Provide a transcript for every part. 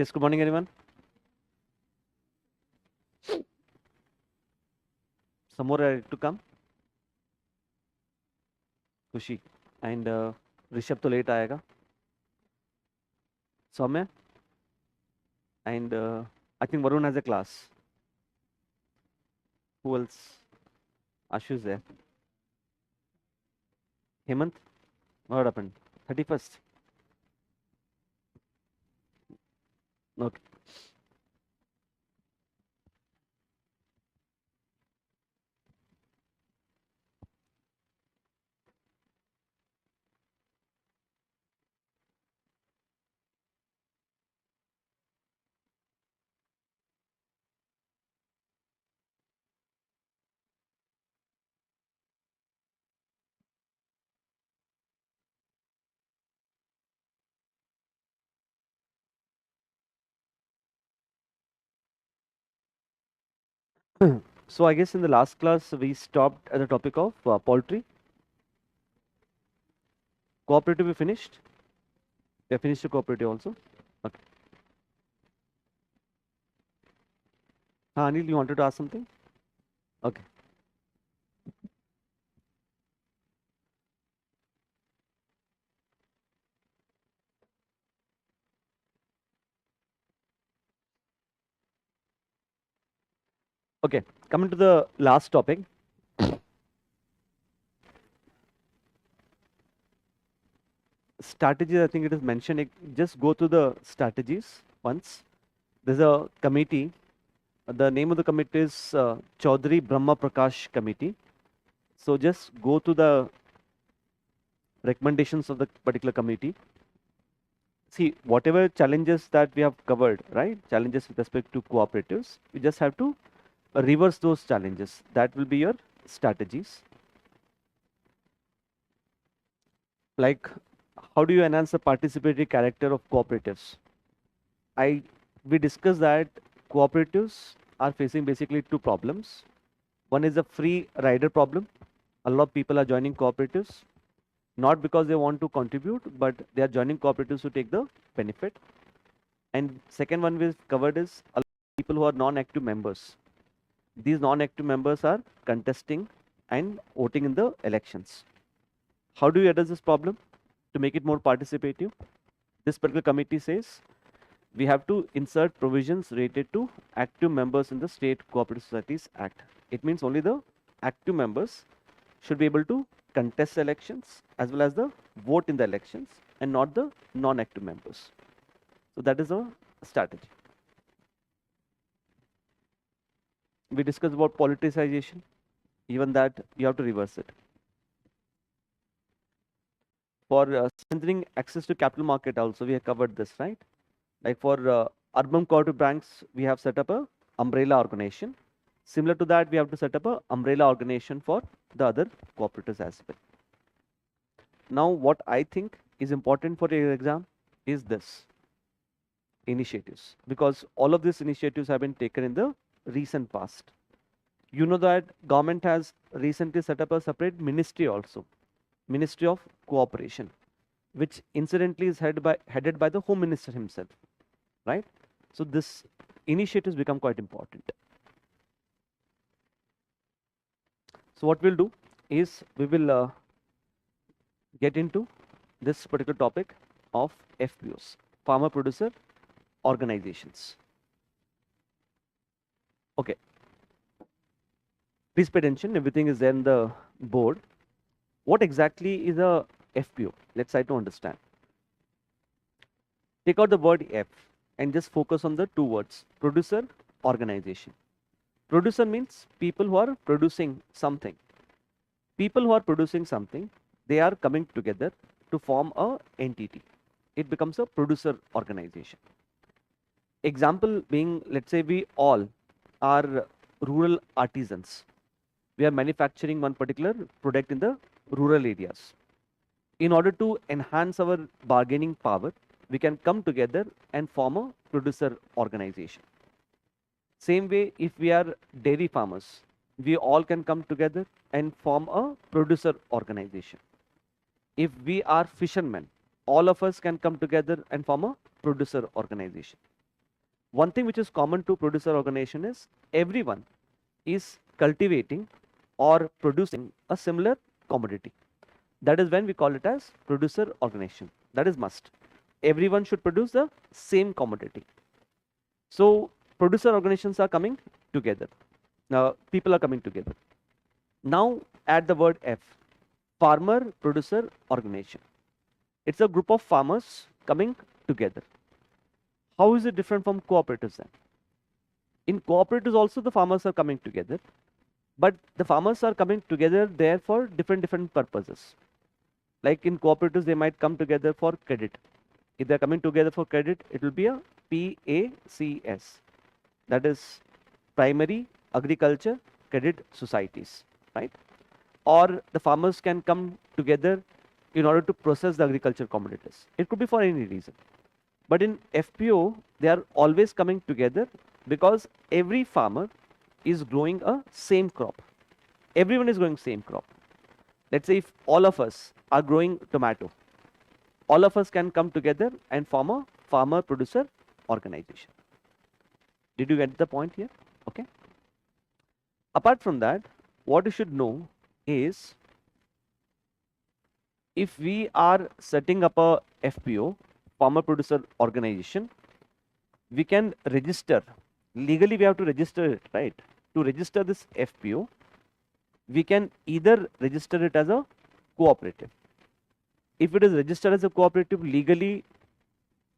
Yes, good morning, everyone. Some more are to come. खुशी and Rishabh तो late आएगा. सौम्य and I think Varun has a class. Who else? Ashu is there. Hemant, what happened? 31st. Okay. So I guess in the last class we stopped at the topic of poultry. Cooperative we finished. We have finished the cooperative also. Okay. Anil, you wanted to ask something? Okay. Okay. Coming to the last topic. Strategies, I think it is mentioned. Just go to the strategies once. There's a committee. The name of the committee is Chaudhary Brahma Prakash Committee. So just go to the recommendations of the particular committee. See, whatever challenges that we have covered, right? Challenges with respect to cooperatives, you just have to reverse those challenges. That will be your strategies. Like, how do you enhance the participatory character of cooperatives? We discussed that cooperatives are facing basically two problems. One is a free rider problem. A lot of people are joining cooperatives, not because they want to contribute, but they are joining cooperatives to take the benefit. And second one we've covered is a lot of people who are non-active members. These non-active members are contesting and voting in the elections. How do you address this problem to make it more participative? This particular committee says we have to insert provisions related to active members in the State Cooperative Societies Act. It means only the active members should be able to contest elections as well as the vote in the elections and not the non-active members. So that is a strategy. We discussed about politicization. Even that you have to reverse it. For strengthening access to capital market also we have covered this, right? Like for urban cooperative banks, we have set up a umbrella organization. Similar to that, we have to set up a umbrella organization for the other cooperatives as well. Now, what I think is important for your exam is this initiatives, because all of these initiatives have been taken in the recent past. You know that government has recently set up a separate ministry also, Ministry of Cooperation, which incidentally is headed by the Home Minister himself, right? So this initiatives become quite important. So what we'll do is we will get into this particular topic of FPOs, farmer producer organizations. Okay. Please pay attention. Everything is there in the board. What exactly is a FPO? Let's try to understand. Take out the word F and just focus on the two words, producer, organization. Producer means people who are producing something. People who are producing something, they are coming together to form a entity. It becomes a producer organization. Example being, let's say we all are rural artisans. We are manufacturing one particular product in the rural areas. In order to enhance our bargaining power, we can come together and form a producer organization. Same way, if we are dairy farmers, we all can come together and form a producer organization. If we are fishermen, all of us can come together and form a producer organization. One thing which is common to producer organization is everyone is cultivating or producing a similar commodity. That is when we call it as producer organization. That is must. Everyone should produce the same commodity. So producer organizations are coming together. Now people are coming together. Now add the word F, farmer producer organization. It's a group of farmers coming together. How is it different from cooperatives then? In cooperatives also the farmers are coming together, but the farmers are coming together there for different purposes. Like in cooperatives, they might come together for credit. If they're coming together for credit, it will be a PACS. That is Primary Agriculture Credit Societies, right? Or the farmers can come together in order to process the agriculture commodities. It could be for any reason. But in FPO, they are always coming together because every farmer is growing a same crop. Everyone is growing same crop. Let's say if all of us are growing tomato, all of us can come together and form a farmer producer organization. Did you get the point here? Okay. Apart from that, what you should know is if we are setting up a FPO, farmer producer organization, we can register. Legally, we have to register it, right? To register this FPO, we can either register it as a cooperative. If it is registered as a cooperative, legally,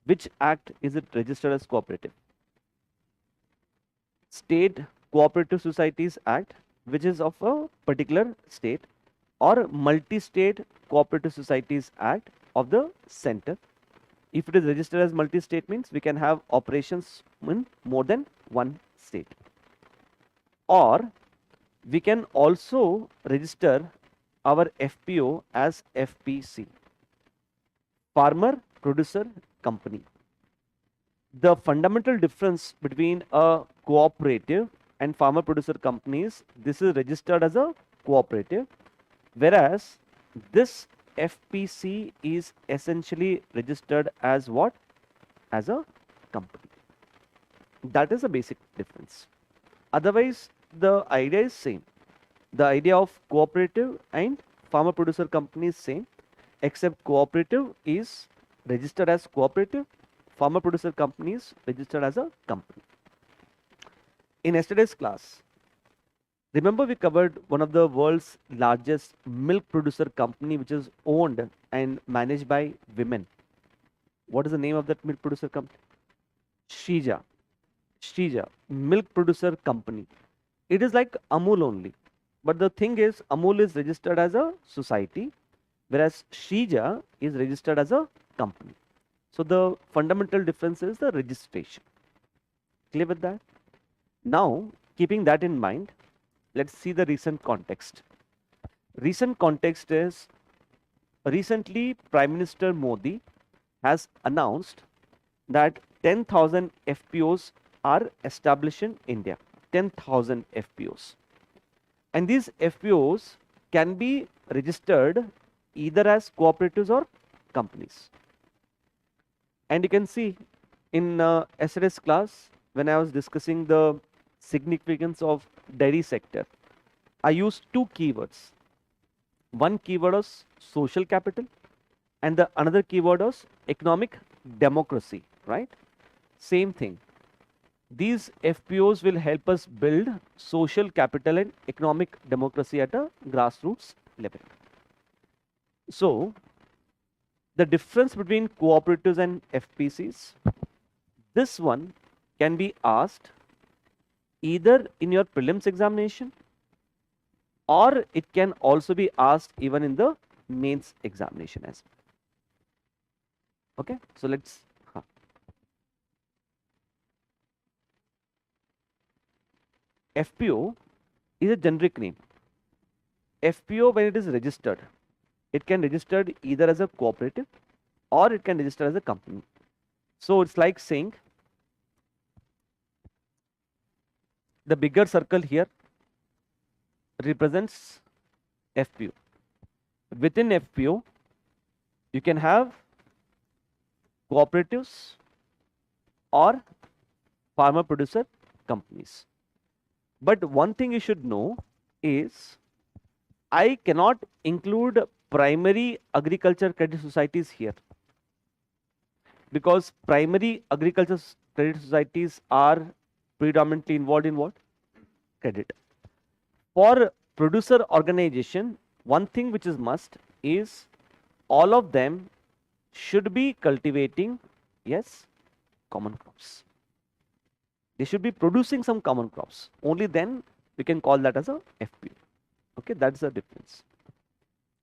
which act is it registered as cooperative? State Cooperative Societies Act, which is of a particular state, or Multi-State Cooperative Societies Act of the center. If it is registered as multi-state means we can have operations in more than one state. Or we can also register our FPO as FPC, Farmer Producer Company. The fundamental difference between a cooperative and farmer producer company is this is registered as a cooperative, whereas this FPC is essentially registered as what? As a company. That is a basic difference. Otherwise, the idea is same. The idea of cooperative and farmer producer company is same, except cooperative is registered as cooperative, farmer producer company is registered as a company. In yesterday's class, remember we covered one of the world's largest milk producer company which is owned and managed by women. What is the name of that milk producer company? Shija. Shija, milk producer company. It is like Amul only. But the thing is, Amul is registered as a society, whereas Shija is registered as a company. So the fundamental difference is the registration. Clear with that? Now, keeping that in mind, let's see the recent context. Recent context is recently Prime Minister Modi has announced that 10,000 FPOs are established in India. 10,000 FPOs. And these FPOs can be registered either as cooperatives or companies. And you can see in SRS class, when I was discussing the significance of dairy sector, I used two keywords. One keyword was social capital and the another keyword was economic democracy, right? Same thing. These FPOs will help us build social capital and economic democracy at a grassroots level. So, the difference between cooperatives and FPCs, this one can be asked either in your prelims examination or it can also be asked even in the mains examination as well. Okay, so let's FPO is a generic name. FPO, when it is registered, it can register either as a cooperative or it can register as a company. So it's like saying the bigger circle here represents FPO. Within FPO, you can have cooperatives or farmer producer companies. But one thing you should know is I cannot include primary agriculture credit societies here because primary agriculture credit societies are predominantly involved in what? Credit. For producer organization, one thing which is must is all of them should be cultivating, yes, common crops. They should be producing some common crops. Only then we can call that as a FPO. Okay, that's the difference.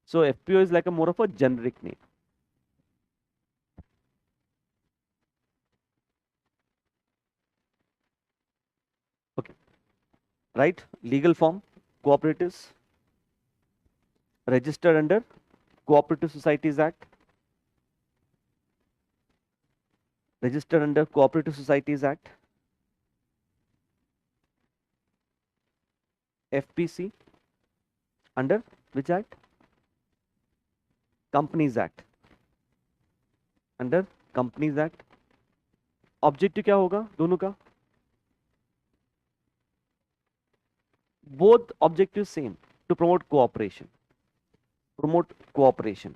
So FPO is like a more of a generic name. Okay, right? Legal form, cooperatives, registered under Cooperative Societies Act, registered under Cooperative Societies Act, FPC, under which act? Companies Act, under Companies Act. Objective क्या होगा दोनों का? Both objectives same, to promote cooperation. Promote cooperation.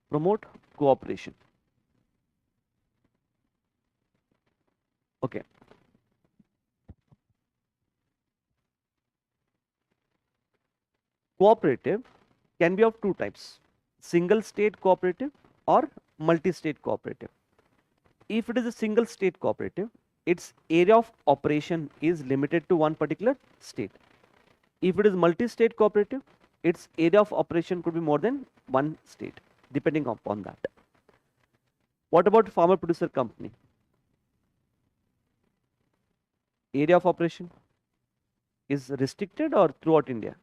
Promote cooperation. Okay. Cooperative can be of two types: single state cooperative or multi-state cooperative. If it is a single state cooperative, its area of operation is limited to one particular state. If it is multi-state cooperative, its area of operation could be more than one state, depending upon that. What about farmer producer company? Area of operation is restricted or throughout India?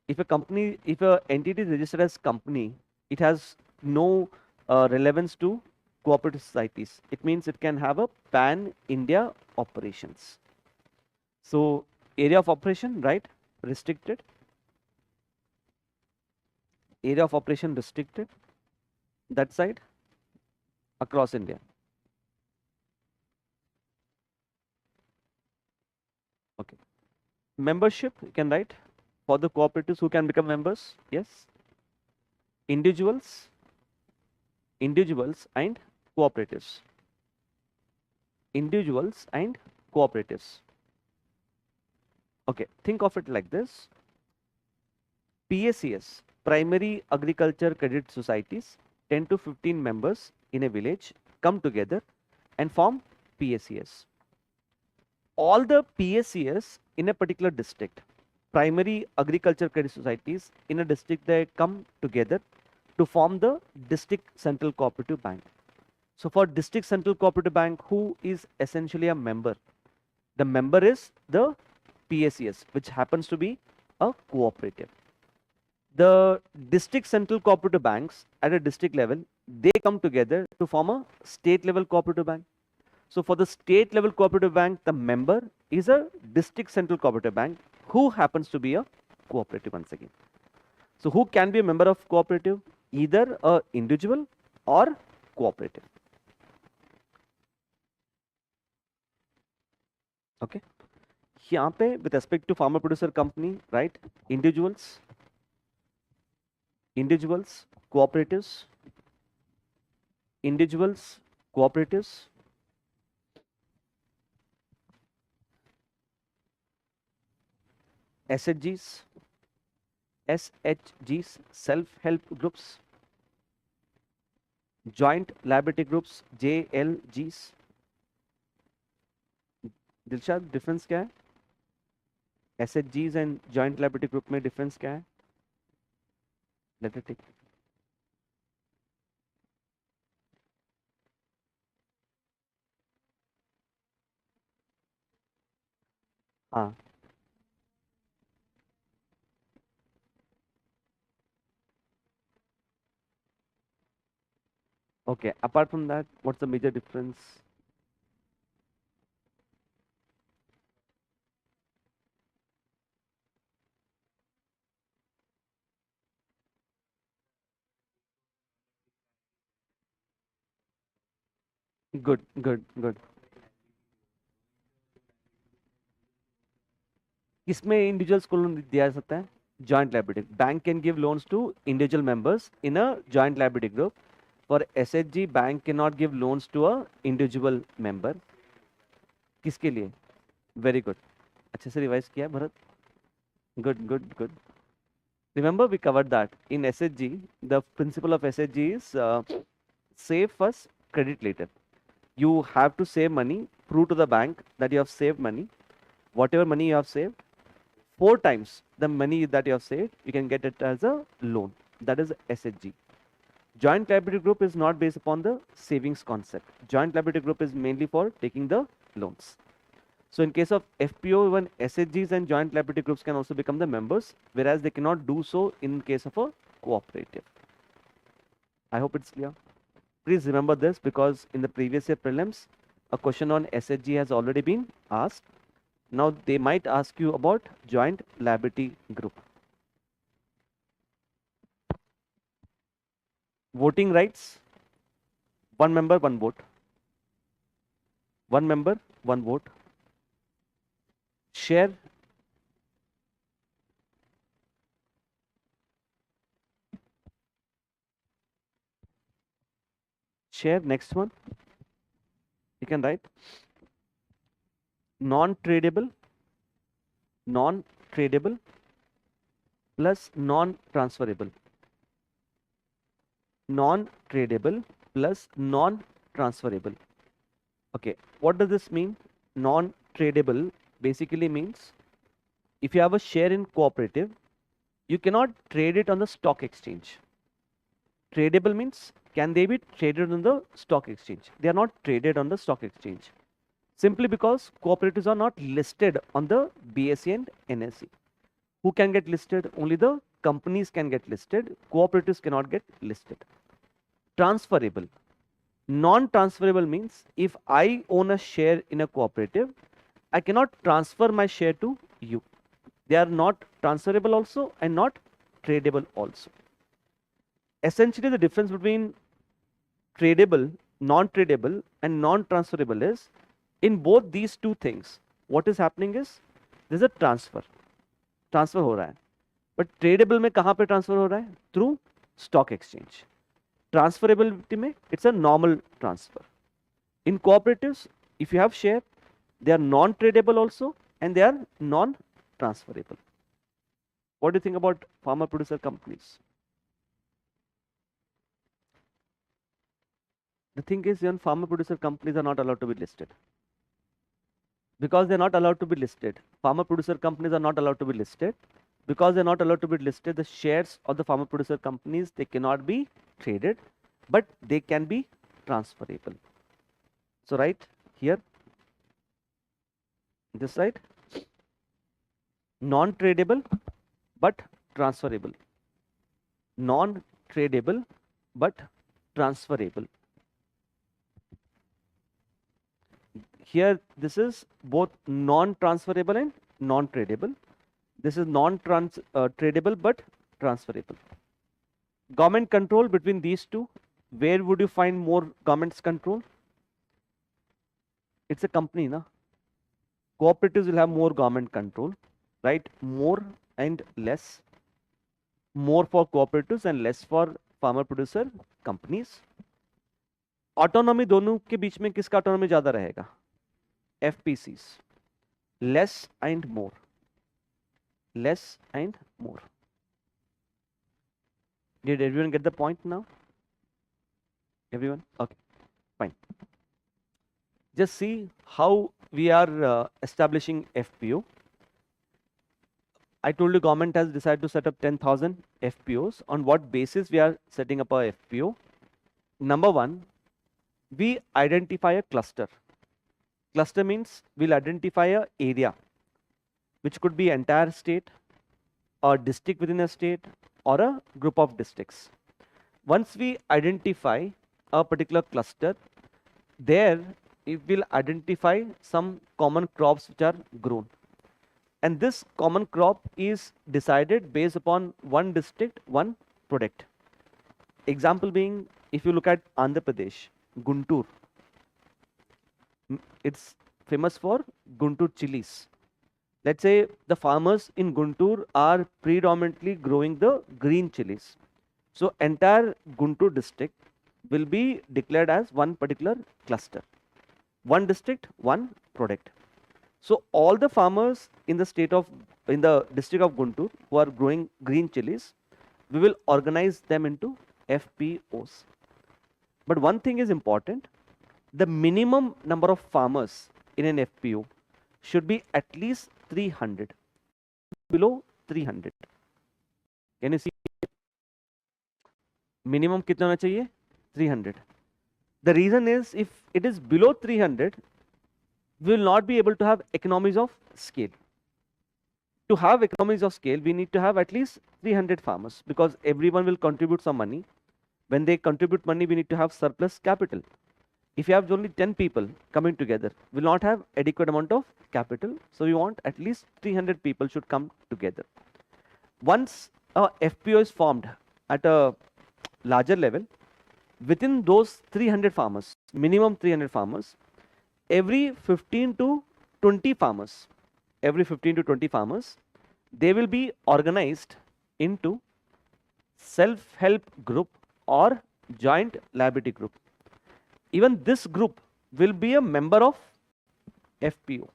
If a company, if a entity is registered as company, it has no relevance to cooperative societies. It means it can have a pan India operations. So area of operation, right? Restricted. Area of operation restricted. That side across India. Okay. Membership, you can write for the cooperatives who can become members. Yes. Individuals, individuals and cooperatives. Individuals and cooperatives. Okay, think of it like this. PACS, Primary Agriculture Credit Societies, 10 to 15 members in a village come together and form PACS. All the PACS in a particular district, Primary Agriculture Credit Societies in a district, they come together to form the District Central Cooperative Bank. So for District Central Cooperative Bank, who is essentially a member? The member is the PACS, which happens to be a cooperative. The district central cooperative banks at a district level, they come together to form a state level cooperative bank. So for the state level cooperative bank, the member is a district central cooperative bank who happens to be a cooperative once again. So who can be a member of cooperative? Either a individual or cooperative. Okay. यहाँ पे with respect to farmer producer company, right? Individuals, individuals, cooperatives, individuals, cooperatives, SHGs, SHGs, self-help groups, joint liability groups, JLGs. Dilshad difference क्या है? SHGs and joint liability group में difference क्या है? Let it take. हाँ. Okay, apart from that, what's the major difference? Good, good, good. किसमें individuals को loan दिया जा सकता है? Joint liability. Bank can give loans to individual members in a joint liability group. For SHG bank can not give loans to a individual member. किसके लिए? Very good. अच्छे से रिवाइज किया Bharat. Good, good, good. Remember, we covered that in SHG, the principle of SHG is save first, credit later. You have to save money, prove to the bank that you have saved money. Whatever money you have saved, 4 times the money that you have saved, you can get it as a loan. That is SHG. Joint liability group is not based upon the savings concept. Joint liability group is mainly for taking the loans. So in case of FPO, even SHGs and joint liability groups can also become the members, whereas they cannot do so in case of a cooperative. I hope it's clear. Please remember this, because in the previous year prelims, a question on SHG has already been asked. Now they might ask you about joint liability group. Voting rights, one member, one vote. One member, one vote. Share, next one. You can write non-tradable plus non-transferable. Non-tradable plus non-transferable. Okay, what does this mean? Non-tradable basically means if you have a share in cooperative, you cannot trade it on the stock exchange. Tradable means, can they be traded on the stock exchange? They are not traded on the stock exchange, simply because cooperatives are not listed on the BSE and NSE. Who can get listed? Only the companies can get listed. Cooperatives cannot get listed. Transferable. Non-transferable means if I own a share in a cooperative, I cannot transfer my share to you. They are not transferable also and not tradable also. Essentially, the difference between tradable, non-tradable and non-transferable is, in both these two things, what is happening is there's a transfer हो रहा है. But tradable में कहाँ पे transfer हो रहा है? Through stock exchange. Transferability में it's a normal transfer. In cooperatives, if you have share, they are non-tradable also and they are non-transferable. What do you think about farmer producer companies? The thing is, even farmer producer companies are not allowed to be listed. Because they're not allowed to be listed, farmer producer companies are not allowed to be listed. Because they're not allowed to be listed, the shares of the farmer producer companies, they cannot be traded, but they can be transferable. So right here, this side, non-tradable but transferable. Non-tradable but transferable. Here, this is both non-transferable and non-tradable. This is non-tradable but transferable. Government control between these two. Where would you find more government's control? It's a company, na? Cooperatives will have more government control, right? More and less. More for cooperatives and less for farmer producer companies. Autonomy दोनों के बीच में किसका autonomy ज़्यादा रहेगा? FPCs. Less and more. Less and more. Did everyone get the point now? Everyone? Okay, fine. Just see how we are establishing FPO. I told you government has decided to set up 10,000 FPOs. On what basis we are setting up a FPO? Number one, we identify a cluster. Cluster means we'll identify a area, which could be entire state, a district within a state, or a group of districts. Once we identify a particular cluster, there it will identify some common crops which are grown. And this common crop is decided based upon one district, one product. Example being, if you look at Andhra Pradesh, Guntur, It's famous for Guntur chilies. Let's say the farmers in Guntur are predominantly growing the green chilies. So entire Guntur district will be declared as one particular cluster. One district, one product. So all the farmers in the district of Guntur who are growing green chilies, we will organize them into FPOs. But one thing is important, the minimum number of farmers in an FPO should be at least 300, below 300. Can you see? Minimum कितना होना चाहिए? 300. The reason is if it is below 300, we will not be able to have economies of scale. To have economies of scale, we need to have at least 300 farmers because everyone will contribute some money. When they contribute money, we need to have surplus capital. If you have only 10 people coming together, we will not have adequate amount of capital. So we want at least 300 people should come together. Once a FPO is formed at a larger level, within those 300 farmers, minimum 300 farmers, every 15 to 20 farmers, they will be organized into self-help group or joint liability group. Even this group will be a member of FPO.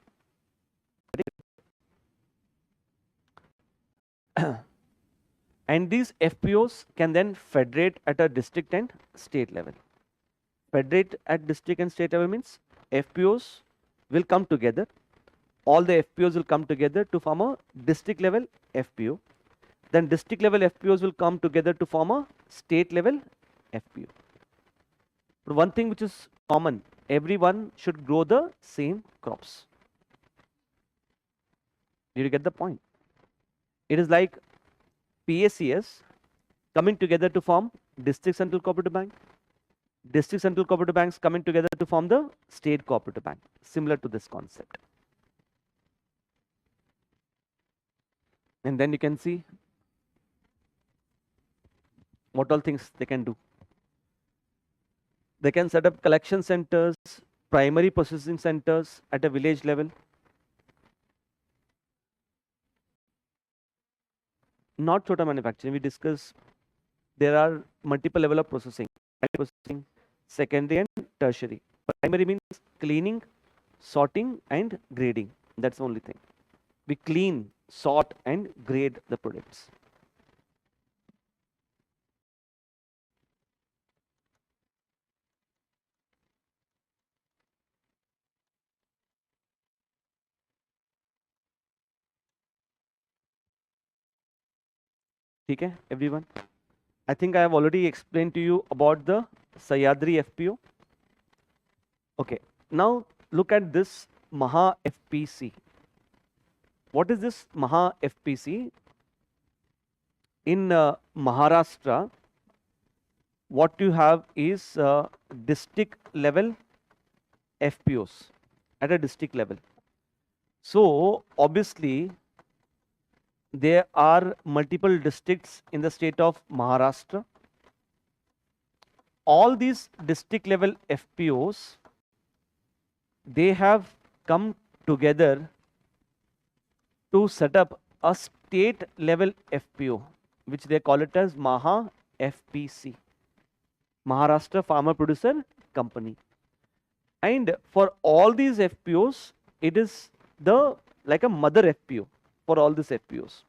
And these FPOs can then federate at a district and state level. Federate at district and state level means FPOs will come together. All the FPOs will come together to form a district level FPO. Then district level FPOs will come together to form a state level FPO. But one thing which is common, everyone should grow the same crops. Did you get the point? It is like PACS coming together to form district central cooperative bank, district central cooperative banks coming together to form the state cooperative bank, similar to this concept. And then you can see what all things they can do. They can set up collection centers, primary processing centers at a village level. Not total manufacturing, we discuss there are multiple level of processing, secondary and tertiary. Primary means cleaning, sorting and grading. That's the only thing. We clean, sort and grade the products. Okay, everyone? I think I have already explained to you about the Sahyadri FPO. Okay, now look at this Maha FPC. What is this Maha FPC? In Maharashtra, what you have is district level FPOs at a district level. So obviously, there are multiple districts in the state of Maharashtra. All these district level FPOs, they have come together to set up a state level FPO, which they call it as Maha FPC, Maharashtra Farmer Producer Company. And for all these FPOs, it is like a mother FPO for all these FPOs.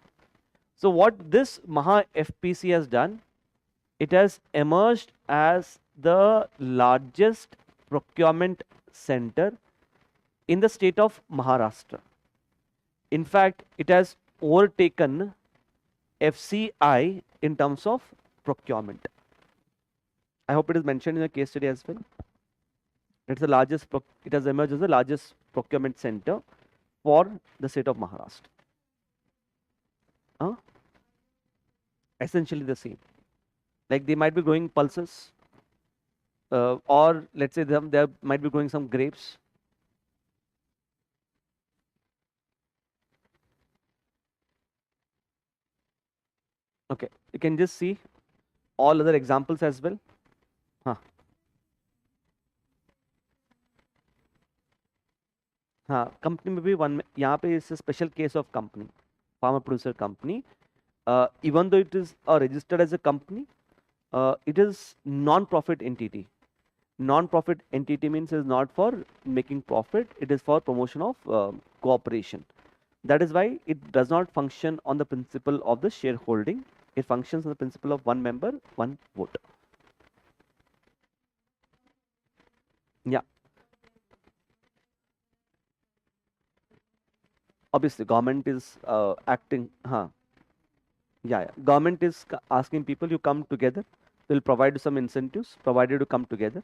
So what this Maha FPC has done, it has emerged as the largest procurement center in the state of Maharashtra. In fact, it has overtaken FCI in terms of procurement. I hope it is mentioned in the case study as well. It's the largest. It has emerged as the largest procurement center for the state of Maharashtra. Essentially the same. Like they might be growing pulses, or let's say they might be growing some grapes. Okay, you can just see all other examples as well. हाँ, company में भी one, यहाँ पे इस special case of company, farmer producer company, even though it is registered as a company, it is non-profit entity. Non-profit entity means is not for making profit, it is for promotion of cooperation. That is why it does not function on the principle of the shareholding. It functions on the principle of one member, one vote. Yeah, obviously government is acting. Huh. Yeah. Government is asking people, you come together. They'll provide you some incentives, provided you come together,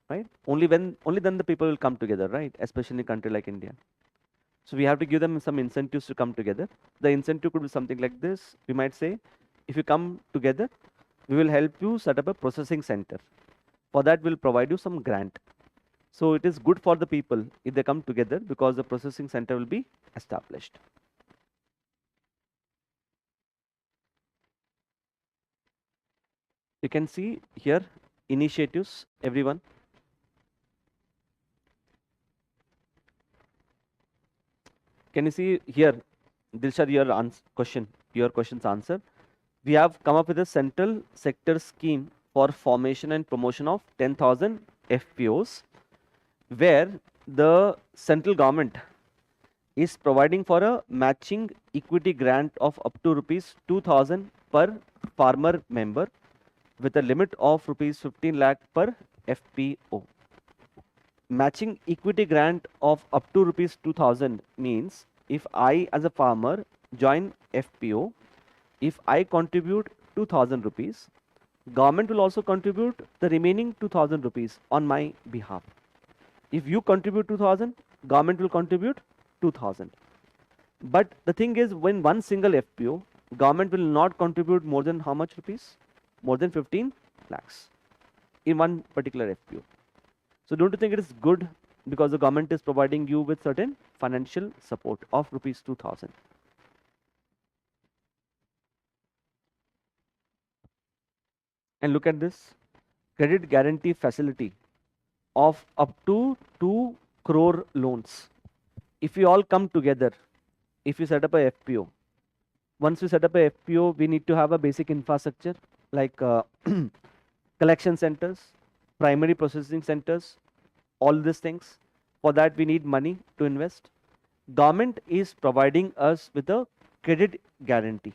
right? Only then the people will come together, right? Especially in a country like India. So we have to give them some incentives to come together. The incentive could be something like this. We might say, if you come together, we will help you set up a processing center. For that, we'll provide you some grant. So it is good for the people if they come together because the processing center will be established. You can see here initiatives, everyone. Can you see here, Dilshad, your question's answer. We have come up with a central sector scheme for formation and promotion of 10,000 FPOs, where the central government is providing for a matching equity grant of up to rupees 2,000 per farmer member with a limit of rupees 15 lakh per FPO. Matching equity grant of up to rupees 2,000 means if I as a farmer join FPO, if I contribute 2,000 rupees, government will also contribute the remaining 2,000 rupees on my behalf. If you contribute 2,000, government will contribute 2,000. But the thing is, when one single FPO, government will not contribute more than how much rupees? More than 15 lakhs in one particular FPO. So don't you think it is good because the government is providing you with certain financial support of rupees 2,000? And look at this credit guarantee facility of up to 2 crore loans. If we all come together, if we set up a FPO, once we set up a FPO, we need to have a basic infrastructure like collection centers, primary processing centers, all these things. For that, we need money to invest. Government is providing us with a credit guarantee.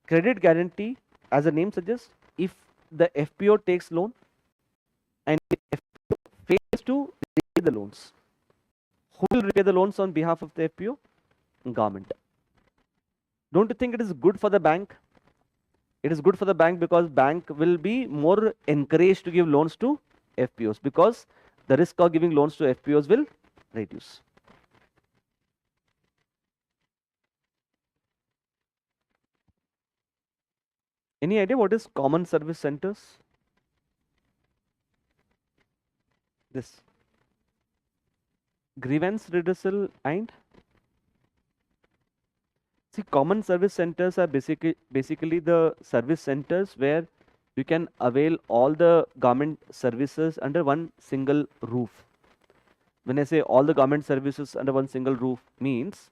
Credit guarantee, as the name suggests, if the FPO takes loan and fails to repay the loans, who will repay the loans on behalf of the FPO? Government. Don't you think it is good for the bank? It is good for the bank because bank will be more encouraged to give loans to FPOs because the risk of giving loans to FPOs will reduce. Any idea what is common service centers? This grievance redressal and see common service centers are basically the service centers where you can avail all the government services under one single roof. When I say all the government services under one single roof means,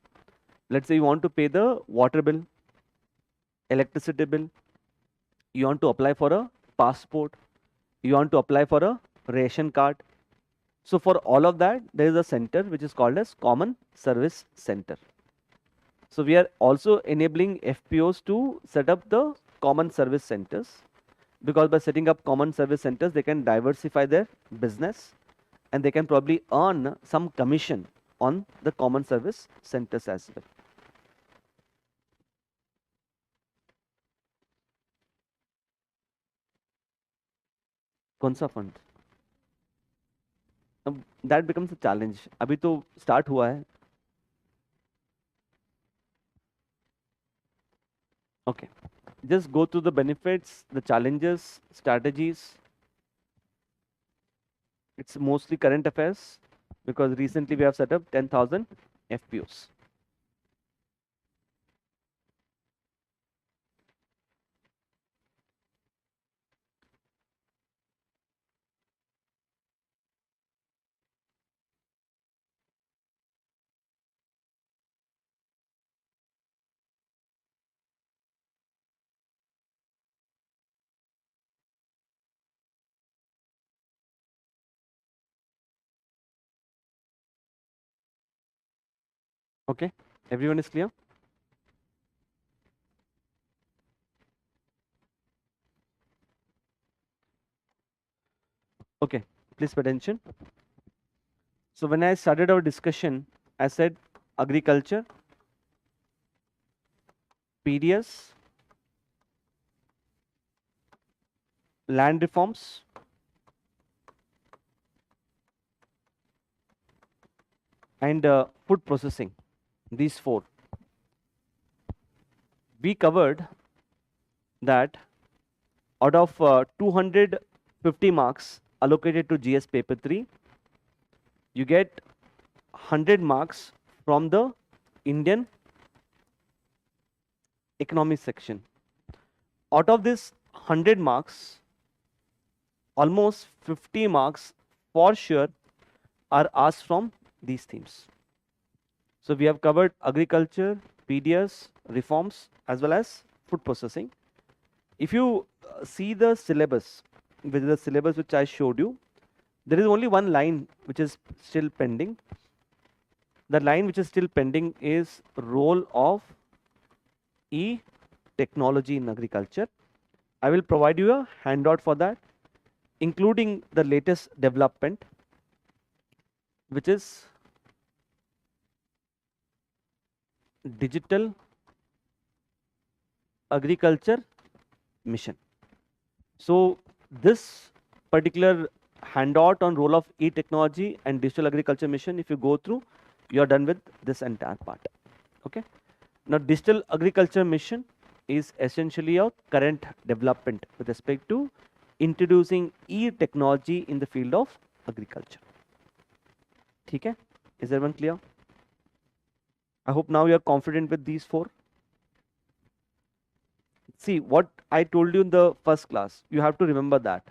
let's say you want to pay the water bill, electricity bill, you want to apply for a passport, you want to apply for a ration card. So for all of that, there is a center which is called as common service center. So we are also enabling FPOs to set up the common service centers because by setting up common service centers, they can diversify their business and they can probably earn some commission on the common service centers as well. कौन सा fund? अब that becomes a challenge. अभी तो start हुआ है. Okay. Just go through the benefits, the challenges, strategies. It's mostly current affairs because recently we have set up 10,000 FPOs. Okay, everyone is clear? Okay, please pay attention. So when I started our discussion, I said agriculture, PDS, land reforms, and food processing. These four. We covered that out of 250 marks allocated to GS paper 3, you get 100 marks from the Indian economy section. Out of this 100 marks, almost 50 marks for sure are asked from these themes. So we have covered agriculture, PDS, reforms, as well as food processing. If you see the syllabus, with the syllabus which I showed you, there is only one line which is still pending. The line which is still pending is role of e-technology in agriculture. I will provide you a handout for that, including the latest development, which is digital agriculture mission. So this particular handout on role of e-technology and digital agriculture mission, if you go through, you are done with this entire part. Okay. Now, digital agriculture mission is essentially a current development with respect to introducing e-technology in the field of agriculture. Okay? Is everyone clear? I hope now you are confident with these four. See, what I told you in the first class, you have to remember that.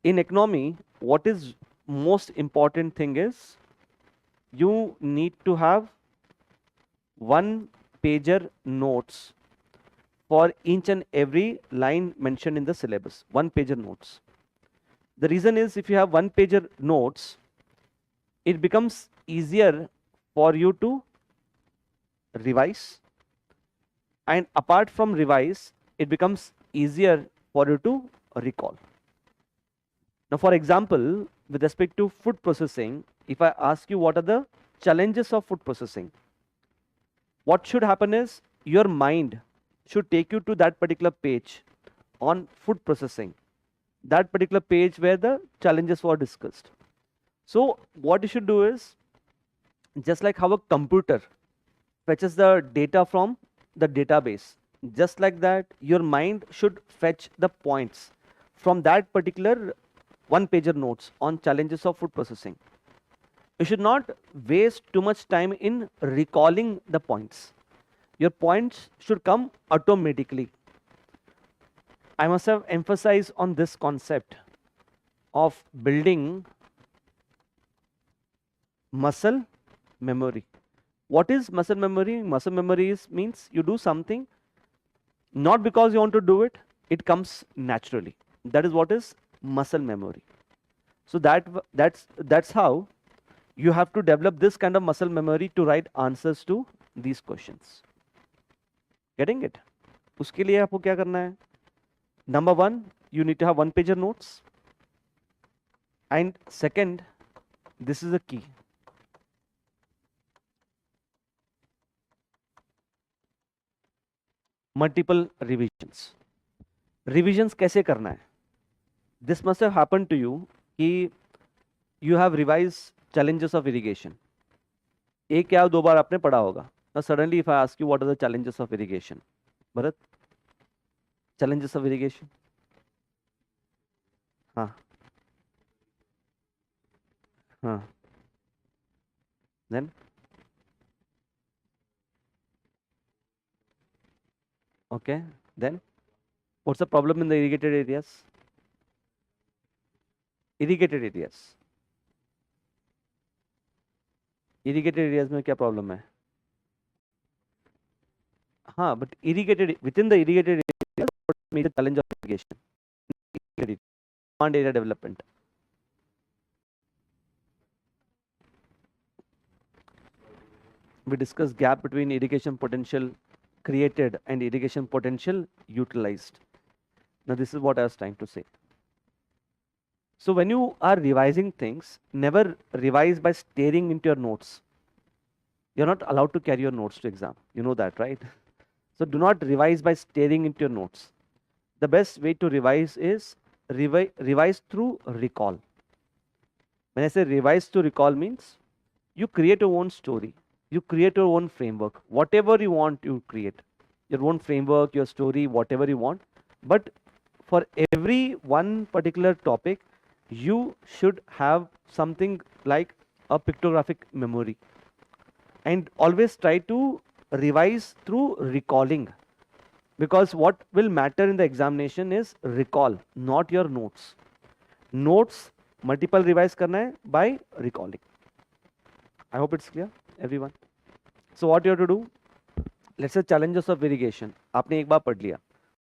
In economy, what is most important thing is you need to have one pager notes for each and every line mentioned in the syllabus. One pager notes. The reason is if you have one pager notes, it becomes easier for you to revise, and apart from revise, it becomes easier for you to recall. Now, for example, with respect to food processing, if I ask you what are the challenges of food processing, what should happen is your mind should take you to that particular page on food processing, that particular page where the challenges were discussed. So, what you should do is just like how a computer fetches the data from the database, just like that, your mind should fetch the points from that particular one pager notes on challenges of food processing. You should not waste too much time in recalling the points. Your points should come automatically. I must have emphasized on this concept of building muscle memory. What is muscle memory? Muscle memory means you do something not because you want to do it, it comes naturally. That is what is muscle memory. So that's how you have to develop this kind of muscle memory to write answers to these questions. Getting it? उसके लिए आपको क्या करना है? Number one, you need to have one pager notes. And second, this is a key. Multiple revisions. Revisions कैसे करना है? This must have happened to you कि you have revised challenges of irrigation. एक या दो बार आपने पढ़ा होगा. Now suddenly if I ask you what are the challenges of irrigation, Bharat, challenges of irrigation. हाँ हाँ. Then okay. Then what's the problem in the irrigated areas? Irrigated areas. Irrigated areas में क्या problem है? हाँ, but irrigated within the irrigated areas, what is the major challenge of irrigation? Demand area development. We discussed gap between irrigation potential created and irrigation potential utilized. Now this is what I was trying to say. So when you are revising things, never revise by staring into your notes. You're not allowed to carry your notes to exam. You know that, right? So do not revise by staring into your notes. The best way to revise is revise through recall. When I say revise through recall means you create your own story. You create your own framework. Whatever you want, you create your own framework, your story, whatever you want. But for every one particular topic, you should have something like a pictographic memory, and always try to revise through recalling, because what will matter in the examination is recall, not your notes. Notes multiple revise karna hai by recalling. I hope it's clear, everyone. So what you have to do, let's say challenges of irrigation. आपने एक बार पढ़ लिया,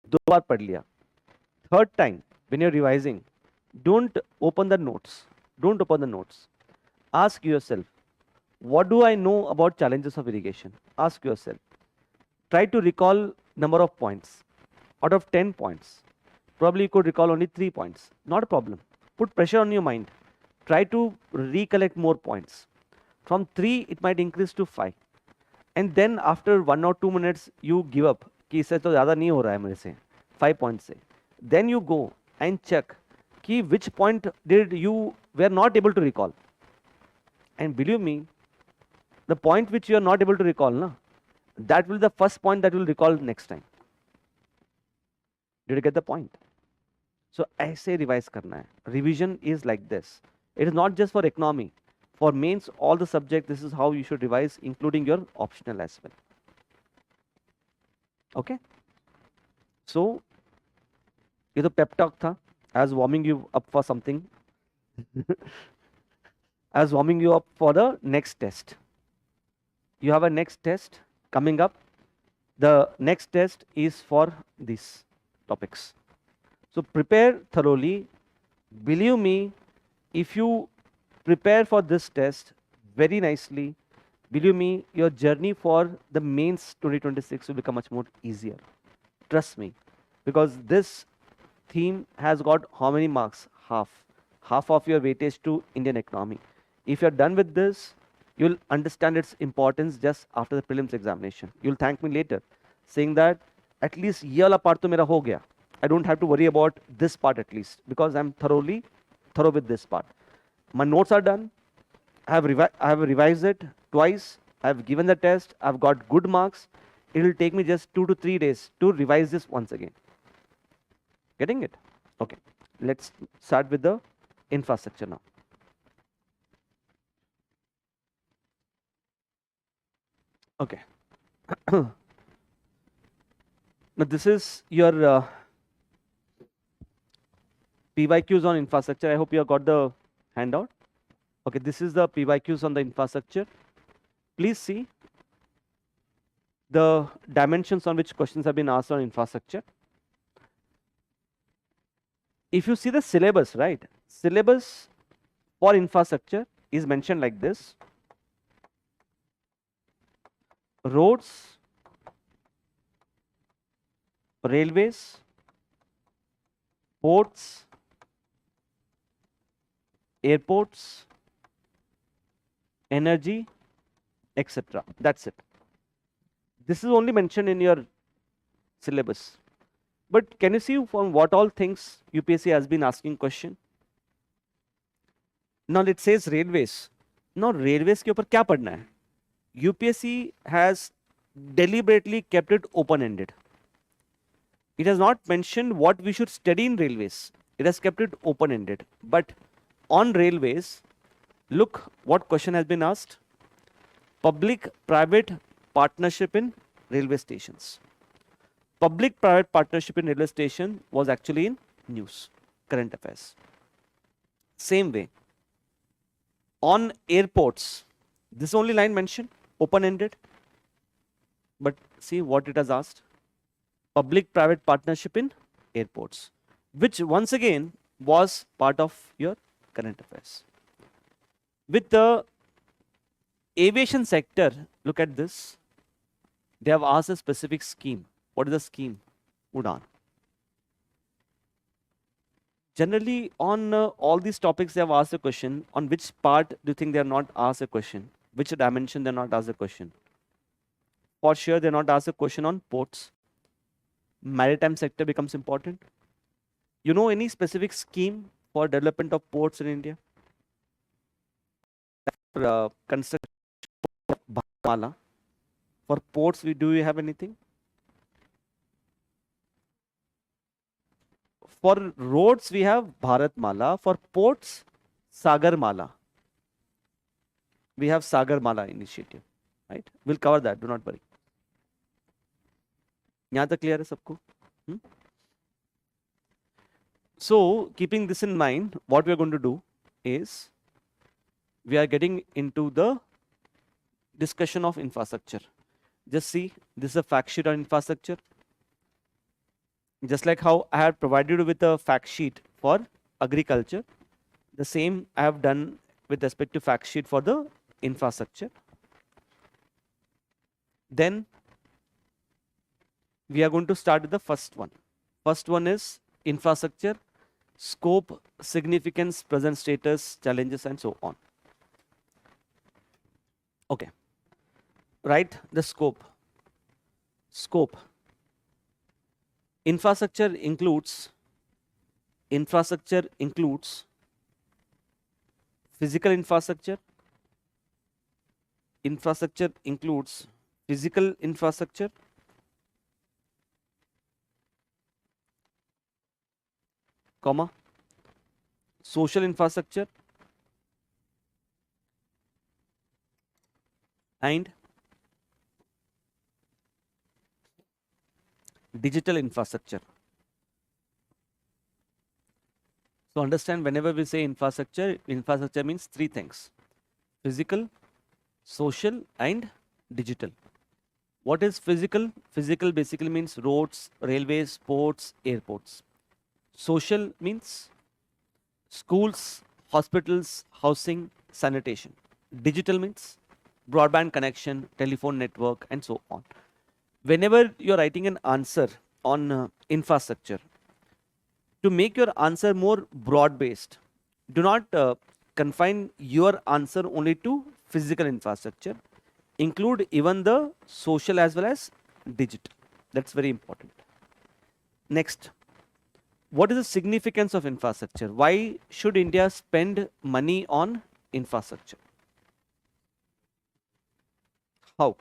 दो बार पढ़ लिया. Third time, when you're revising, don't open the notes. Don't open the notes. Ask yourself, what do I know about challenges of irrigation? Ask yourself. Try to recall number of points. Out of 10 points, probably you could recall only 3 points. Not a problem. Put pressure on your mind. Try to recollect more points. From 3, it might increase to 5. And then after 1 or 2 minutes, you give up. कि इससे तो ज़्यादा नहीं हो रहा है मेरे से 5 points से. Then you go and check कि which point did you were not able to recall. And believe me, the point which you are not able to recall, na, that will be the first point that you will recall next time. Did you get the point? So ऐसे revise करना है. Revision is like this. It is not just for economy. For mains, all the subject, this is how you should revise, including your optional as well. Okay? So, ये तो pep talk था. I was warming you up for something. I was warming you up for the next test. You have a next test coming up. The next test is for these topics. So prepare thoroughly. Believe me, if you prepare for this test very nicely, believe me, your journey for the mains 2026 will become much more easier. Trust me, because this theme has got how many marks? Half of your weightage to Indian economy. If you're done with this, you'll understand its importance just after the prelims examination. You'll thank me later, saying that at least ye wala part to mera ho gaya. I don't have to worry about this part at least, because I'm thorough with this part. My notes are done. I have revised it twice. I have given the test. I've got good marks. It will take me just 2 to 3 days to revise this once again. Getting it? Okay. Let's start with the infrastructure now. Okay. Now this is your PYQs on infrastructure. I hope you have got the handout. Okay, this is the PYQs on the infrastructure. Please see the dimensions on which questions have been asked on infrastructure. If you see the syllabus, right? Syllabus for infrastructure is mentioned like this. Roads, railways, ports, airports, energy, etc. That's it. This is only mentioned in your syllabus. But can you see from what all things UPSC has been asking question? Now it says railways. Now railways के ऊपर क्या पढ़ना है? UPSC has deliberately kept it open-ended. It has not mentioned what we should study in railways. It has kept it open-ended. But on railways, look what question has been asked. Public-private partnership in railway stations. Public-private partnership in railway station was actually in news, current affairs. Same way. On airports, this only line mentioned, open-ended. But see what it has asked. Public-private partnership in airports, which once again was part of your current affairs. With the Aviation sector, look at this. They have asked a specific scheme. What is the scheme? Udan. Generally, on all these topics, they have asked a question. On which part do you think they are not asked a question? Which dimension they are not asked a question? For sure, they are not asked a question on ports. Maritime sector becomes important. You know any specific scheme for development of ports in India? Construction of Bharatmala. For ports, do you have anything? For roads, we have Bharatmala. For ports, Sagarmala. We have Sagarmala initiative, right? We'll cover that. Do not worry. यहाँ तक clear है सबको? So, keeping this in mind, what we are going to do is we are getting into the discussion of infrastructure. Just see, this is a fact sheet on infrastructure. Just like how I have provided you with a fact sheet for agriculture, the same I have done with respect to fact sheet for the infrastructure. Then we are going to start with the first one. First one is infrastructure, scope, significance, present status, challenges, and so on. Okay. Write the scope. Scope. Infrastructure includes physical infrastructure. Infrastructure includes physical infrastructure, comma, social infrastructure, and digital infrastructure. So understand, whenever we say infrastructure, infrastructure means three things: physical, social, and digital. What is physical? Physical basically means roads, railways, ports, airports. Social means schools, hospitals, housing, sanitation. Digital means broadband connection, telephone network, and so on. Whenever you're writing an answer on infrastructure, to make your answer more broad based, do not confine your answer only to physical infrastructure. Include even the social as well as digital. That's very important. Next, what is the significance of infrastructure? Why should India spend money on infrastructure? How?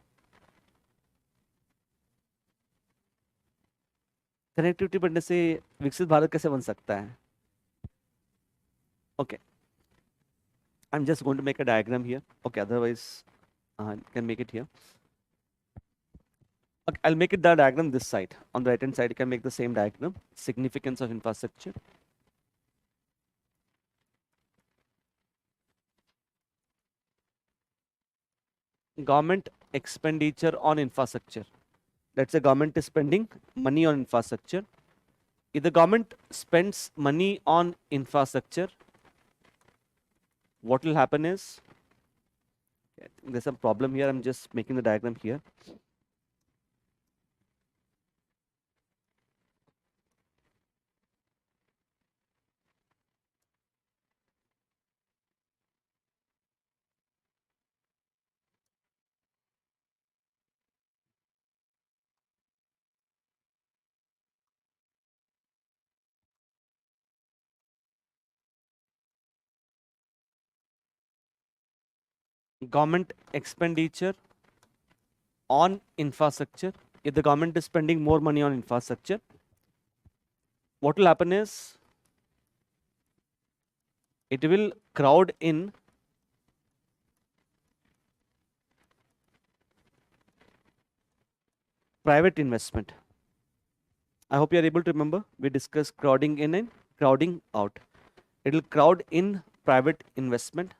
Connectivity बढ़ने से विकसित भारत कैसे बन सकता है? Okay, I'm just going to make a diagram here. Okay, otherwise I can make it here. Okay, I'll make it the diagram this side. On the right hand side, you can make the same diagram. Significance of infrastructure. Government expenditure on infrastructure. Let's say government is spending money on infrastructure. If the government spends money on infrastructure, what will happen is, I think there's some problem here. I'm just making the diagram here. Government expenditure on infrastructure. If the government is spending more money on infrastructure, what will happen is it will crowd in private investment. I hope you are able to remember. We discussed crowding in and crowding out. It will crowd in private investment.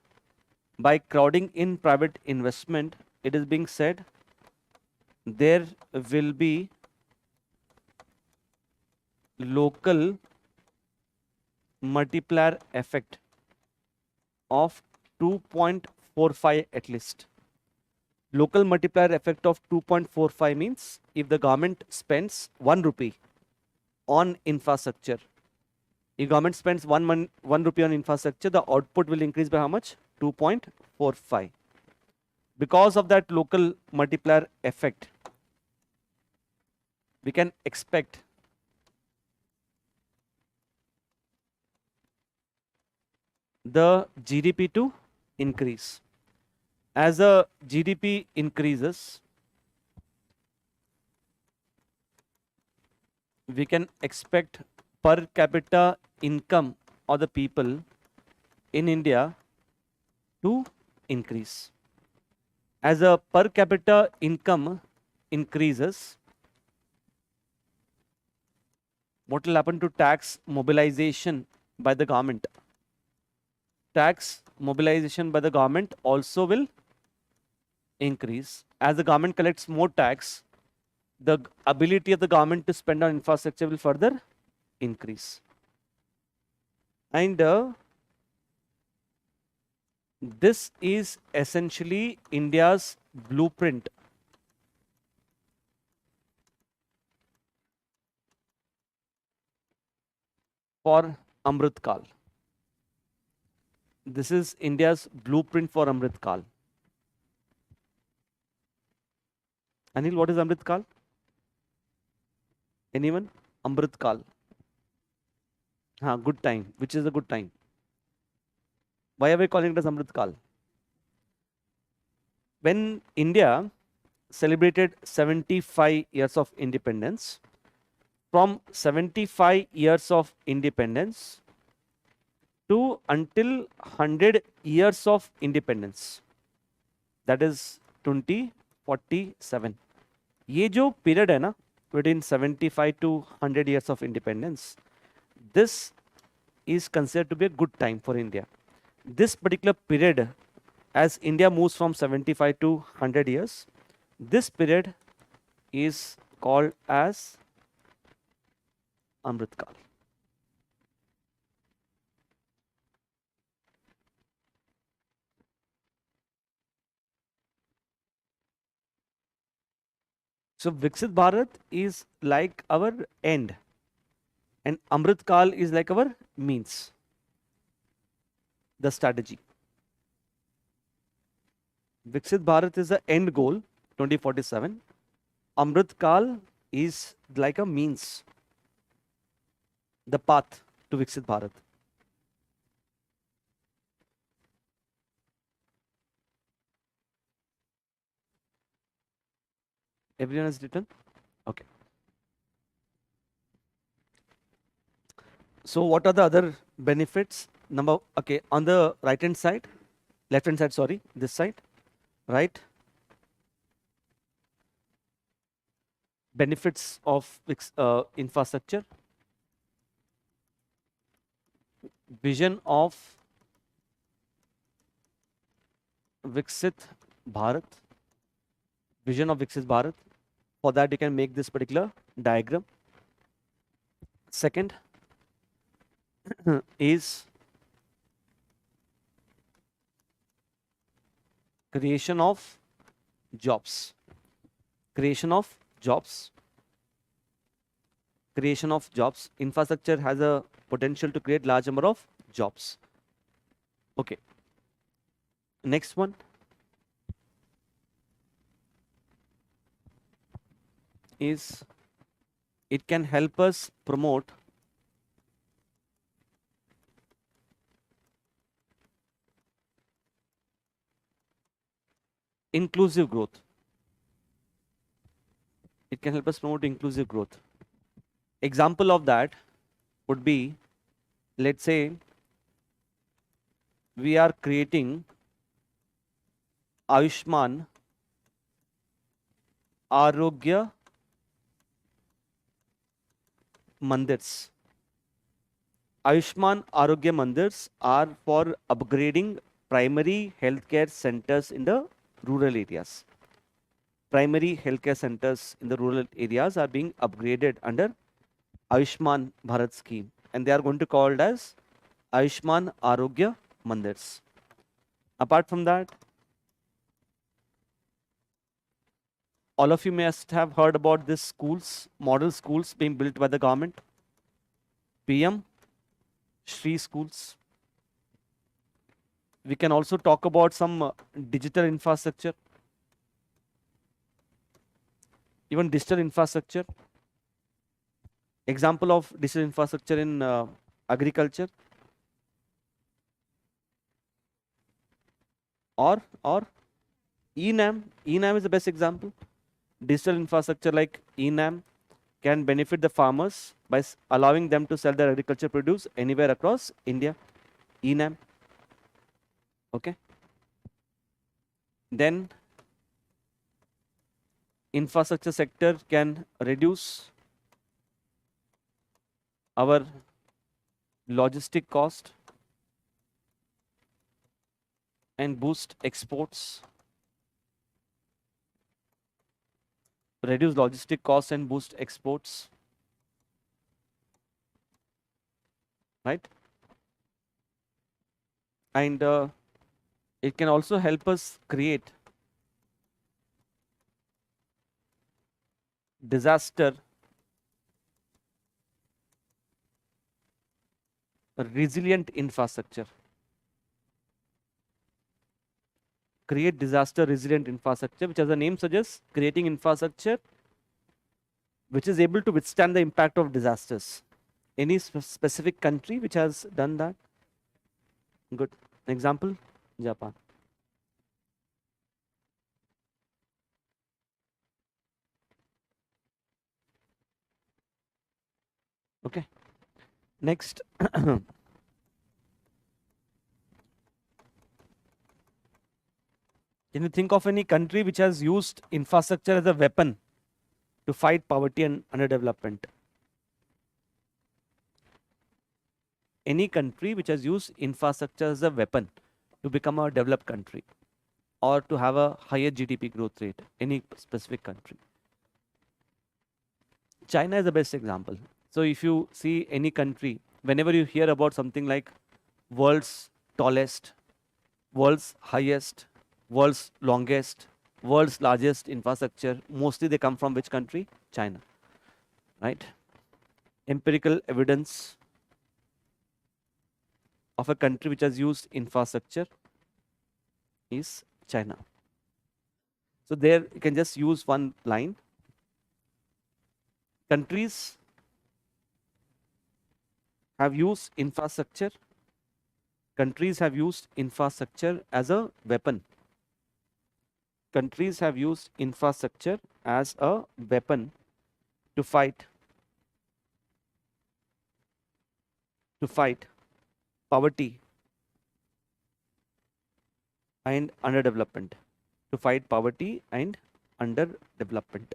By crowding in private investment, it is being said there will be local multiplier effect of 2.45 at least. Local multiplier effect of 2.45 means if the government spends 1 rupee on infrastructure, if government spends 1 rupee on infrastructure, the output will increase by how much? 2.45. Because of that local multiplier effect, we can expect the GDP to increase. As the GDP increases, we can expect per capita income of the people in India to increase. As a per capita income increases, what will happen to tax mobilization by the government? Tax mobilization by the government also will increase. As the government collects more tax, the ability of the government to spend on infrastructure will further increase. And this is essentially India's blueprint for Amrit Kal. This is India's blueprint for Amrit Kal. Anil, what is Amrit Kal? Anyone? Amrit Kal. Good time. Which is a good time? Why are we calling it as Amrit Kal? When India celebrated 75 years of independence, from 75 years of independence to until 100 years of independence, that is 2047. ये जो period है ना, between 75 to 100 years of independence, this is considered to be a good time for India. This particular period, as India moves from 75 to 100 years, this period is called as Amrit Kal. So Viksit Bharat is like our end, and Amrit Kal is like our means, the strategy. Viksit Bharat is the end goal, 2047. Amrit Kal is like a means, the path to Viksit Bharat. Everyone has written? Okay. So what are the other benefits? Okay, on the right hand side, left hand side, sorry, this side, right? Benefits of infrastructure, vision of Viksit Bharat, vision of Viksit Bharat. For that, you can make this particular diagram. Second is creation of jobs. Creation of jobs. Creation of jobs. Infrastructure has a potential to create large number of jobs. Okay. Next one is it can help us promote inclusive growth. It can help us promote inclusive growth. Example of that would be, let's say, we are creating Ayushman Arogya Mandirs. Ayushman Arogya Mandirs are for upgrading primary healthcare centers in the rural areas. Primary healthcare centers in the rural areas are being upgraded under Ayushman Bharat scheme, and they are going to call it as Ayushman Arogya Mandirs. Apart from that, All of you must have heard about this schools, model schools being built by the government. PM, Shri schools. We can also talk about some digital infrastructure, even digital infrastructure. Example of digital infrastructure in agriculture, or ENAM. ENAM is the best example. Digital infrastructure like ENAM can benefit the farmers by allowing them to sell their agriculture produce anywhere across India. ENAM. Okay. Then infrastructure sector can reduce our logistic cost and boost exports. Reduce logistic costs and boost exports. Right? And it can also help us create disaster resilient infrastructure. Create disaster resilient infrastructure, which as the name suggests, creating infrastructure which is able to withstand the impact of disasters. Any specific country which has done that? Good. Example, Japan. Okay. Next. Can you think of any country which has used infrastructure as a weapon to fight poverty and underdevelopment? Any country which has used infrastructure as a weapon to become a developed country or to have a higher GDP growth rate? Any specific country? China is the best example. So if you see any country, whenever you hear about something like world's tallest, world's highest, world's longest, world's largest infrastructure, mostly they come from which country? China. Right? Empirical evidence of a country which has used infrastructure is China. So there you can just use one line. Countries have used infrastructure. Countries have used infrastructure as a weapon. Countries have used infrastructure as a weapon to fight poverty and underdevelopment. To fight poverty and underdevelopment.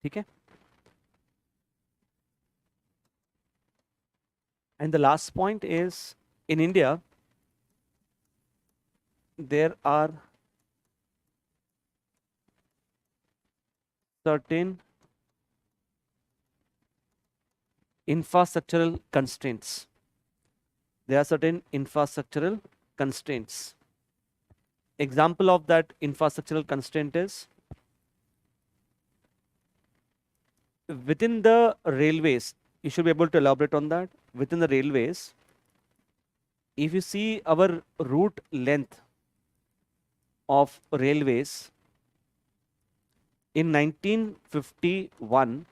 Okay? And the last point is, in India, there are certain infrastructural constraints. There are certain infrastructural constraints. Example of that infrastructural constraint is within the railways. You should be able to elaborate on that. Within the railways, if you see our route length of railways, in 1951,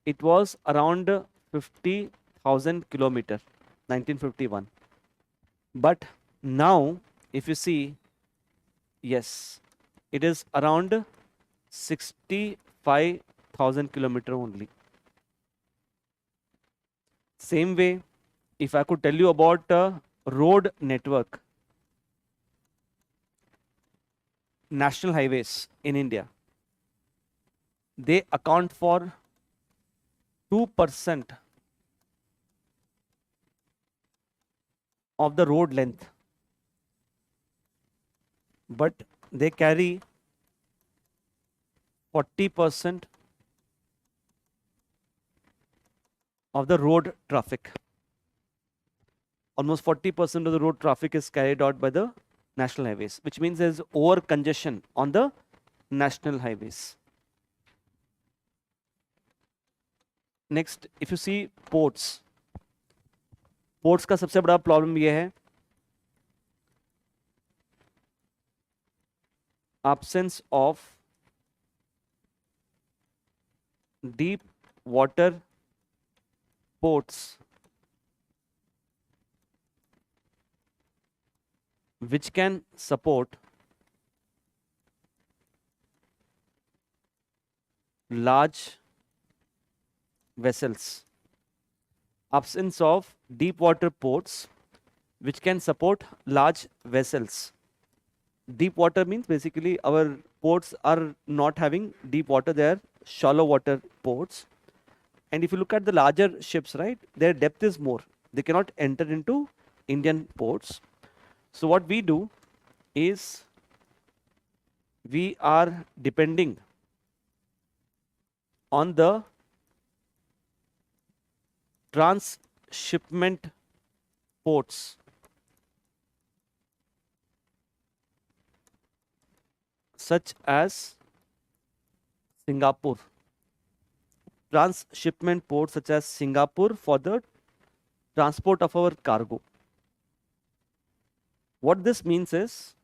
it was around 50,000 kilometer, 1951. But now, if you see, yes, it is around 65,000 kilometer only. Same way, if I could tell you about road network, national highways in India, they account for 2% of the road length, but they carry 40% of the road traffic. Almost 40% of the road traffic is carried out by the national highways, which means there's over congestion on the national highways. Next, if you see ports, ports का सबसे बड़ा problem ये है absence of deep water ports which can support large vessels. Absence of deep water ports which can support large vessels. Deep water means basically our ports are not having deep water, they are shallow water ports. And if you look at the larger ships, right, their depth is more. They cannot enter into Indian ports. So what we do is we are depending on the transshipment ports such as Singapore. Transshipment ports such as Singapore for the transport of our cargo. What this means is,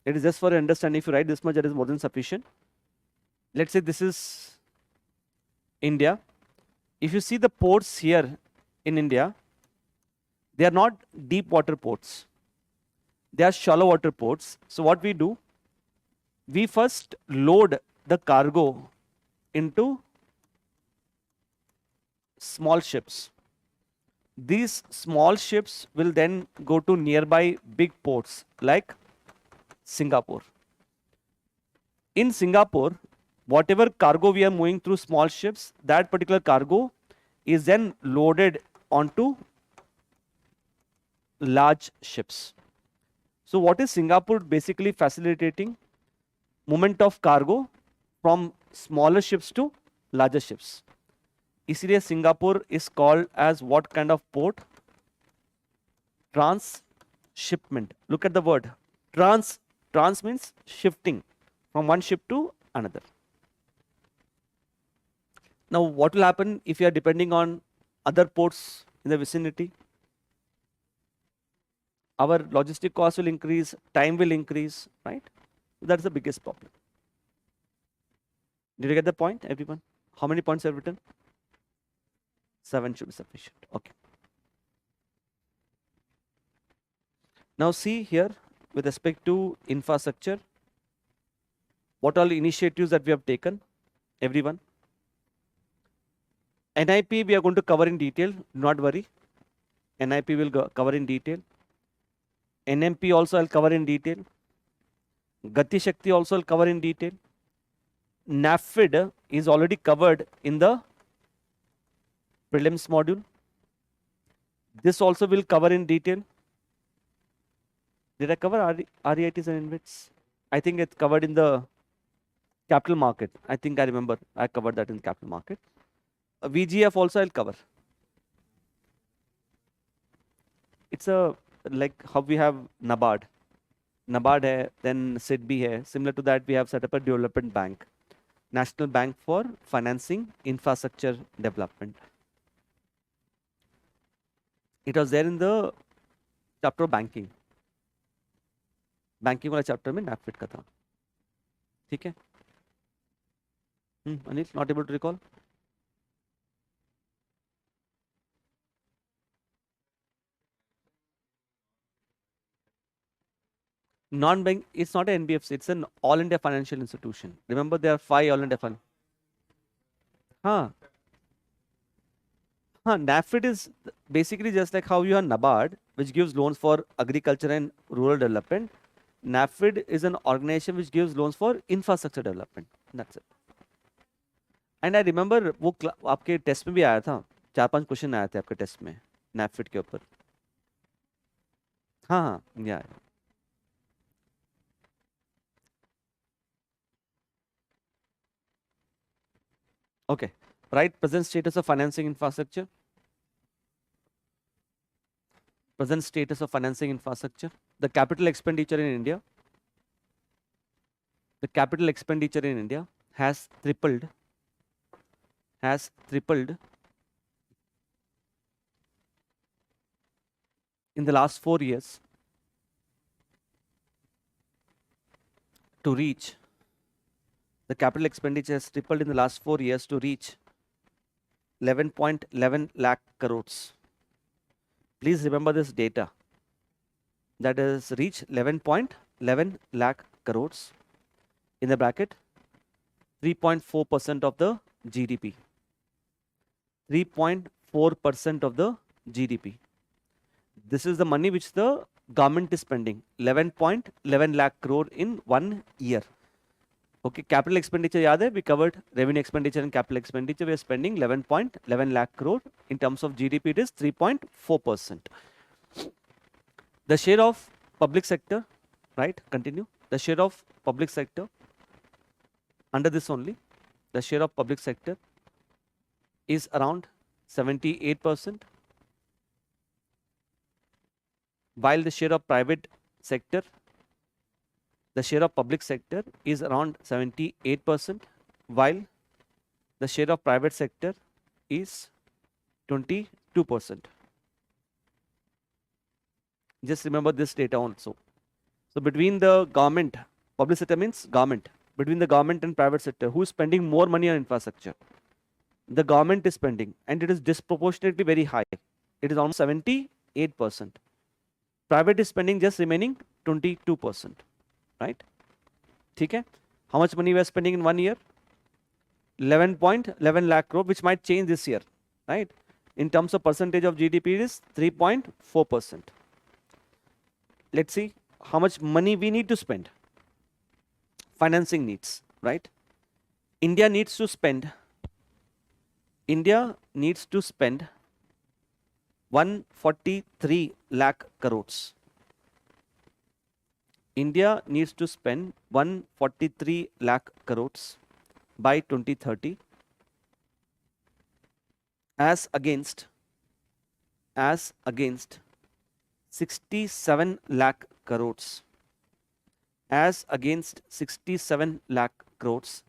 it is just for understanding. If you write this much, that is more than sufficient. Let's say this is India. If you see the ports here in India, they are not deep water ports. They are shallow water ports. So what we do, we first load the cargo into small ships. These small ships will then go to nearby big ports like Singapore. In Singapore, whatever cargo we are moving through small ships, that particular cargo is then loaded onto large ships. So what is Singapore basically facilitating? Movement of cargo from smaller ships to larger ships. इसीलिए Singapore is called as what kind of port? Transshipment. Look at the word. Trans means shifting from one ship to another. Now, what will happen if you are depending on other ports in the vicinity? Our logistic cost will increase, time will increase, right? That's the biggest problem. Did you get the point, everyone? How many points have written? 7 should be sufficient. Okay. Now see here with respect to infrastructure, what all initiatives that we have taken, everyone. NIP we are going to cover in detail, do not worry. NIP will cover in detail. NMP also I'll cover in detail. Gati Shakti also I'll cover in detail. NAFID is already covered in the prelims module. This also will cover in detail. Did I cover REITs and InvITs? I think it's covered in the capital market. I think I remember I covered that in capital market. VGF also I'll cover. It's a like how we have NABARD. NABARD hai, then SIDBI hai. Similar to that, we have set up a development bank. National Bank for Financing Infrastructure Development. It was there in the chapter of banking. Banking वाला chapter में NAFID का था. ठीक है? Anil, not able to recall? Non-bank, it's not an NBFC, it's an all India financial institution. Remember, there are 5 all India fund. NAFID is basically just like how you have NABARD, which gives loans for agriculture and rural development. NAFID is an organization which gives loans for infrastructure development. That's it. And I remember वो आपके test में भी आया था, 4-5 question आए थे आपके test में NAFID के ऊपर. हाँ, yeah. Okay, right, present status of financing infrastructure. Present status of financing infrastructure. the capital expenditure in India, the capital expenditure in India has tripled in the last 4 years to reach, the capital expenditure has tripled in the last 4 years to reach 11.11 lakh crores. Please remember this data, that is reach 11.11 lakh crores, in the bracket 3.4% of the GDP. 3.4% of the GDP. This is the money which the government is spending, 11.11 lakh crore in 1 year. Okay, capital expenditure yaad hai, we covered revenue expenditure and capital expenditure. We are spending 11.11 lakh crore. In terms of GDP, it is 3.4%. The share of public sector, right? Continue. The share of public sector, under this only, the share of public sector is around 78%, while the share of private sector, the share of public sector is around 78%, while the share of private sector is 22%. Just remember this data also. So between the government, public sector means government, between the government and private sector, who is spending more money on infrastructure? The government is spending, and it is disproportionately very high. It is almost 78%. Private is spending just remaining 22%, right? Okay. How much money we are spending in 1 year? 11.11 lakh crore, which might change this year, right? In terms of percentage of GDP, it is 3.4%. Let's see how much money we need to spend. Financing needs, right? India needs to spend 143 lakh crores. India needs to spend 143 lakh crores by 2030, as against 67 lakh crores, as against 67 lakh crores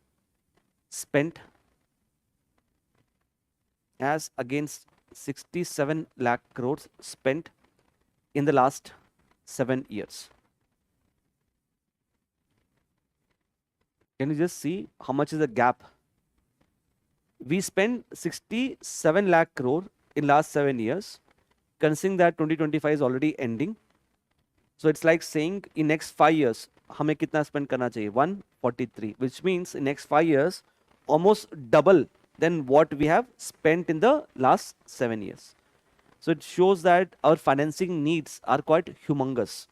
spent, as against 67 lakh crores spent in the last 7 years. Can you just see how much is the gap? We spent 67 lakh crore in last 7 years, considering that 2025 is already ending. So it's like saying in next 5 years, हमें कितना spend करना चाहिए? 143, which means in next 5 years, almost double than what we have spent in the last 7 years. So it shows that our financing needs are quite humongous.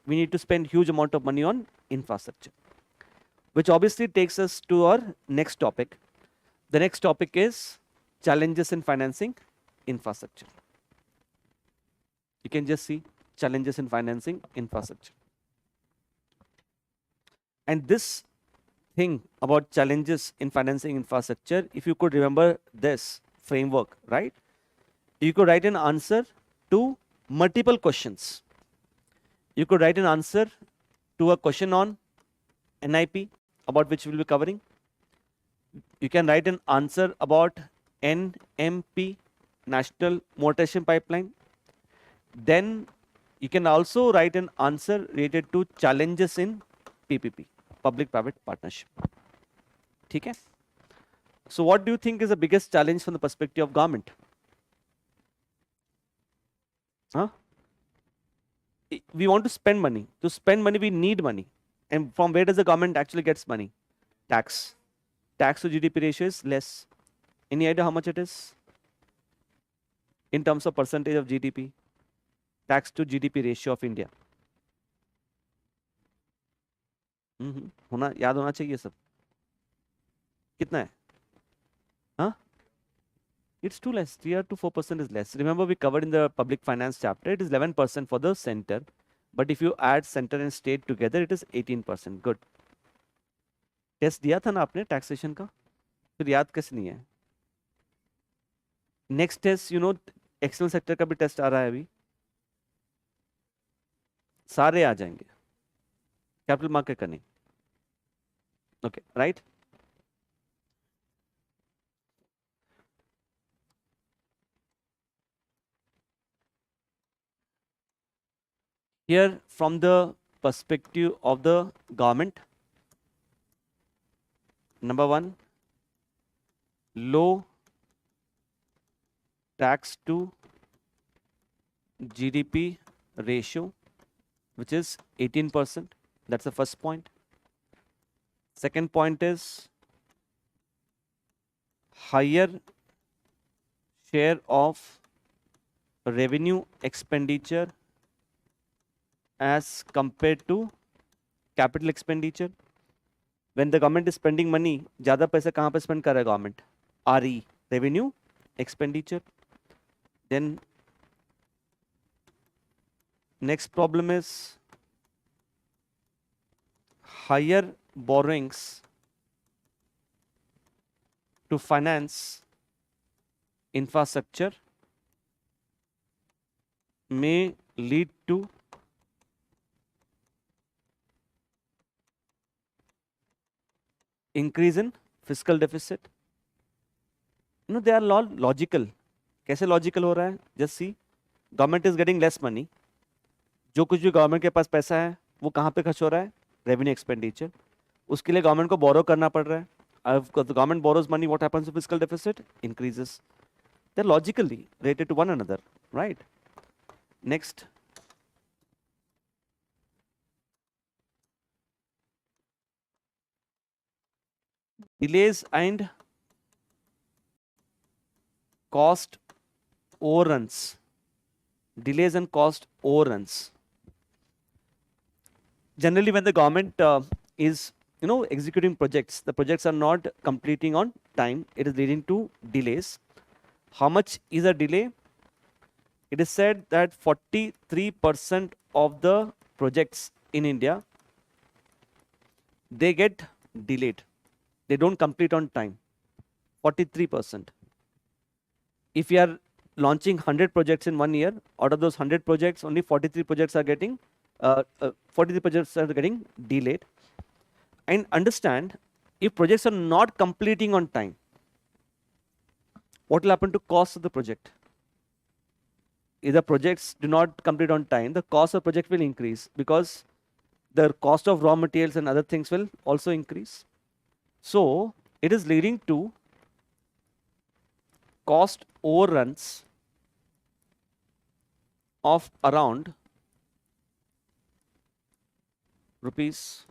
We need to spend huge amount of money on infrastructure, which obviously takes us to our next topic. The next topic is challenges in financing infrastructure. You can just see challenges in financing infrastructure. And this thing about challenges in financing infrastructure, if you could remember this framework, right? You could write an answer to multiple questions. You could write an answer to a question on NIP, about which we'll be covering. You can write an answer about NMP, National Motorization Pipeline. Then you can also write an answer related to challenges in PPP, Public-Private Partnership. Okay? So what do you think is the biggest challenge from the perspective of government? Huh? We want to spend money. To spend money, we need money. And from where does the government actually gets money? Tax. Tax to GDP ratio is less. Any idea how much it is? In terms of percentage of GDP, tax to GDP ratio of India. होना याद होना चाहिए सब. कितना है? Huh? It's too less. 3 to 4% is less. Remember, we covered in the public finance chapter, it is 11% for the center. But if you add center and state together, it is 18%. Good. Test दिया था ना आपने taxation का, फिर याद कैसे नहीं है? नेक्स्ट टेस्ट, एक्सटर्नल सेक्टर का भी टेस्ट आ रहा है अभी. सारे आ जाएंगे, कैपिटल मार्केट का नहीं। Okay, right. Here, from the perspective of the government, number one, low tax to GDP ratio, which is 18%. That's the first point. Second point is higher share of revenue expenditure as compared to capital expenditure. When the government is spending money, ज़्यादा पैसा कहाँ पे spend कर रहा है government? RE, revenue expenditure. Then next problem is higher borrowings to finance infrastructure may lead to increase in fiscal deficit. They are all logical. कैसे logical हो रहा है? Just see, government is getting less money. जो कुछ भी government के पास पैसा है वो कहाँ पे खर्च हो रहा है? Revenue expenditure. उसके लिए गवर्नमेंट को बोरो करना पड़ रहा है। If the government borrows money, what happens to fiscal deficit? Increases. They're logically related to one another, right? Next. Delays and cost overruns. Delays and cost overruns. Generally, when the government is executing projects, the projects are not completing on time. It is leading to delays. How much is a delay? It is said that 43% of the projects in India, they get delayed. They don't complete on time. 43%. If you are launching 100 projects in 1 year, out of those 100 projects, only 43 projects are getting 43 projects are getting delayed. And understand, if projects are not completing on time, what will happen to cost of the project? If the projects do not complete on time, the cost of project will increase because the cost of raw materials and other things will also increase. So it is leading to cost overruns of around rupees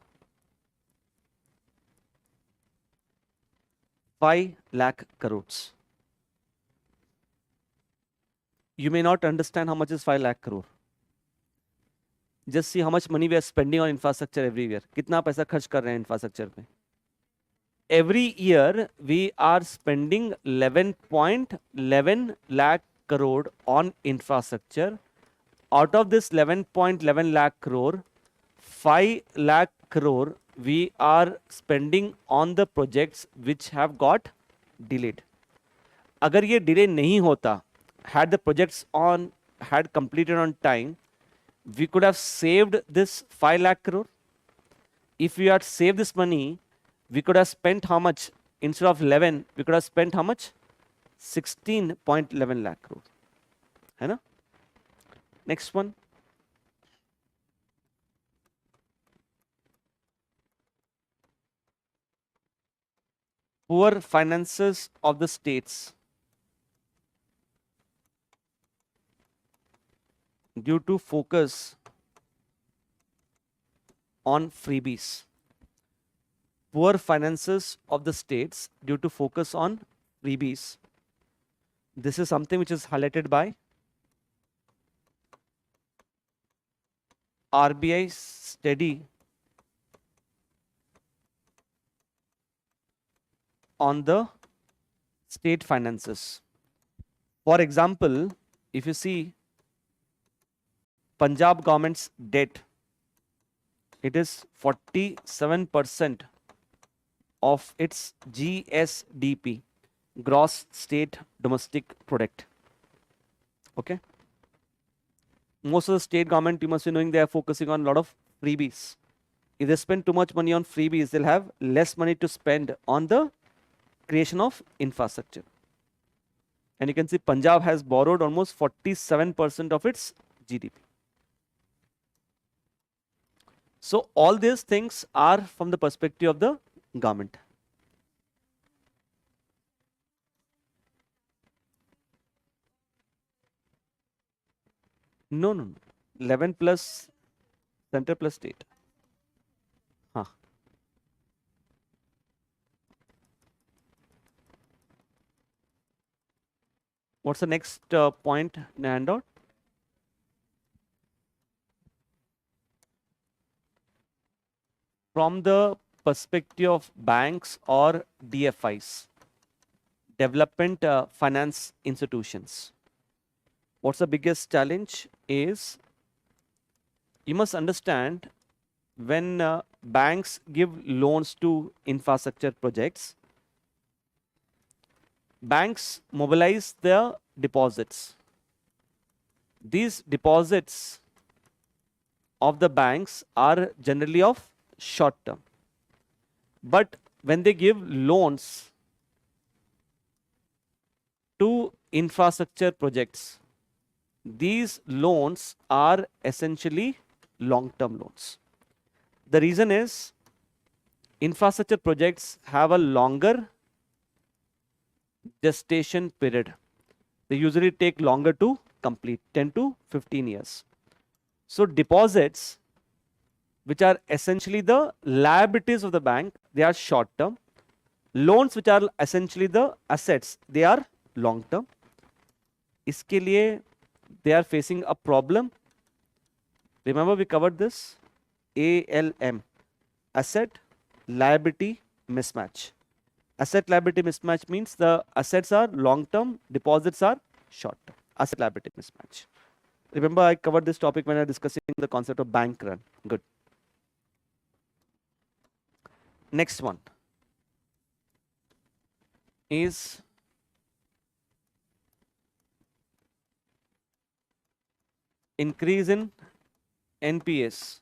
5 lakh crores. You may not understand how much is 5 lakh crore. Just see how much money we are spending on infrastructure every year. कितना पैसा खर्च कर रहे हैं infrastructure पे? Every year we are spending 11.11 lakh crore on infrastructure. Out of this 11.11 lakh crore, 5 lakh crore we are spending on the projects which have got delayed. अगर ये delay नहीं होता, had the projects had completed on time, we could have saved this 5 lakh crore. If we had saved this money, we could have spent how much? Instead of 11, we could have spent how much? 16.11 lakh crore. है ना? Next one. Poor finances of the states due to focus on freebies. Poor finances of the states due to focus on freebies. This is something which is highlighted by RBI study on the state finances. For example, if you see Punjab government's debt, it is 47% of its GSDP, gross state domestic product. Okay. most of the state government, you must be knowing, they are focusing on a lot of freebies. If they spend too much money on freebies, they'll have less money to spend on the creation of infrastructure. And you can see Punjab has borrowed almost 47% of its GDP. So all these things are from the perspective of the government. No, no, no. 11 plus center plus state. Huh. What's the next point in the handout? From the perspective of banks or DFIs, development finance institutions, what's the biggest challenge is you must understand when banks give loans to infrastructure projects, banks mobilize their deposits. These deposits of the banks are generally of short term. But when they give loans to infrastructure projects, these loans are essentially long term loans. The reason is infrastructure projects have a longer gestation period. They usually take longer to complete, 10 to 15 years. So deposits, which are essentially the liabilities of the bank, they are short term. Loans, which are essentially the assets, they are long term. इसके लिए they are facing a problem. Remember we covered this ALM, asset liability mismatch. Asset liability mismatch means the assets are long term, deposits are short term. Asset liability mismatch. Remember I covered this topic when I was discussing the concept of bank run. Good. Next one is increase in NPS.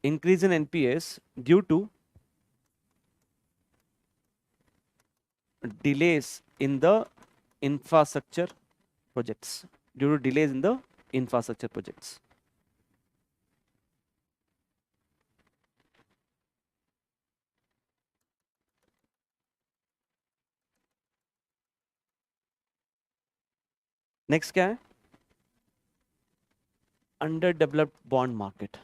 Increase in NPS due to delays in the infrastructure projects. Due to delays in the infrastructure projects. Next क्या है? Underdeveloped bond market.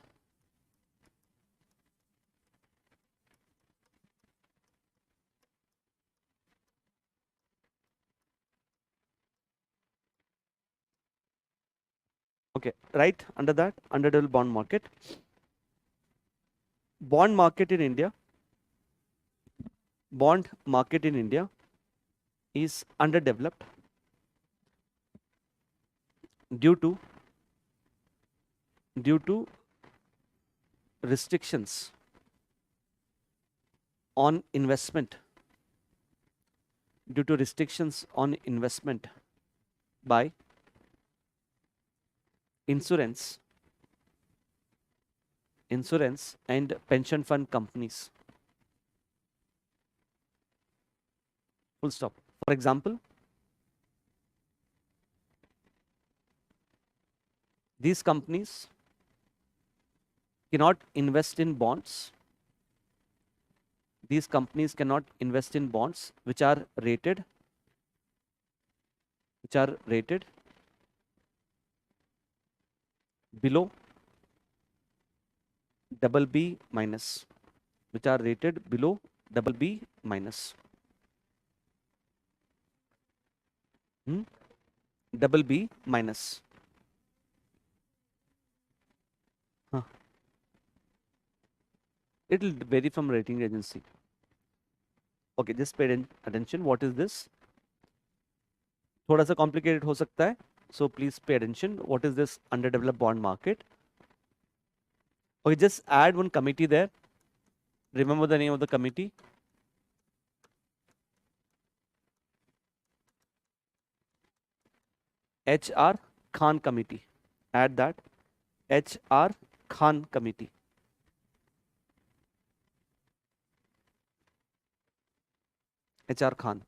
Okay, right under that, underdeveloped bond market. Bond market in India. Bond market in India is underdeveloped due to restrictions on investment, due to restrictions on investment by insurance and pension fund companies. Full stop. For example, these companies cannot invest in bonds. These companies cannot invest in bonds which are rated below double B minus, which are rated below double B minus. Double B minus. Huh. It will vary from rating agency. Okay, just pay attention. What is this? थोड़ा सा complicated हो सकता है. So please pay attention. What is this underdeveloped bond market? Okay, just add one committee there. Remember the name of the committee. HR Khan Committee. Add that. HR Khan Committee. HR Khan.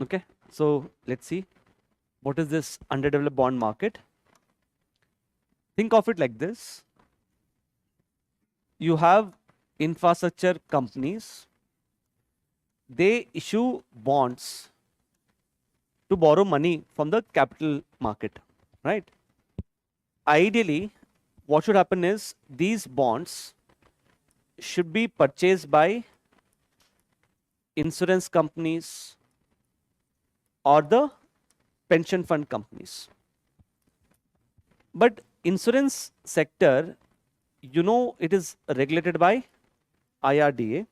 Okay, so let's see what is this underdeveloped bond market. Think of it like this. You have infrastructure companies, they issue bonds to borrow money from the capital market, right? Ideally, what should happen is these bonds should be purchased by insurance companies or the pension fund companies. But insurance sector, it is regulated by IRDA.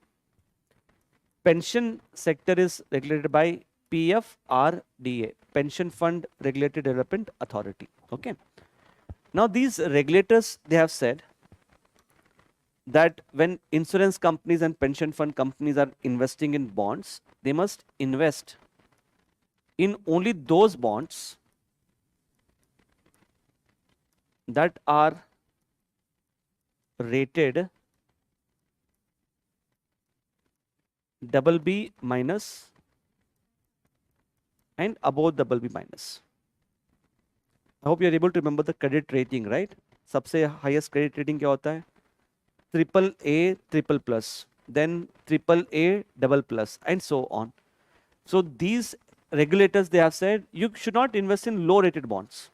Pension sector is regulated by PFRDA, Pension Fund Regulated Development Authority. Okay. Now these regulators, they have said that when insurance companies and pension fund companies are investing in bonds, they must invest in only those bonds that are rated BB minus and above BB minus. I hope you are able to remember the credit rating, right? सबसे highest credit rating क्या होता है? AAA triple plus, then AAA double plus, and so on. So these regulators, they have said you should not invest in low rated bonds.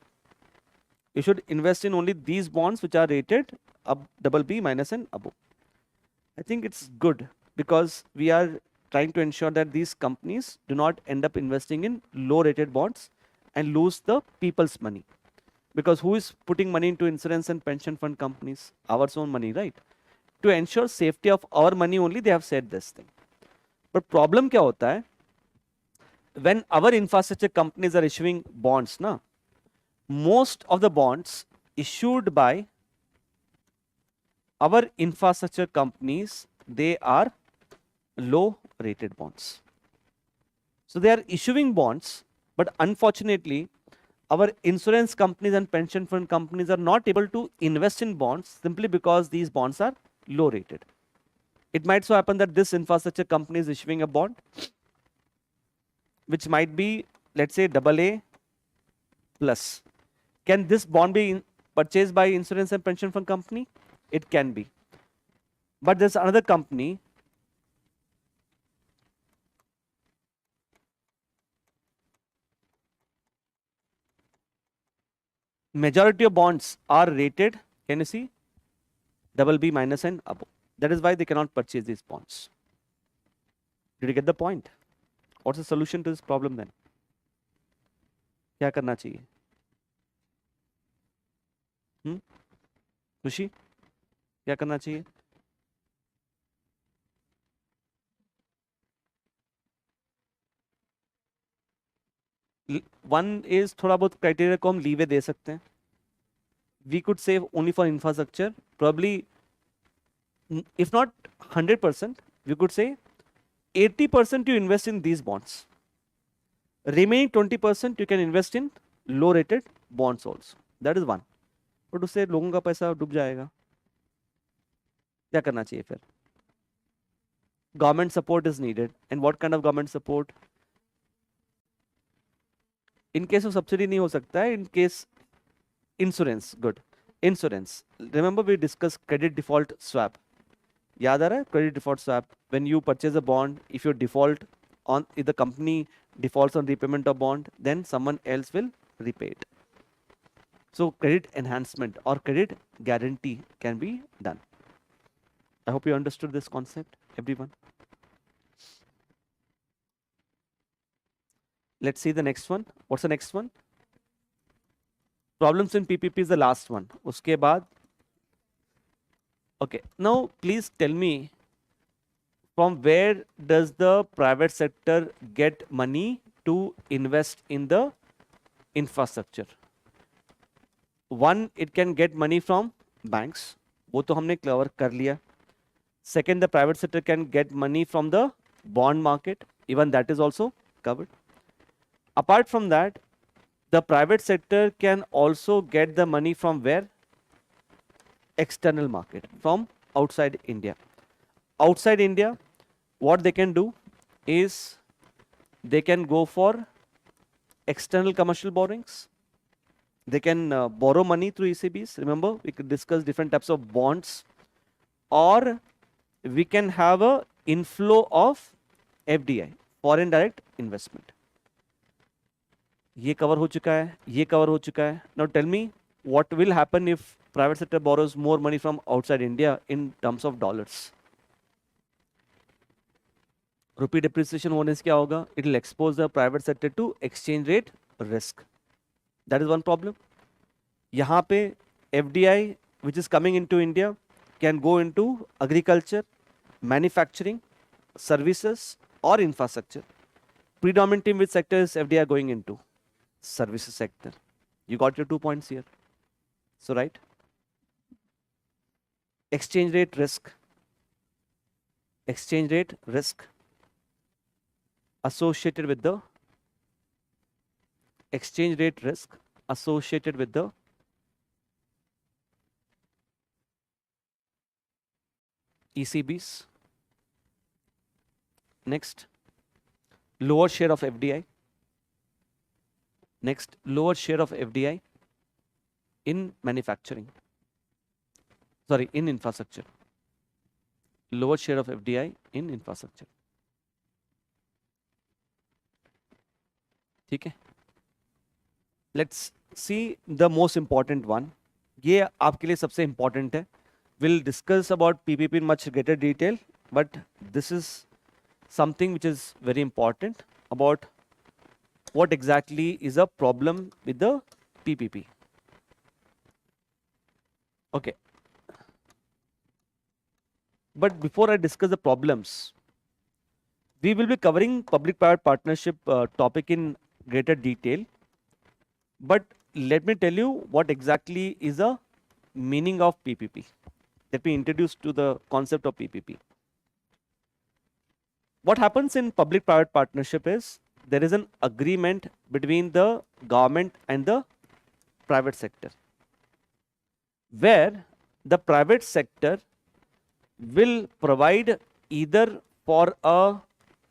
You should invest in only these bonds which are rated BB minus and above. I think it's good because we are trying to ensure that these companies do not end up investing in low rated bonds and lose the people's money. Because who is putting money into insurance and pension fund companies? Our own money, right? To ensure safety of our money only, they have said this thing. But problem क्या होता है? When our infrastructure companies are issuing bonds, most of the bonds issued by our infrastructure companies, they are low rated bonds. So they are issuing bonds, but unfortunately, our insurance companies and pension fund companies are not able to invest in bonds simply because these bonds are low rated. It might so happen that this infrastructure company is issuing a bond which might be, let's say, AA plus. Can this bond be purchased by insurance and pension fund company? It can be. But there's another company majority of bonds are rated, can you see? BB minus and above. That is why they cannot purchase these bonds. Did you get the point? What's the solution to this problem then? क्या करना चाहिए? खुशी क्या करना चाहिए? One is थोड़ा बहुत criteria को हम leeway दे सकते हैं. We could save only for infrastructure, probably, if not 100%, we could say 80% you invest in these bonds. Remaining 20% you can invest in low rated bonds also. That is one. But उससे लोगों का पैसा डूब जाएगा. क्या करना चाहिए फिर? Government support is needed. And what kind of government support? In case of subsidy नहीं हो सकता है. In case insurance, good. Insurance. Remember we discussed credit default swap. याद आ रहा है? Credit default swap. When you purchase a bond, if you default on, if the company defaults on repayment of bond, then someone else will repay it. So credit enhancement or credit guarantee can be done. I hope you understood this concept, everyone. Let's see the next one. What's the next one? Problems in PPP is the last one. Uske baad. Okay. Now, please tell me, from where does the private sector get money to invest in the infrastructure? One, it can get money from banks. वो तो हमने cover कर लिया. Second, the private sector can get money from the bond market. Even that is also covered. Apart from that, the private sector can also get the money from where? External market, from outside India. Outside India, what they can do is they can go for external commercial borrowings. They can borrow money through ECBs. Remember, we could discuss different types of bonds, or we can have a inflow of FDI, foreign direct investment. ये cover हो चुका है, ये cover हो चुका है. Now tell me, what will happen if private sector borrows more money from outside India in terms of dollars? Rupee depreciation होने से क्या होगा? It will expose the private sector to exchange rate risk. That is one problem. यहाँ पे FDI which is coming into India can go into agriculture, manufacturing, services or infrastructure. Predominantly which sector is FDI going into? Services sector. You got your 2 points here. So right. Exchange rate risk. Exchange rate risk associated with the exchange rate risk associated with the ECBs. Next, lower share of FDI. Next, lower share of FDI in manufacturing. Sorry, in infrastructure. Lower share of FDI in infrastructure. ठीक है? Let's see the most important one. ये आपके लिए सबसे important है. We'll discuss about PPP in much greater detail, but this is something which is very important about what exactly is a problem with the PPP. Okay. But before I discuss the problems, we will be covering public-private partnership topic in greater detail. But let me tell you what exactly is the meaning of PPP. Let me introduce to the concept of PPP. What happens in public-private partnership is there is an agreement between the government and the private sector, where the private sector will provide either for a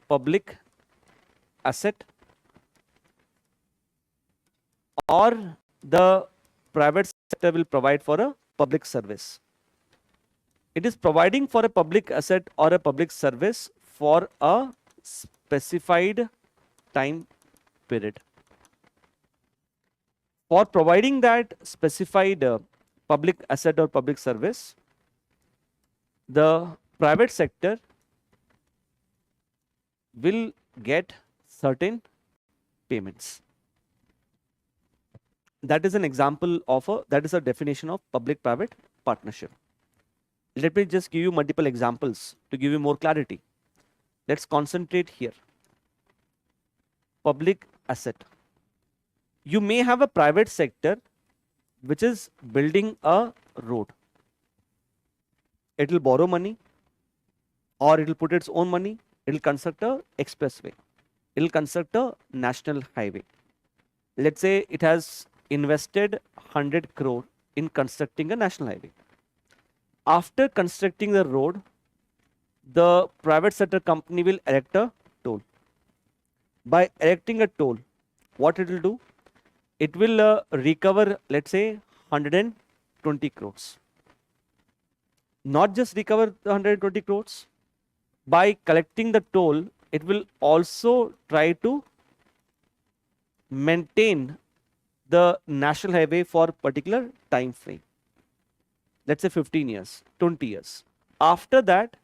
public asset or the private sector will provide for a public service. It is providing for a public asset or a public service for a specified time period. For providing that specified public asset or public service, the private sector will get certain payments. That is an example of that is a definition of public-private partnership. Let me just give you multiple examples to give you more clarity. Let's concentrate here. Public asset. You may have a private sector which is building a road. It will borrow money, or it will put its own money. It will construct a expressway. It will construct a national highway. Let's say it has invested 100 crore in constructing a national highway. After constructing the road, the private sector company will erect a toll. By erecting a toll, what it will do? It will recover, let's say, 120 crores. Not just recover the 120 crores. By collecting the toll, it will also try to maintain the national highway for particular time frame. Let's say 15 years, 20 years. After that,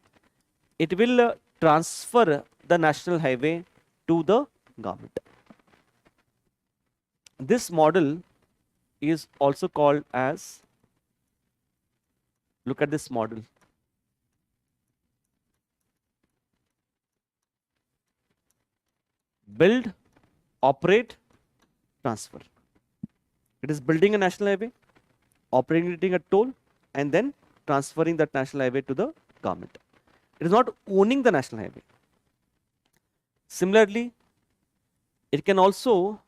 it will transfer the national highway to the government. This model is also called as, look at this model. Build, operate, transfer. It is building a national highway, operating a toll, and then transferring that national highway to the government. It is not owning the national highway. Similarly, It can also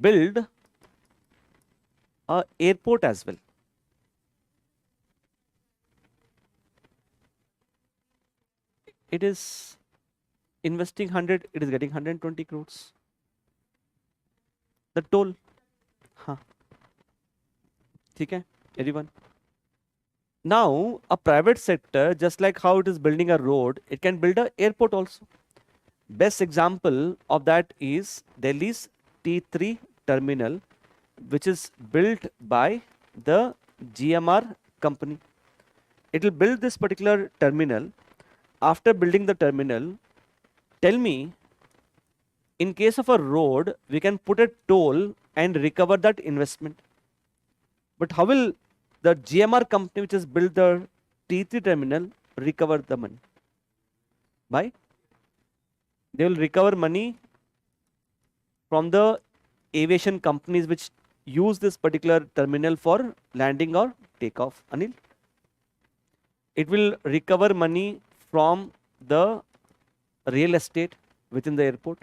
build a airport as well. It is investing 100, it is getting 120 crores. The toll. हाँ, ठीक है, everyone. Now, a private sector, just like how it is building a road, it can build an airport also. Best example of that is Delhi's T3 terminal, which is built by the GMR company. It will build this particular terminal. After building the terminal, tell me, in case of a road, we can put a toll and recover that investment. But how will the GMR company, which has built the T3 terminal, recover the money? Why? They will recover money from the aviation companies which use this particular terminal for landing or takeoff. Anil? It will recover money from the real estate within the airport.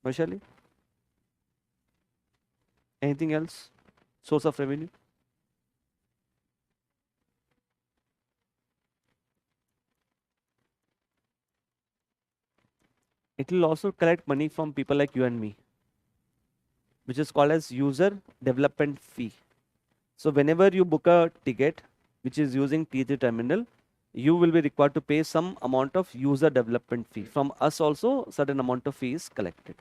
Vaishali? Anything else? Source of revenue? It will also collect money from people like you and me, which is called as user development fee. So whenever you book a ticket which is using T3 terminal, you will be required to pay some amount of user development fee. From us also, certain amount of fee is collected.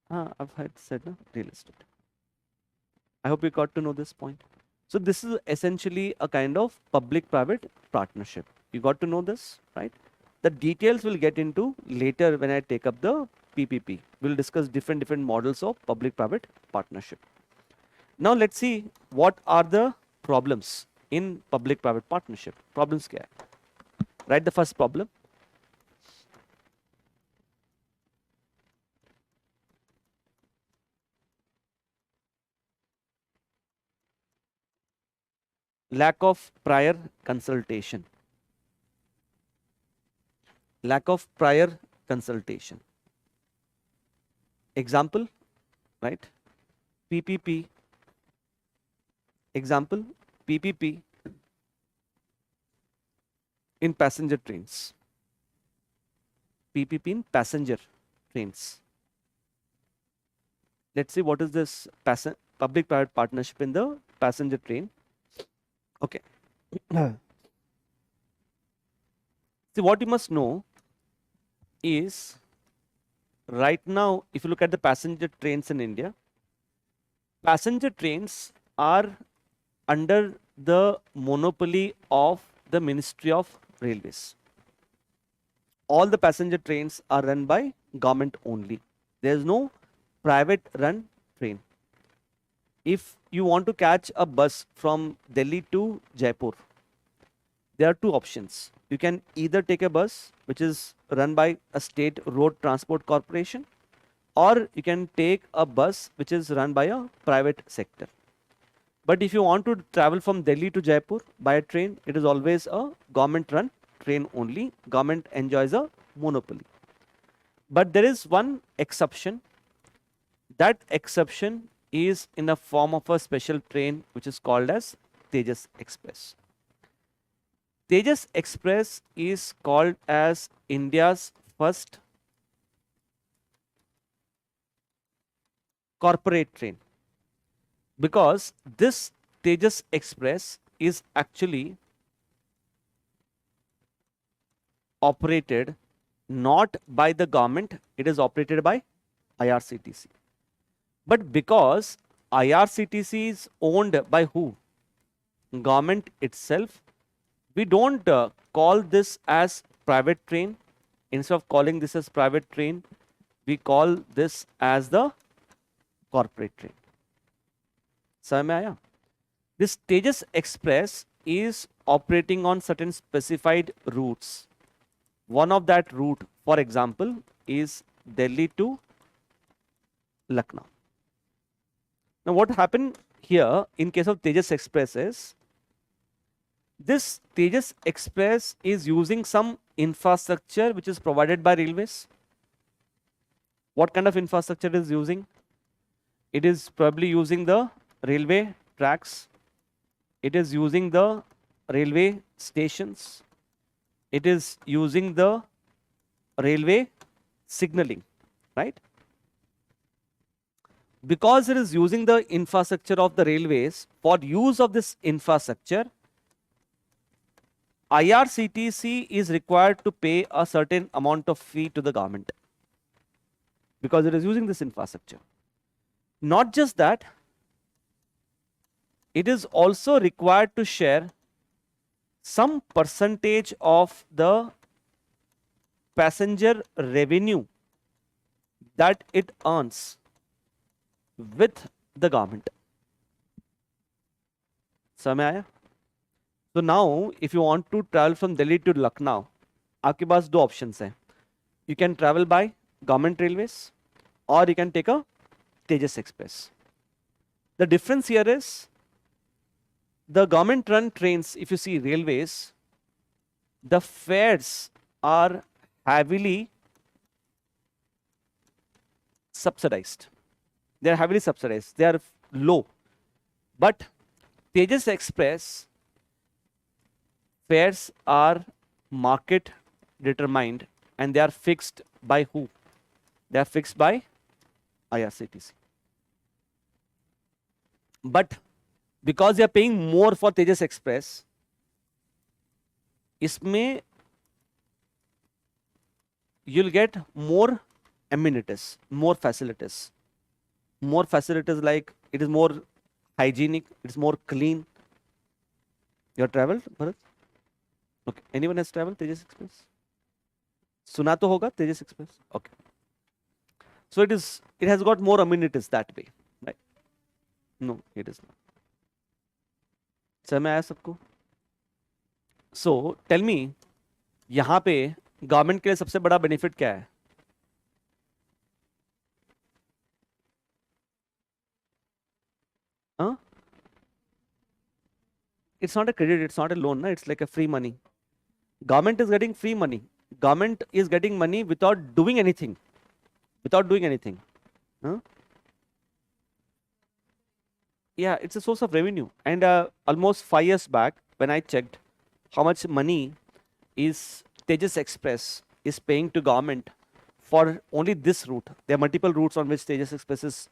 I've had said no? Real estate. I hope you got to know this point. So this is essentially a kind of public-private partnership. You got to know this, right? The details we'll get into later when I take up the PPP. We'll discuss different models of public-private partnership. Now let's see what are the problems in public-private partnership. Problems kya hai? Write the first problem. Lack of prior consultation. Lack of prior consultation. Example, right? PPP. Example, PPP in passenger trains. PPP in passenger trains. Let's see what is this public-private partnership in the passenger train. Okay. See, what you must know is right now, if you look at the passenger trains in India, passenger trains are under the monopoly of the Ministry of Railways. All the passenger trains are run by government only. There is no private run train. If you want to catch a bus from Delhi to Jaipur, there are two options. You can either take a bus which is run by a state road transport corporation, or you can take a bus which is run by a private sector. But if you want to travel from Delhi to Jaipur by a train, it is always a government run train only. Government enjoys a monopoly. But there is one exception. That exception is in the form of a special train which is called as Tejas Express. Tejas Express is called as India's first corporate train, because this Tejas Express is actually operated not by the government, it is operated by IRCTC. But because IRCTC is owned by who? Government itself. We don't call this as private train. Instead of calling this as private train, we call this as the corporate train. समझ में आया? This Tejas Express is operating on certain specified routes. One of that route, for example, is Delhi to Lucknow. Now, what happened here in case of Tejas Express is, this Tejas Express is using some infrastructure which is provided by railways. What kind of infrastructure it is using? It is probably using the railway tracks. It is using the railway stations. It is using the railway signaling, right? Because it is using the infrastructure of the railways, for use of this infrastructure, IRCTC is required to pay a certain amount of fee to the government because it is using this infrastructure. Not just that, it is also required to share some percentage of the passenger revenue that it earns with the government. समझ आया? So now if you want to travel from Delhi to Lucknow, आपके पास दो options हैं. You can travel by government railways or you can take a Tejas Express. The difference here is the government run trains, if you see railways, the fares are heavily subsidized. They are heavily subsidized. They are low. But Tejas Express fares are market determined and they are fixed by who? They are fixed by IRCTC. But because they are paying more for Tejas Express, इसमें you'll get more amenities, more facilities. More facilities like it is more hygienic, it's more clean. You have traveled, Bharat? Okay. Anyone has traveled Tejas Express? सुना तो होगा Tejas Express. Okay. So it has got more amenities that way, right? No, it is not. समझ में आया सबको? So tell me, यहाँ पे government के लिए सबसे बड़ा बेनिफिट क्या है? Huh? It's not a credit, it's not a loan, it's like a free money. Government is getting free money. Government is getting money without doing anything. Without doing anything. Huh? Yeah, it's a source of revenue. And almost 5 years back, when I checked how much money is Tejas Express is paying to government for only this route. There are multiple routes on which Tejas Express is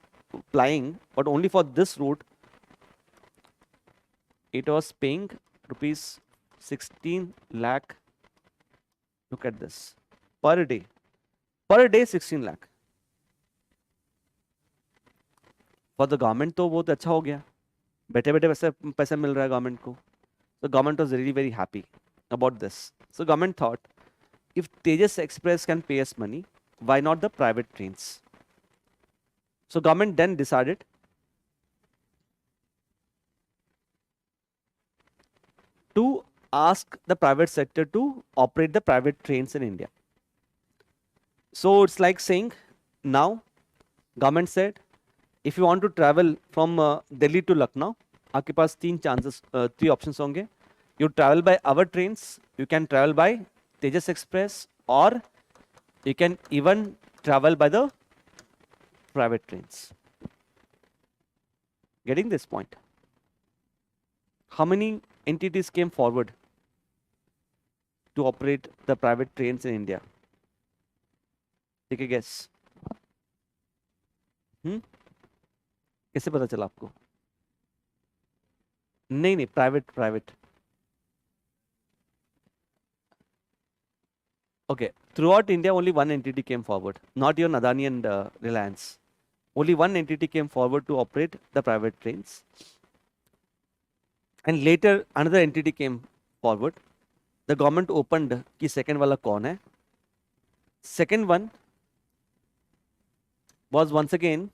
flying, but only for this route, it was paying rupees 16 lakh. Look at this. Per day. Per day 16 lakh. For the government तो बहुत अच्छा हो गया. बैठे बैठे पैसा मिल रहा है government को. So government was really very happy about this. So government thought, if Tejas Express can pay us money, why not the private trains? So government then decided to ask the private sector to operate the private trains in India. So it's like saying, now government said, if you want to travel from Delhi to Lucknow, आपके पास three options होंगे. You travel by our trains, you can travel by Tejas Express, or you can even travel by the private trains. Getting this point? How many entities came forward to operate the private trains in India? Take a guess. कैसे पता चला आपको? नहीं, private. Okay, throughout India, only one entity came forward, not even Adani and Reliance. Only one entity came forward to operate the private trains. And later, another entity came forward. The government opened कि second वाला कौन है? Second one was once again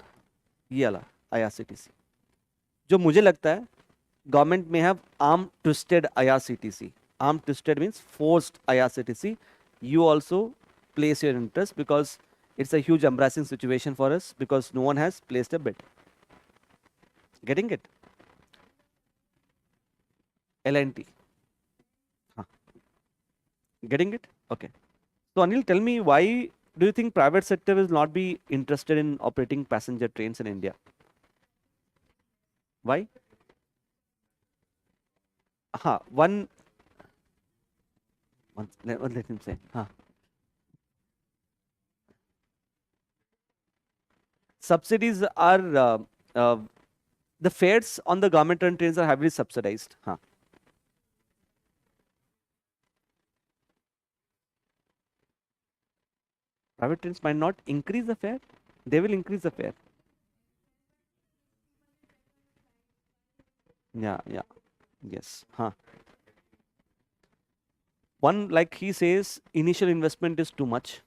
ये वाला IRCTC. जो मुझे लगता है government may have arm twisted IRCTC. Arm twisted means forced IRCTC. You also place your interest because it's a huge embarrassing situation for us because no one has placed a bid. Getting it? L&T. Getting it? Okay. So Anil, tell me, why do you think private sector will not be interested in operating passenger trains in India? Why? Let him say. Subsidies are uh, the fares on the government run trains are heavily subsidized. Private trains might not increase the fare. They will increase the fare. Yeah, yeah, yes. One, like he says, initial investment is too much.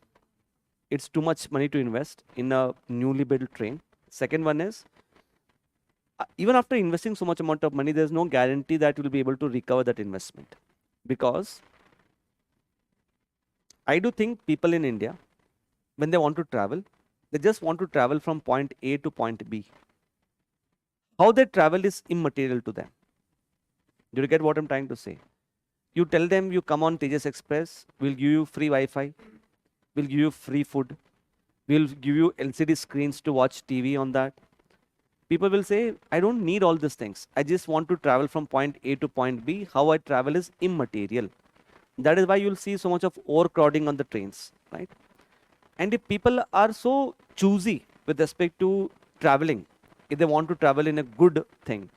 It's too much money to invest in a newly built train. Second one is, even after investing so much amount of money, there's no guarantee that you'll be able to recover that investment. Because I do think people in India, when they want to travel, they just want to travel from point A to point B. How they travel is immaterial to them. Do you get what I'm trying to say? You tell them you come on Tejas Express, we'll give you free Wi-Fi, we'll give you free food, we'll give you LCD screens to watch TV on that. People will say, I don't need all these things. I just want to travel from point A to point B. How I travel is immaterial. That is why you'll see so much of overcrowding on the trains, right? And if people are so choosy with respect to traveling, if they want to travel in a good thing,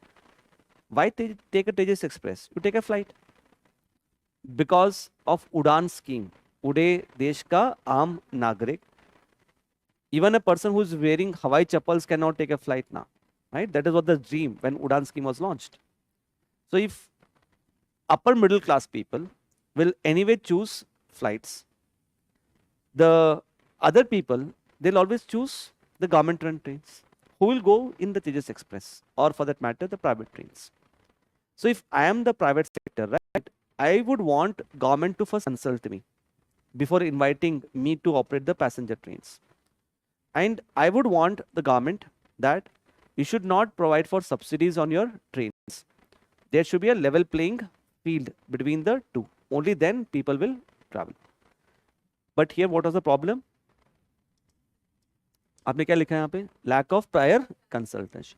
why take a Tejas Express? You take a flight. Because of Udan scheme, Ude Desh ka Aam Nagrik, even a person who's wearing Hawaii chappals cannot take a flight now, right? That is what the dream when Udan scheme was launched. So if upper middle class people will anyway choose flights, the other people, they'll always choose the government run trains. Who will go in the Tejas Express, or for that matter, the private trains? So if I am the private sector, right, I would want government to first consult me before inviting me to operate the passenger trains. And I would want the government that you should not provide for subsidies on your trains. There should be a level playing field between the two. Only then people will travel. But here, what was the problem? आपने क्या लिखा है यहाँ पे? Lack of prior consultation.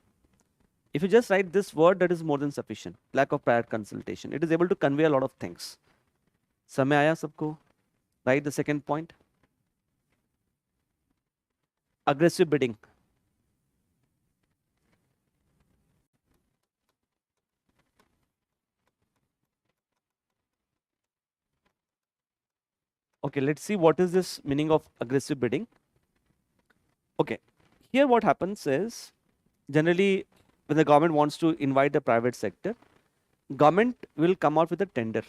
If you just write this word, that is more than sufficient. Lack of prior consultation. It is able to convey a lot of things. समय आया सबको? Write the second point. Aggressive bidding. Okay, let's see what is this meaning of aggressive bidding. Okay, here what happens is, generally when the government wants to invite the private sector, government will come out with a tender,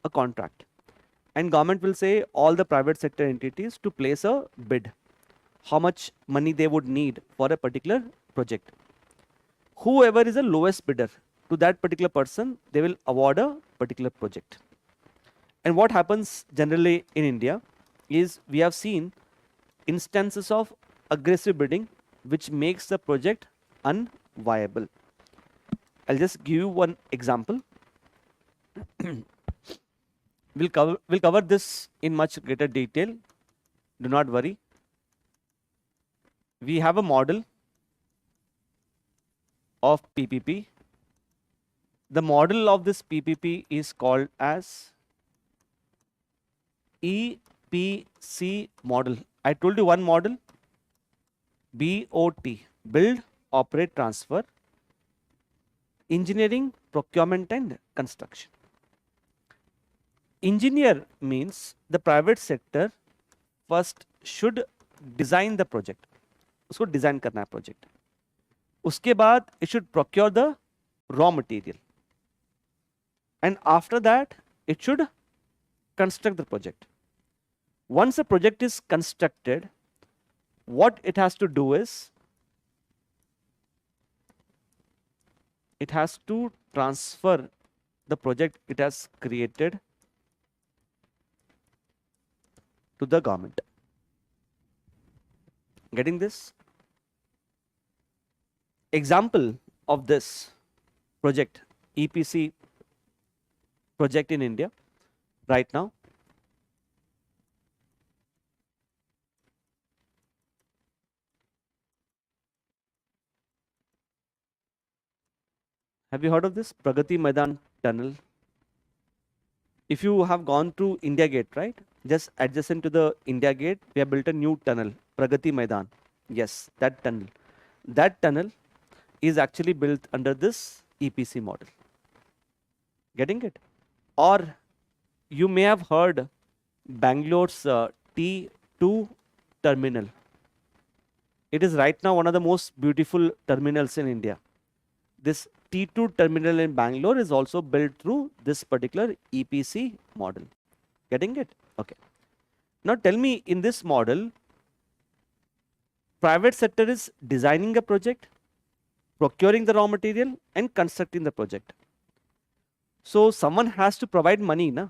a contract, and government will say all the private sector entities to place a bid, how much money they would need for a particular project. Whoever is the lowest bidder, to that particular person, they will award a particular project. And what happens generally in India is, we have seen instances of aggressive bidding which makes the project unviable. I'll just give you one example. We'll cover this in much greater detail. Do not worry. We have a model of PPP. The model of this PPP is called as EPC model. I told you one model, BOT, build, operate, transfer, engineering, procurement and construction. Engineer means the private sector first should design the project. उसको design करना है project. उसके बाद it should procure the raw material. And after that, it should construct the project. Once a project is constructed, what it has to do is, it has to transfer the project it has created to the government. Getting this? Example of this project, EPC project in India right now. Have you heard of this Pragati Maidan tunnel? If you have gone through India Gate, right? Just adjacent to the India Gate, we have built a new tunnel, Pragati Maidan. Yes, that tunnel. That tunnel is actually built under this EPC model. Getting it? Or you may have heard Bangalore's T2 terminal. It is right now one of the most beautiful terminals in India. This T2 terminal in Bangalore is also built through this particular EPC model. Getting it? Okay. Now tell me, in this model, private sector is designing a project, procuring the raw material, and constructing the project. So someone has to provide money, na?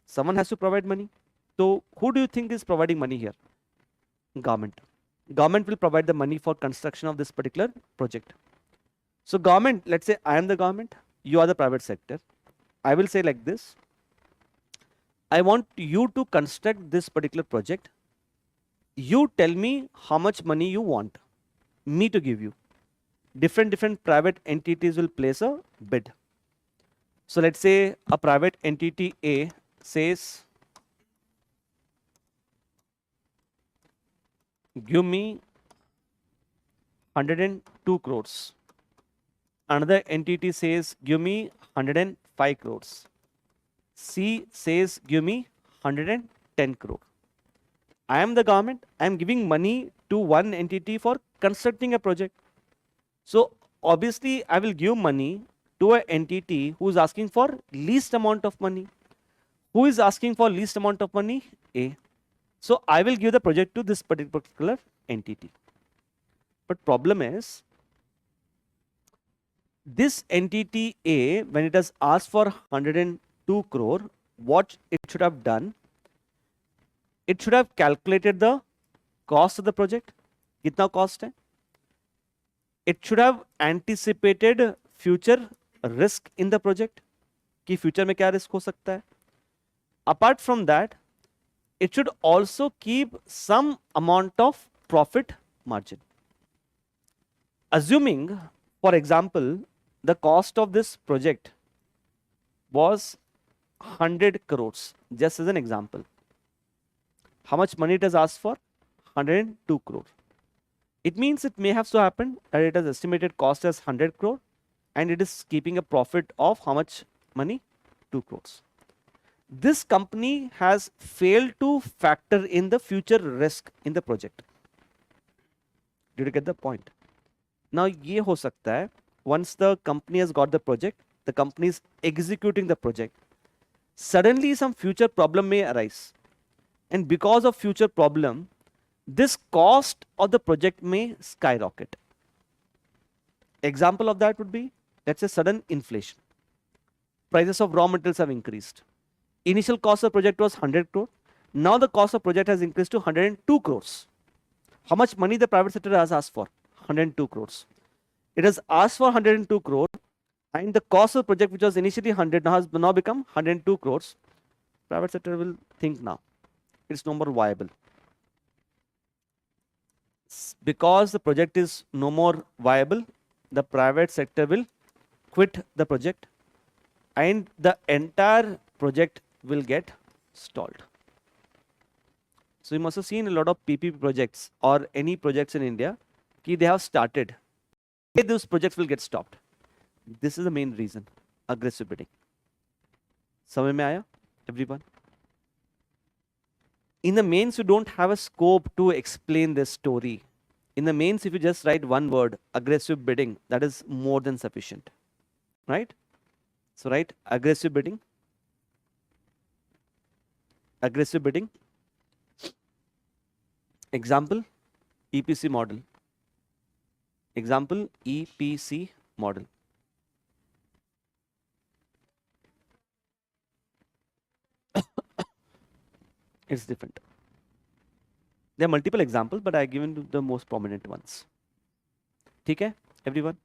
Someone has to provide money. So who do you think is providing money here? Government. Government will provide the money for construction of this particular project. So government, let's say I am the government, you are the private sector. I will say like this: I want you to construct this particular project. You tell me how much money you want me to give you. Different private entities will place a bid. So let's say a private entity A says, give me 102 crores. Another entity says, give me 105 crores. C says, give me 110 crore. I am the government. I am giving money to one entity for constructing a project. So obviously, I will give money to an entity who is asking for least amount of money. Who is asking for least amount of money? A. So I will give the project to this particular entity. But problem is, this entity A, when it has asked for 102 crore, what it should have done? It should have calculated the cost of the project. Kitna cost hai? It should have anticipated future risk in the project. कि future में क्या risk हो सकता है? Apart from that, it should also keep some amount of profit margin. Assuming, for example, the cost of this project was 100 crores, just as an example. How much money it has asked for? 102 crore. It means it may have so happened that it has estimated cost as 100 crore and it is keeping a profit of how much money? 2 crores. This company has failed to factor in the future risk in the project. Did you get the point? Now, ये हो सकता है, once the company has got the project, the company is executing the project. Suddenly, some future problem may arise. And because of future problem, this cost of the project may skyrocket. Example of that would be, let's say, sudden inflation. Prices of raw materials have increased. Initial cost of the project was 100 crore. Now the cost of project has increased to 102 crores. How much money the private sector has asked for? 102 crores. It has asked for 102 crore and the cost of the project, which was initially 100, now has now become 102 crores. Private sector will think now it's no more viable. Because the project is no more viable, the private sector will quit the project and the entire project will get stalled. So you must have seen a lot of PPP projects or any projects in India, they have started. Those projects will get stopped. This is the main reason, aggressive bidding. समझ में आया, everyone? In the mains, you don't have a scope to explain this story. In the mains, if you just write one word, aggressive bidding, that is more than sufficient, right? So write aggressive bidding. Aggressive bidding. Example, EPC model. Example, EPC model. It's different. There are multiple examples, but I have given the most prominent ones. ठीक है, everyone?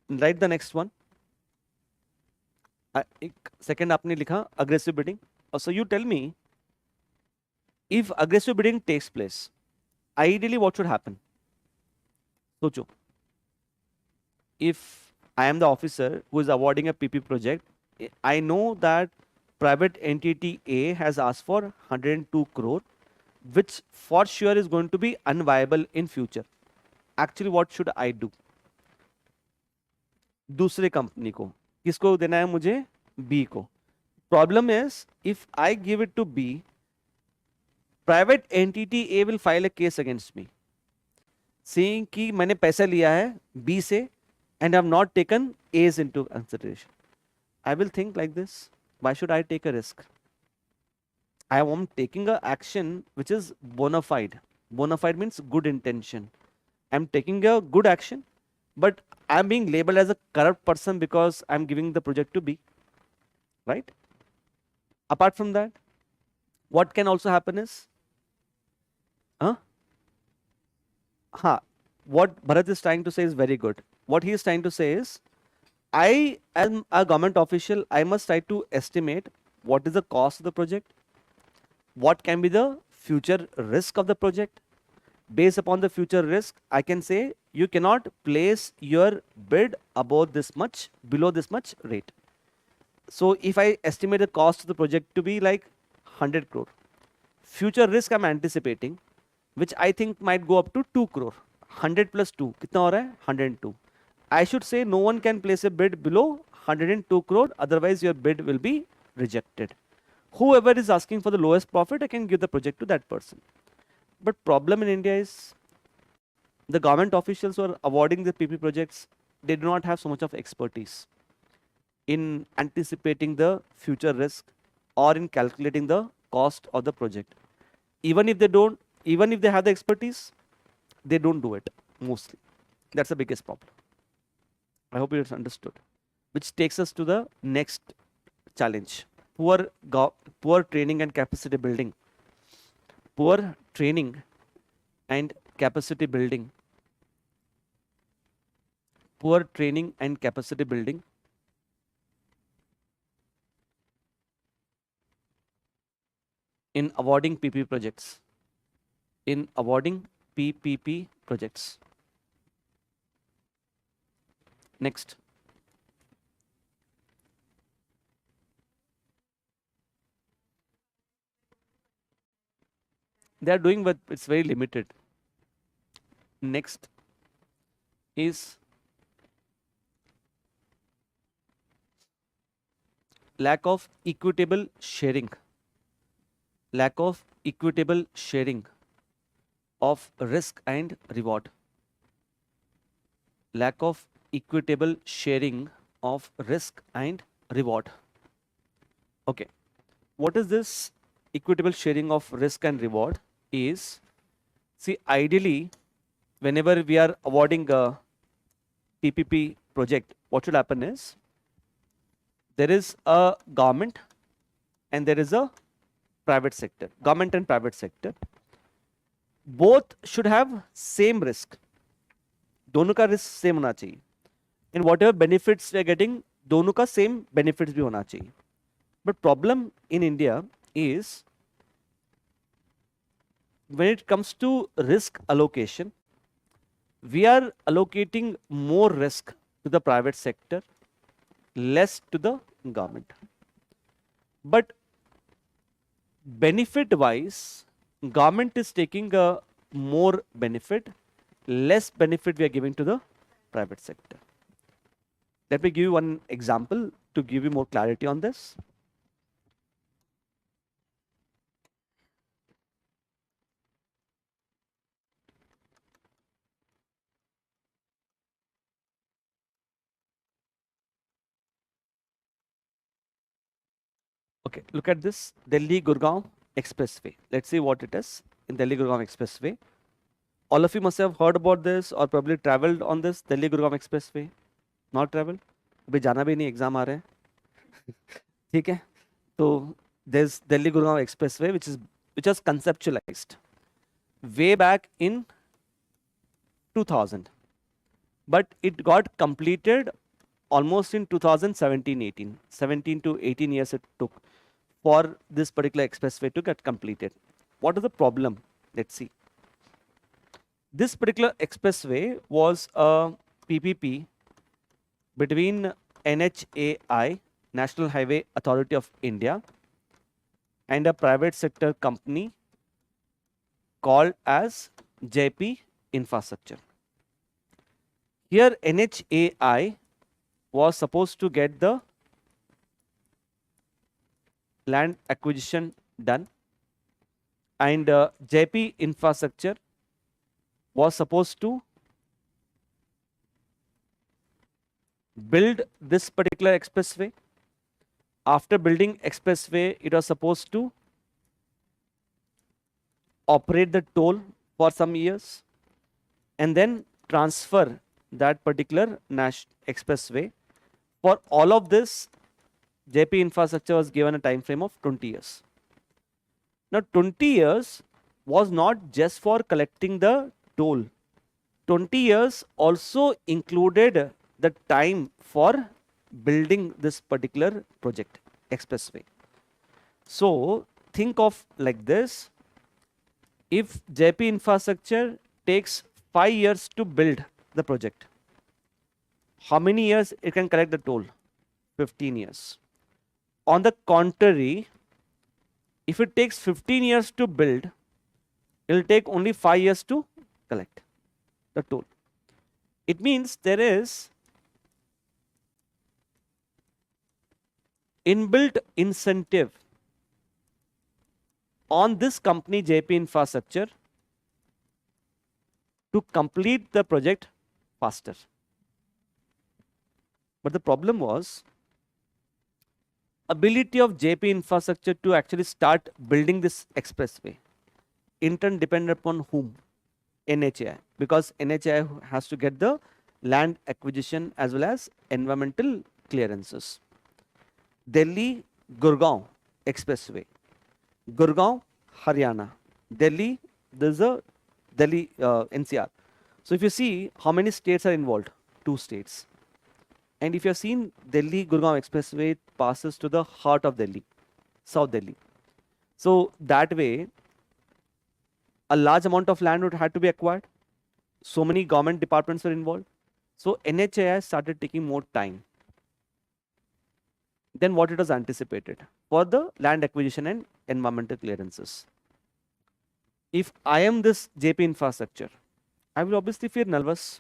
Write the next one. एक second आपने लिखा aggressive bidding. So you tell me, if aggressive bidding takes place, ideally what should happen? सोचो. If I am the officer who is awarding a PP project. I know that private entity A has asked for 102 crore, which for sure is going to be unviable in future. Actually, what should I do? दूसरे company को किसको देना है मुझे? B को. Problem is, if I give it to B, private entity A will file a case against me, saying कि मैंने पैसा लिया है B से and have not taken A's into consideration. I will think like this. Why should I take a risk? I am taking a action which is bona fide. Bona fide means good intention. I'm taking a good action, but I'm being labeled as a corrupt person because I'm giving the project to B. Right? Apart from that, what can also happen is, what Bharat is trying to say is very good. What he is trying to say is, I am a government official, I must try to estimate what is the cost of the project, what can be the future risk of the project. Based upon the future risk, I can say you cannot place your bid above this much, below this much rate. So if I estimate the cost of the project to be like 100 crore, future risk I'm anticipating, which I think might go up to 2 crore. 100 plus 2, कितना हो रहा है? 102. I should say no one can place a bid below 102 crore, otherwise your bid will be rejected. Whoever is asking for the lowest profit, I can give the project to that person. But problem in India is the government officials who are awarding the PP projects, they do not have so much of expertise in anticipating the future risk or in calculating the cost of the project. Even if they have the expertise, they don't do it mostly. That's the biggest problem. I hope it's understood. Which takes us to the next challenge. Poor training and capacity building. Poor training and capacity building. Poor training and capacity building in awarding PP projects. In awarding PPP projects. Next. They are doing, but it's very limited. Next is lack of equitable sharing. Lack of equitable sharing of risk and reward. Lack of equitable sharing of risk and reward. Okay. What is this equitable sharing of risk and reward? Is, see, ideally, whenever we are awarding a PPP project, what should happen is, there is a government and there is a private sector, government and private sector. Both should have same risk. दोनों का risk same होना चाहिए. And whatever benefits we are getting, दोनों का same benefits भी होना चाहिए. But problem in India is, when it comes to risk allocation, we are allocating more risk to the private sector, less to the government. But benefit wise, government is taking a more benefit, less benefit we are giving to the private sector. Let me give you one example to give you more clarity on this. Okay, look at this Delhi Gurgaon Expressway. Let's see what it is in Delhi Gurgaon Expressway. All of you must have heard about this or probably traveled on this Delhi Gurgaon Expressway. Not traveled? अभी जाना भी नहीं, exam आ रहे हैं. ठीक है, तो there's Delhi Gurgaon Expressway which was conceptualized way back in 2000, but it got completed almost in 2017-18. 17 to 18 years it took for this particular expressway to get completed. What is the problem? Let's see. This particular expressway was a PPP between NHAI, National Highway Authority of India, and a private sector company called as JP Infrastructure. Here NHAI was supposed to get the land acquisition done, and JP Infrastructure was supposed to build this particular expressway. After building expressway, it was supposed to operate the toll for some years and then transfer that particular expressway. For all of this, JP Infrastructure was given a time frame of 20 years. Now 20 years was not just for collecting the toll. 20 years also included the time for building this particular project, expressway. So think of like this: if JP Infrastructure takes 5 years to build the project, how many years it can collect the toll? 15 years. On the contrary, if it takes 15 years to build, it will take only 5 years to collect the toll. It means there is inbuilt incentive on this company JP Infrastructure to complete the project faster. But the problem was ability of JP Infrastructure to actually start building this expressway. In turn depended upon whom? NHAI, because NHAI has to get the land acquisition as well as environmental clearances. Delhi Gurgaon expressway, Gurgaon Haryana, Delhi, there's a Delhi NCR. So if you see how many states are involved, 2 states. And if you have seen Delhi Gurgaon expressway, it passes to the heart of Delhi, South Delhi. So that way, a large amount of land would have to be acquired. So many government departments were involved. So NHAI started taking more time than what it was anticipated for the land acquisition and environmental clearances. If I am this JP Infrastructure, I will obviously feel nervous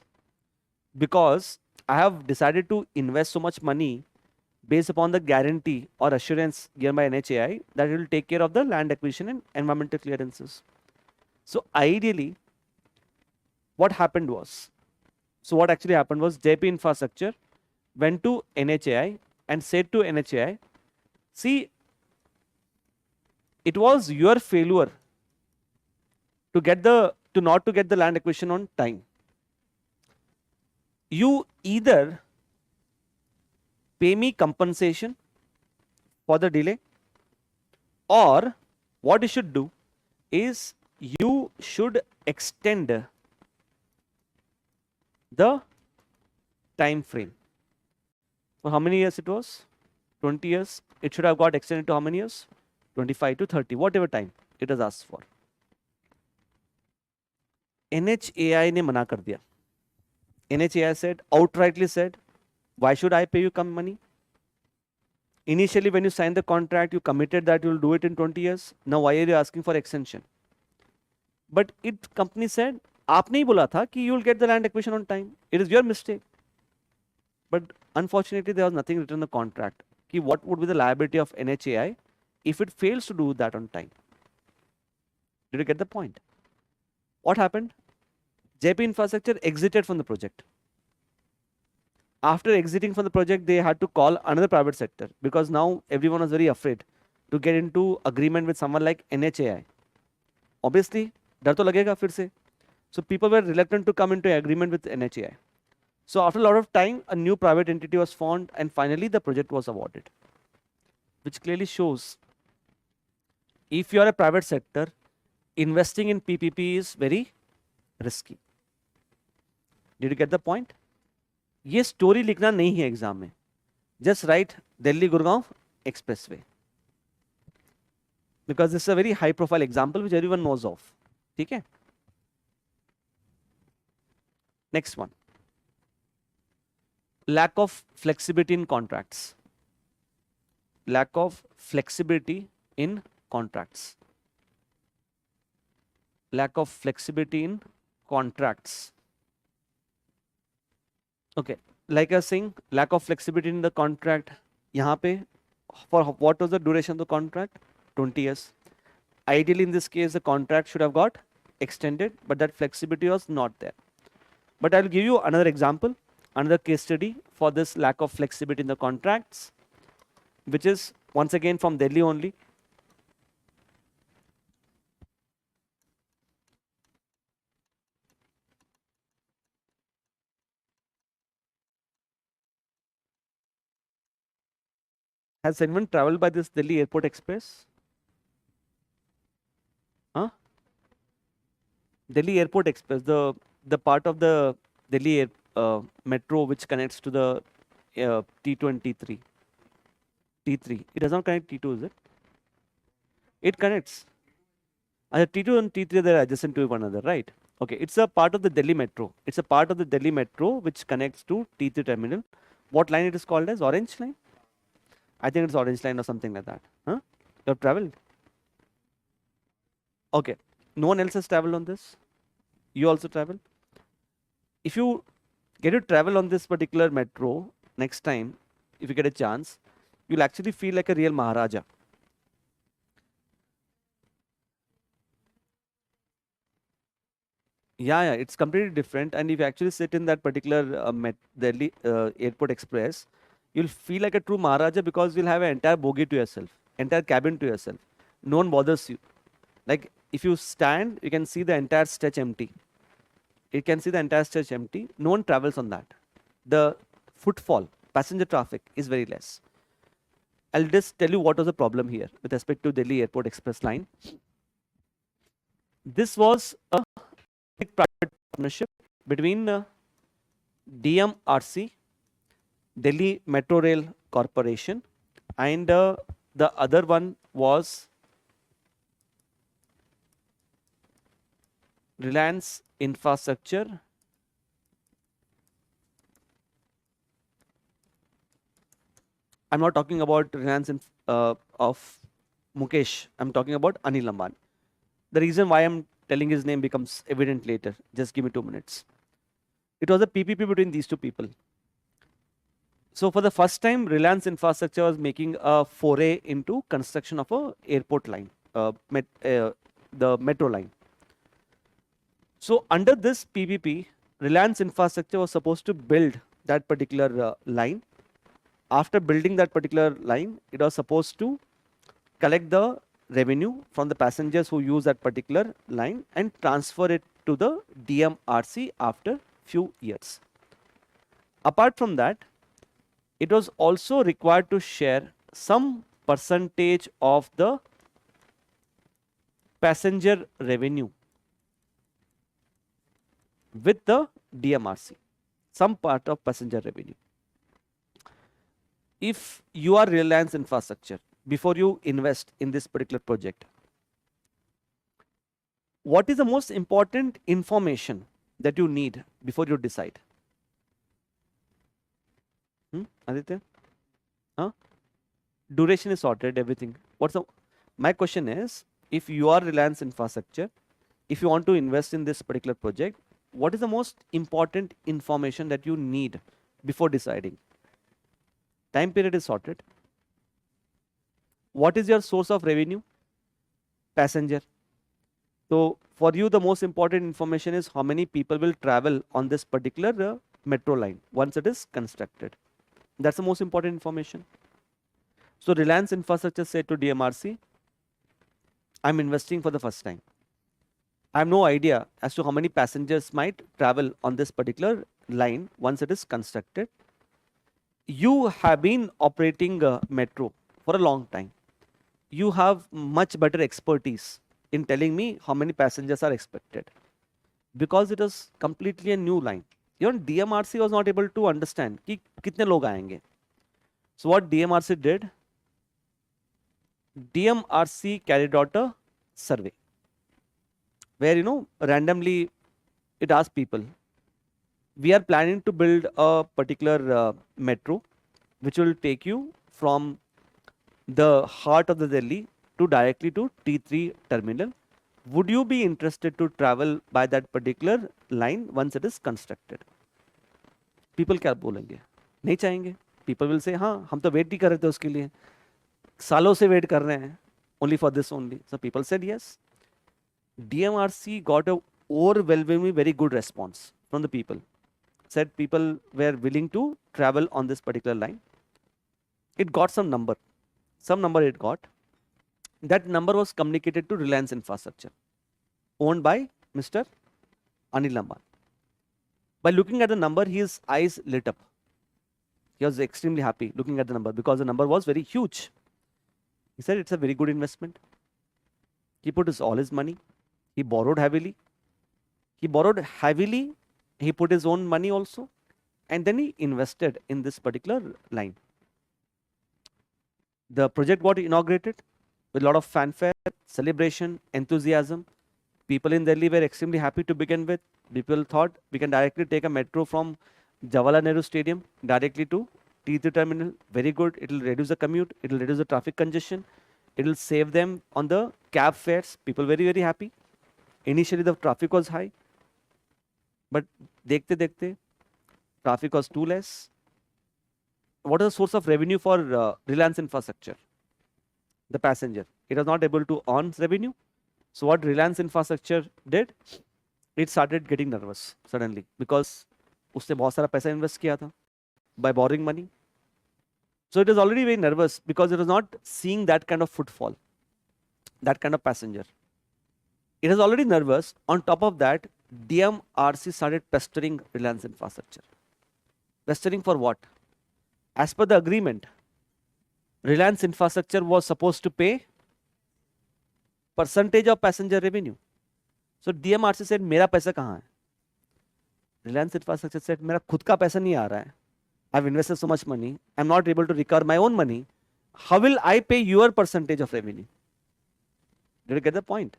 because I have decided to invest so much money based upon the guarantee or assurance given by NHAI that it will take care of the land acquisition and environmental clearances. So ideally, what happened was, what actually happened was JP Infrastructure went to NHAI and said to NHAI, see, it was your failure to not to get the land acquisition on time. You either pay me compensation for the delay, or what you should do is you should extend the time frame. For how many years it was? 20 years. It should have got extended to how many years? 25 to 30, whatever time it was asked for. NHAI ने मना कर दिया. NHAI said, outrightly said, why should I pay you come money? Initially, when you signed the contract, you committed that you will do it in 20 years. Now, why are you asking for extension? But it company said, आपने ही बोला था कि you will get the land acquisition on time. It is your mistake. But unfortunately, there was nothing written in the contract. Ki what would be the liability of NHAI if it fails to do that on time? Did you get the point? What happened? JP Infrastructure exited from the project. After exiting from the project, they had to call another private sector because now everyone was very afraid to get into agreement with someone like NHAI. Obviously, डर तो लगेगा फिर से. So people were reluctant to come into agreement with NHAI. So after a lot of time, a new private entity was formed and finally the project was awarded, which clearly shows if you are a private sector, investing in PPP is very risky. Did you get the point? ये story लिखना नहीं है exam में. Just write Delhi Gurgaon Expressway because this is a very high profile example which everyone knows of. ठीक है? Next one. lack of flexibility in contracts. Lack of flexibility in contracts. Lack of flexibility in contracts. Okay, like I was saying, lack of flexibility in the contract. यहाँ पे for what was the duration of the contract? 20 years. Ideally, in this case, the contract should have got extended, but that flexibility was not there. But I'll give you another example, another case study for this lack of flexibility in the contracts, which is once again from Delhi only. Has anyone traveled by this Delhi Airport Express? Huh? Delhi Airport Express, the part of the Delhi metro which connects to the T2 and T3. T3. It does not connect T2, is it? It connects. T2 and T3 they are adjacent to one another, right? Okay, it's a part of the Delhi metro. It's a part of the Delhi metro which connects to T3 terminal. What line it is called as? Orange line? I think it's orange line or something like that. Huh? You have traveled? Okay. No one else has traveled on this? You also travel? If you get to travel on this particular metro next time, if you get a chance, you'll actually feel like a real Maharaja. Yeah, it's completely different. And if you actually sit in that particular Delhi Airport Express, you'll feel like a true Maharaja because you'll have an entire bogie to yourself, entire cabin to yourself. No one bothers you. Like if you stand, you can see the entire stretch empty. You can see the entire stretch empty. No one travels on that. The footfall, passenger traffic is very less. I'll just tell you what was the problem here with respect to Delhi Airport Express line. This was a private partnership between DMRC, Delhi Metro Rail Corporation, and the other one was Reliance Infrastructure. I'm not talking about Reliance of Mukesh. I'm talking about Anil Ambani. The reason why I'm telling his name becomes evident later. Just give me 2 minutes. It was a PPP between these two people. So for the first time, Reliance Infrastructure was making a foray into construction of a airport line, the metro line. So under this PPP, Reliance Infrastructure was supposed to build that particular line. After building that particular line, it was supposed to collect the revenue from the passengers who use that particular line and transfer it to the DMRC after few years. Apart from that, it was also required to share some percentage of the passenger revenue with the DMRC, some part of passenger revenue. If you are Reliance Infrastructure, before you invest in this particular project, what is the most important information that you need before you decide? Aditya? Huh? Duration is sorted, everything. My question is, if you are Reliance Infrastructure, if you want to invest in this particular project, what is the most important information that you need before deciding? Time period is sorted. What is your source of revenue? Passenger. So for you, the most important information is how many people will travel on this particular metro line once it is constructed. That's the most important information. So Reliance Infrastructure said to DMRC, I'm investing for the first time. I have no idea as to how many passengers might travel on this particular line once it is constructed. You have been operating metro for a long time. You have much better expertise in telling me how many passengers are expected because it was completely a new line. Even DMRC was not able to understand कि कितने लोग आएंगे. So what DMRC did? DMRC carried out a survey where randomly it asked people, we are planning to build a particular metro which will take you from the heart of the Delhi to directly to T3 terminal. Would you be interested to travel by that particular line once it is constructed? People क्या बोलेंगे? नहीं चाहेंगे. People will say, हाँ, हम तो wait ही कर रहे थे उसके लिए. सालों से वेट कर रहे हैं. Only for this only. So people said yes. DMRC got a overwhelmingly very good response from the people. Said people were willing to travel on this particular line. It got some number. Some number it got. That number was communicated to Reliance Infrastructure, owned by Mr. Anil Ambani. By looking at the number, his eyes lit up. He was extremely happy looking at the number because the number was very huge. He said it's a very good investment. He put all his money. He borrowed heavily. He put his own money also. And then he invested in this particular line. The project got inaugurated with a lot of fanfare, celebration, enthusiasm. People in Delhi were extremely happy to begin with. People thought we can directly take a metro from Jawaharlal Nehru Stadium directly to T3 terminal. Very good. It will reduce the commute. It will reduce the traffic congestion. It will save them on the cab fares. People very, very happy. Initially, the traffic was high. But dekhte, traffic was too less. What is the source of revenue for Reliance Infrastructure? The passenger. It was not able to earn revenue. So what Reliance Infrastructure did? It started getting nervous suddenly because उसने बहुत सारा पैसा invest किया था by borrowing money. So it is already very nervous because it was not seeing that kind of footfall, that kind of passenger. It is already nervous. On top of that, DMRC started pestering Reliance Infrastructure. Pestering for what? As per the agreement, Reliance Infrastructure was supposed to pay percentage of passenger revenue. So DMRC said, मेरा पैसा कहाँ है? Reliance Infrastructure said, मेरा खुद का पैसा नहीं आ रहा है. I've invested so much money. I'm not able to recover my own money. How will I pay your percentage of revenue? Did you get the point?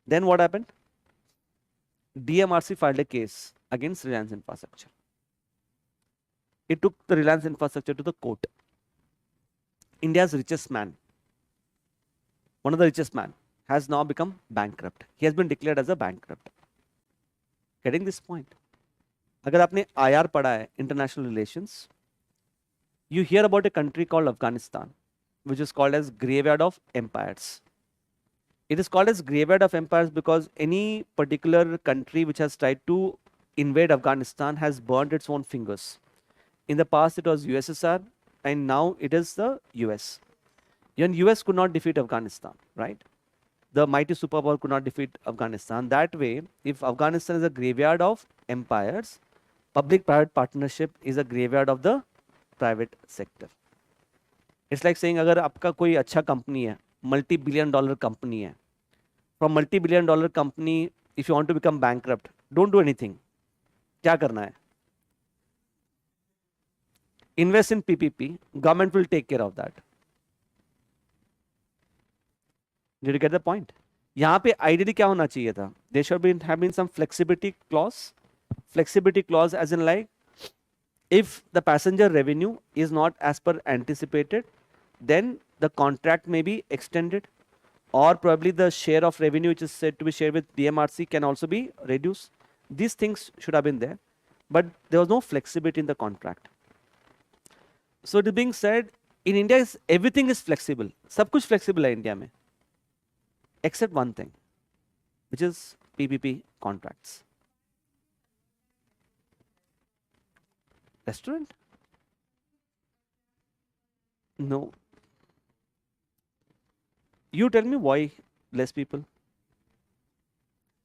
Then what happened? DMRC filed a case against Reliance Infrastructure. It took the Reliance Infrastructure to the court. India's richest man, one of the richest man, has now become bankrupt. He has been declared as a bankrupt. Getting this point? अगर आपने IR पढ़ा है, international relations, you hear about a country called Afghanistan, which is called as graveyard of empires. It is called as graveyard of empires because any particular country which has tried to invade Afghanistan has burned its own fingers. In the past, it was USSR, and now it is the US. Even US could not defeat Afghanistan, right? The mighty superpower could not defeat Afghanistan. That way, if Afghanistan is a graveyard of empires, public-private partnership is a graveyard of the private sector. It's like saying अगर आपका कोई अच्छा company है, multi-billion dollar company है, from multi-billion dollar company, if you want to become bankrupt, don't do anything. क्या करना है? Invest in PPP, government will take care of that. Did you get the point? यहाँ पे ideally क्या होना चाहिए था? There should have been some flexibility clause. Flexibility clause as in like, if the passenger revenue is not as per anticipated, then the contract may be extended, or probably the share of revenue which is said to be shared with DMRC can also be reduced. These things should have been there, but there was no flexibility in the contract. So it is being said, in India everything is flexible. सब कुछ flexible है India में, except one thing, which is PPP contracts. Restaurant? No. You tell me why less people?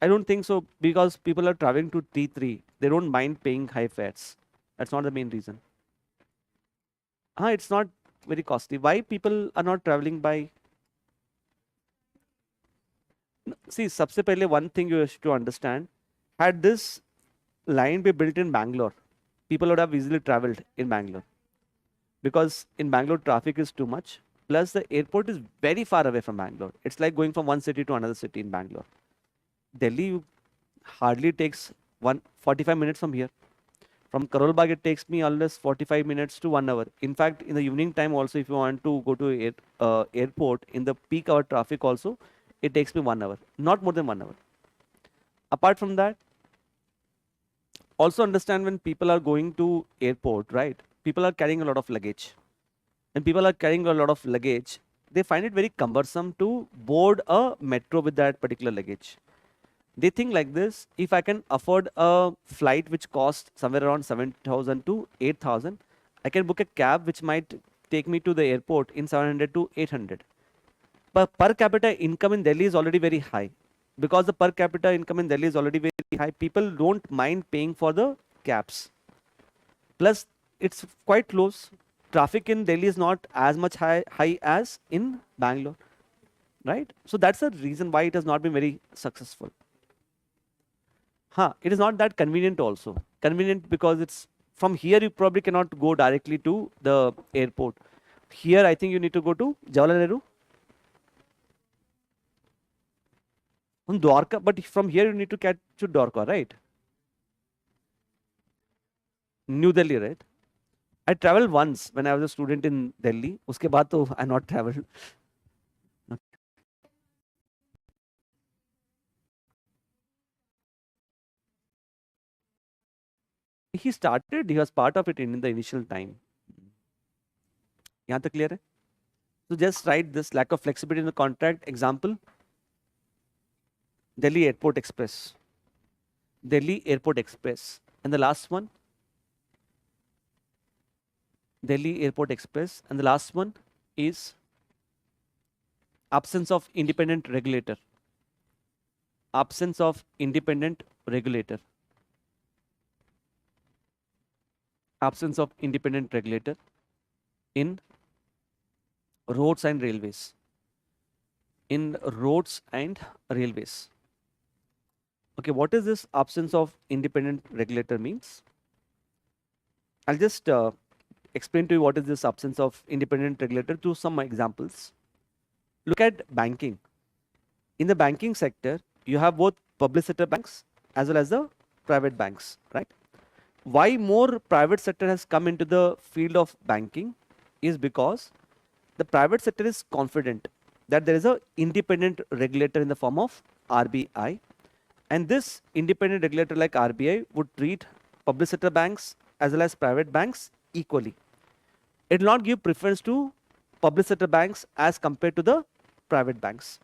I don't think so, because people are traveling to T3. They don't mind paying high fares. That's not the main reason. It's not very costly. Why people are not traveling by? See, सबसे पहले one thing you have to understand, had this line be built in Bangalore, people would have easily traveled in Bangalore. Because in Bangalore, traffic is too much. Plus, the airport is very far away from Bangalore. It's like going from one city to another city in Bangalore. Delhi hardly takes 45 minutes from here. From Karol Bagh, it takes me almost 45 minutes to 1 hour. In fact, in the evening time also, if you want to go to airport in the peak hour traffic also, it takes me 1 hour, not more than 1 hour. Apart from that, also understand when people are going to airport, right? People are carrying a lot of luggage. And people are carrying a lot of luggage. They find it very cumbersome to board a metro with that particular luggage. They think like this: if I can afford a flight which costs somewhere around 7,000 to 8,000, I can book a cab which might take me to the airport in 700 to 800. But per capita income in Delhi is already very high. Because the per capita income in Delhi is already very high, people don't mind paying for the cabs. Plus, it's quite close. Traffic in Delhi is not as much high as in Bangalore, right? So that's the reason why it has not been very successful. It is not that convenient also. Convenient because it's from here you probably cannot go directly to the airport. Here I think you need to go to Jawaharlal Nehru. From Dwarka, but from here you need to catch to Dwarka, right? New Delhi, right? I traveled once when I was a student in Delhi. Uske baad to I not traveled. He started, he was part of it in the initial time. यहाँ तक clear है? So just write this: lack of flexibility in the contract. Example: Delhi Airport Express. Delhi Airport Express. And the last one, Delhi Airport Express. And the last one is absence of independent regulator. Absence of independent regulator. Absence of independent regulator in roads and railways. In roads and railways. Okay, what is this absence of independent regulator means? I'll just explain to you what is this absence of independent regulator through some examples. Look at banking. In the banking sector, you have both public sector banks as well as the private banks, right? Why more private sector has come into the field of banking is because the private sector is confident that there is a independent regulator in the form of RBI, and this independent regulator like RBI would treat public sector banks as well as private banks equally. It will not give preference to public sector banks as compared to the private banks.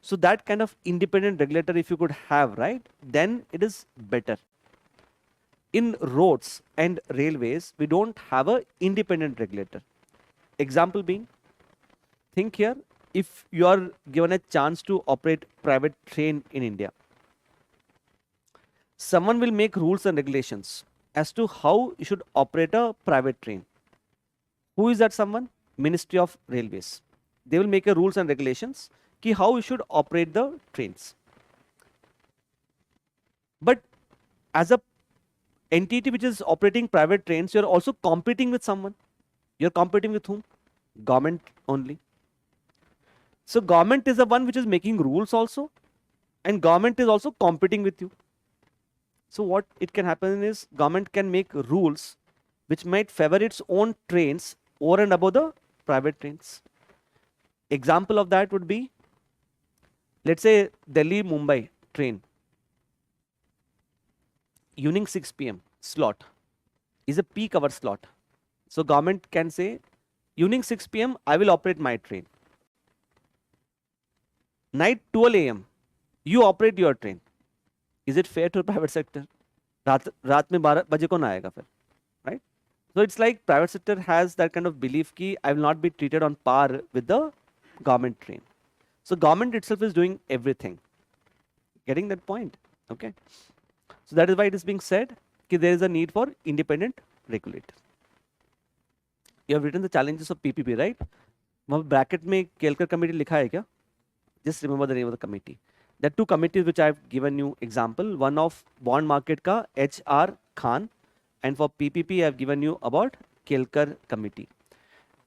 So that kind of independent regulator if you could have, right, then it is better. In roads and railways, we don't have a independent regulator. Example being, think here, if you are given a chance to operate private train in India, someone will make rules and regulations as to how you should operate a private train. Who is that someone? Ministry of Railways. They will make a rules and regulations ki how you should operate the trains. But as a entity which is operating private trains, you're also competing with someone. You're competing with whom? Government only. So government is the one which is making rules also, and government is also competing with you. So what it can happen is government can make rules which might favor its own trains over and above the private trains. Example of that would be, let's say Delhi Mumbai train, evening 6 p.m. slot is a peak hour slot. So government can say, evening 6 p.m. I will operate my train. Night 12 a.m. you operate your train. Is it fair to private sector? रात में 12 बजे कौन आएगा फिर, right? So it's like private sector has that kind of belief कि I will not be treated on par with the government train. So government itself is doing everything. Getting that point? Okay. So that is why it is being said that there is a need for independent regulator. You have written the challenges of PPP, right? वहाँ bracket में Kelkar committee लिखा है क्या? Just remember the name of the committee. There are two committees which I have given you example. One of bond market ka HR Khan, and for PPP I have given you about Kelkar committee.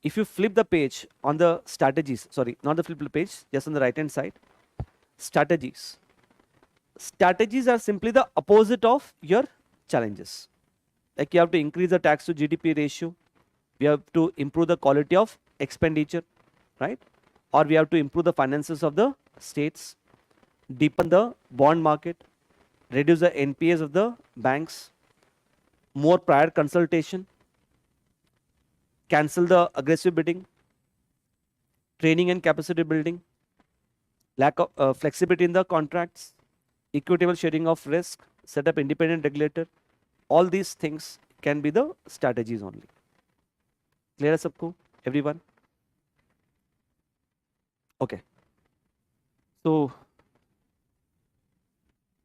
If you flip the page on the strategies, sorry, not the flip the page, just on the right hand side, strategies. Strategies are simply the opposite of your challenges. Like you have to increase the tax to GDP ratio, we have to improve the quality of expenditure, right? Or we have to improve the finances of the states, deepen the bond market, reduce the NPAs of the banks, more prior consultation, cancel the aggressive bidding, training and capacity building, lack of flexibility in the contracts, equitable sharing of risk, set up independent regulator. All these things can be the strategies only. Clear as सबको, everyone? Okay. So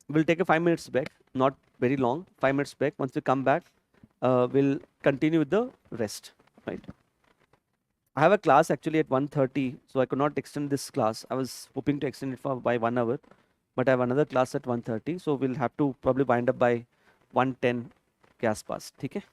we'll take a 5 minutes break, not very long, 5 minutes break. Once we come back, we'll continue with the rest, right? I have a class actually at 1:30, so I could not extend this class. I was hoping to extend it for by 1 hour, but I have another class at 1:30, so we'll have to probably wind up by 1:10 के आसपास, ठीक है?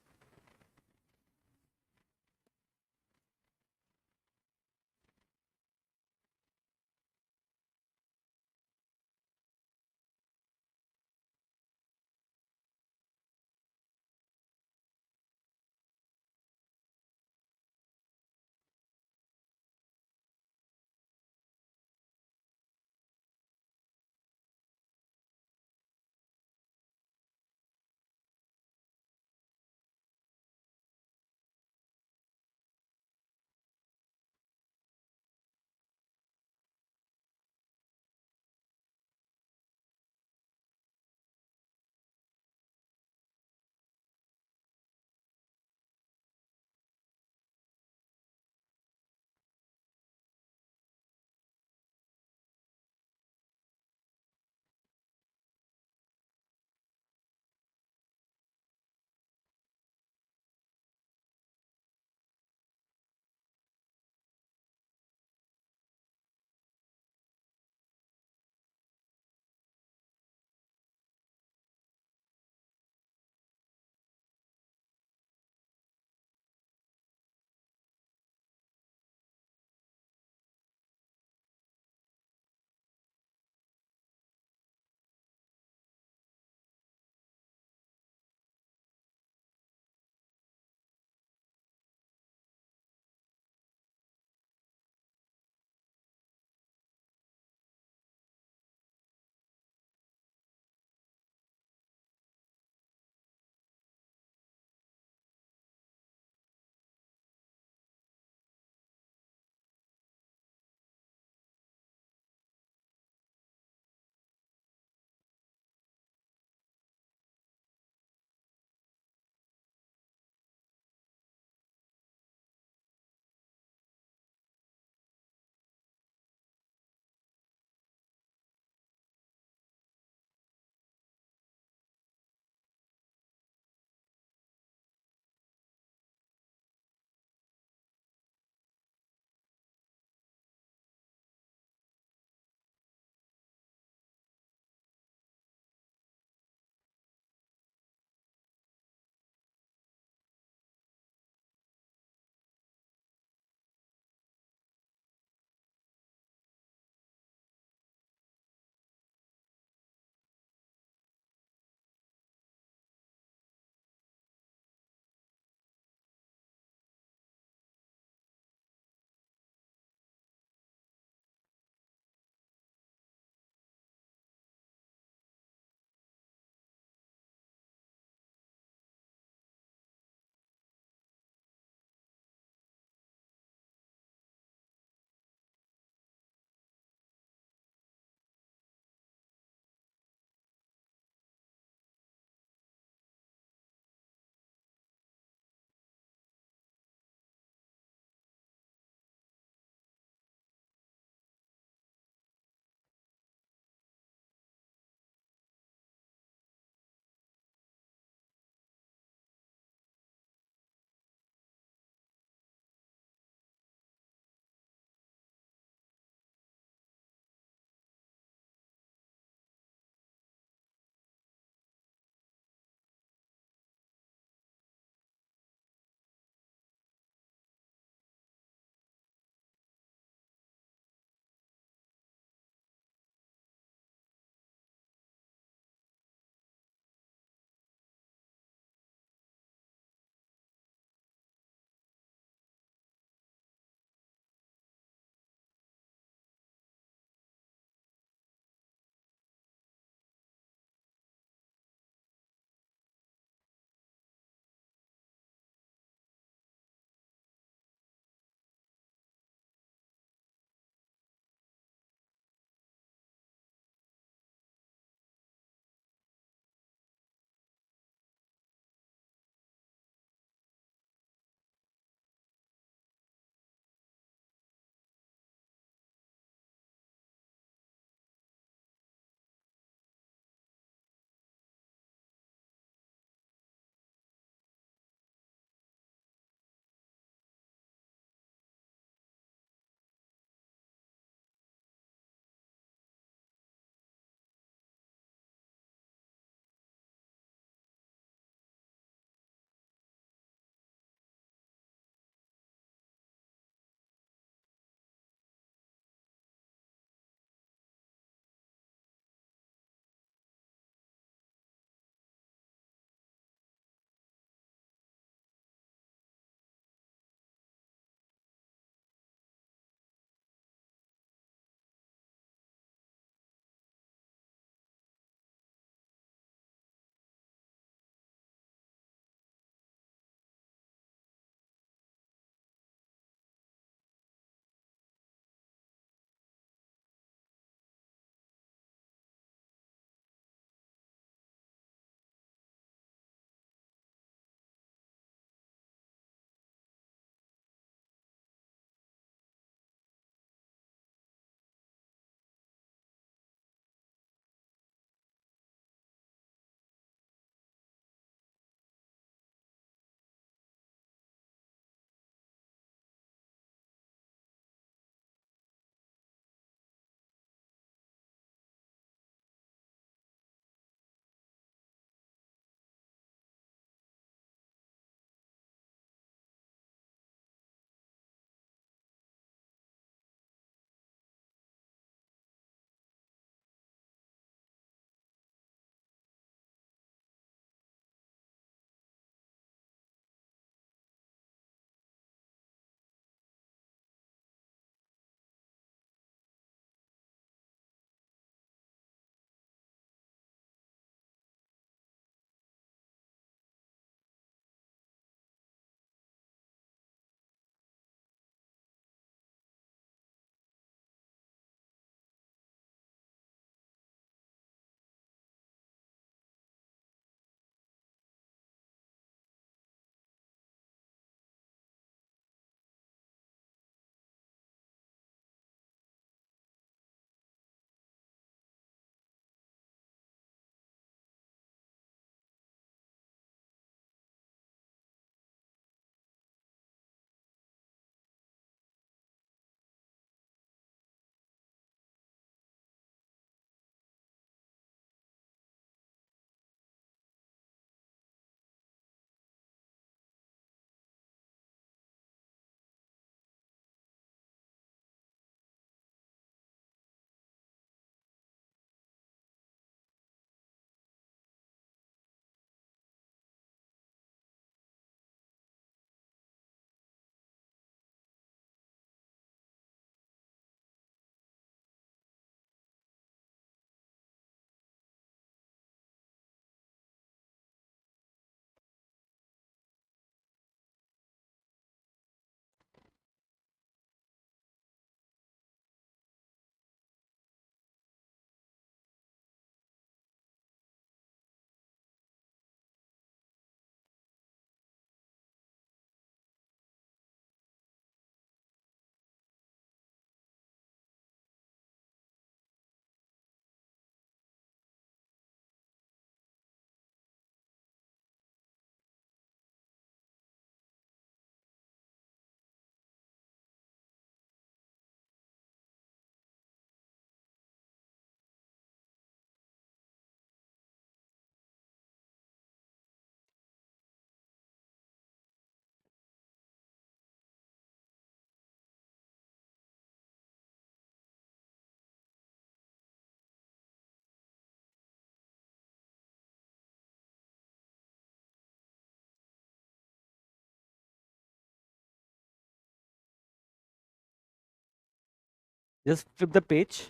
Just flip the page.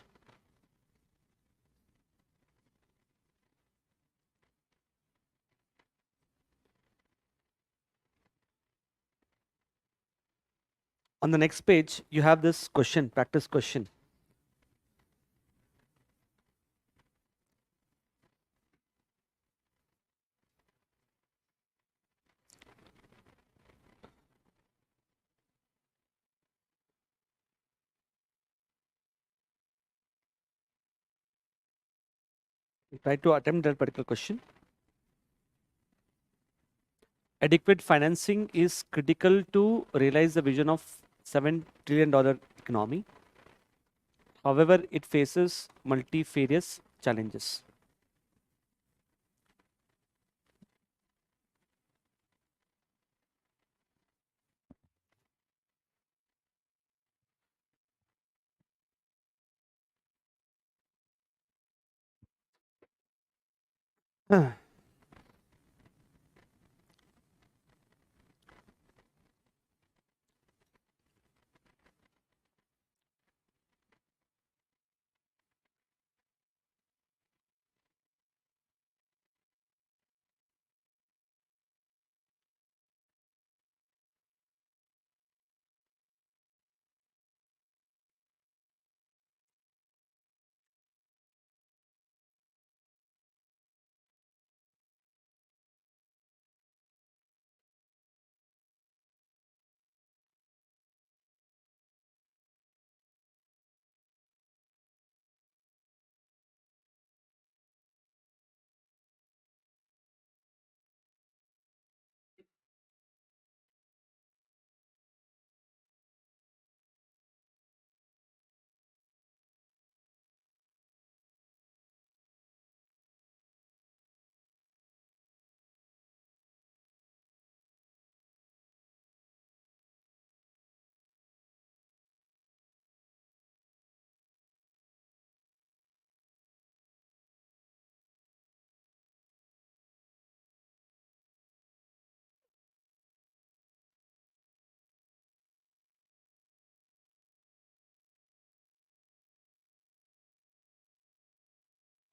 On the next page, you have this question, practice question. Try to attempt that particular question. Adequate financing is critical to realize the vision of $7 trillion economy. However, it faces multifarious challenges.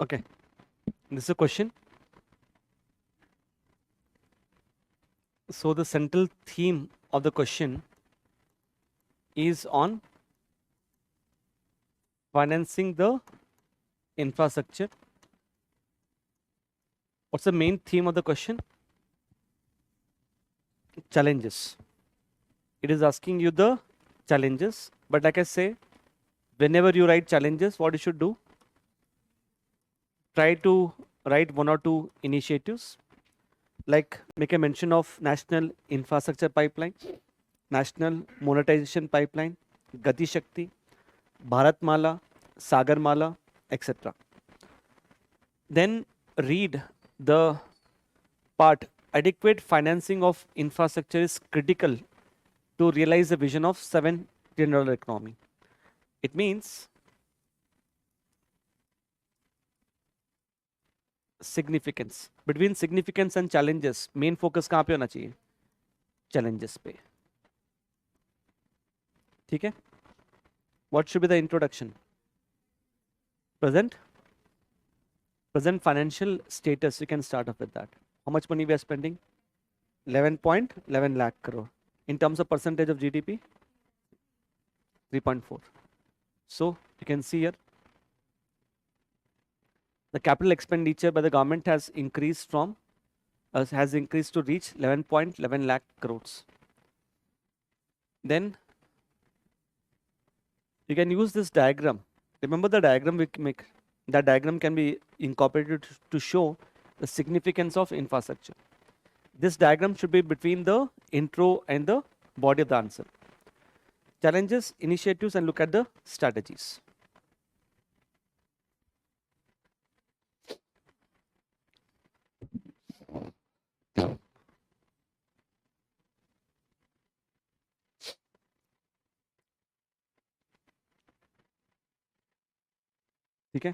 Okay, this is a question. So the central theme of the question is on financing the infrastructure. What's the main theme of the question? Challenges. It is asking you the challenges, but like I say, whenever you write challenges, what you should do? Try to write one or two initiatives, like make a mention of national infrastructure pipeline, national monetization pipeline, Gati Shakti, Bharatmala, Sagarmala, etc. Then read the part adequate financing of infrastructure is critical to realize the vision of $7 trillion economy. It means significance. Between significance and challenges, main focus कहाँ पे होना चाहिए? Challenges पे. ठीक है? What should be the introduction? Present? Present financial status. You can start off with that. How much money we are spending? 11.11 lakh crore. In terms of percentage of GDP, 3.4. So you can see here, the capital expenditure by the government has increased to reach 11.11 lakh crores. Then you can use this diagram. Remember the diagram we make. That diagram can be incorporated to show the significance of infrastructure. This diagram should be between the intro and the body of the answer. Challenges, initiatives, and look at the strategies. Okay.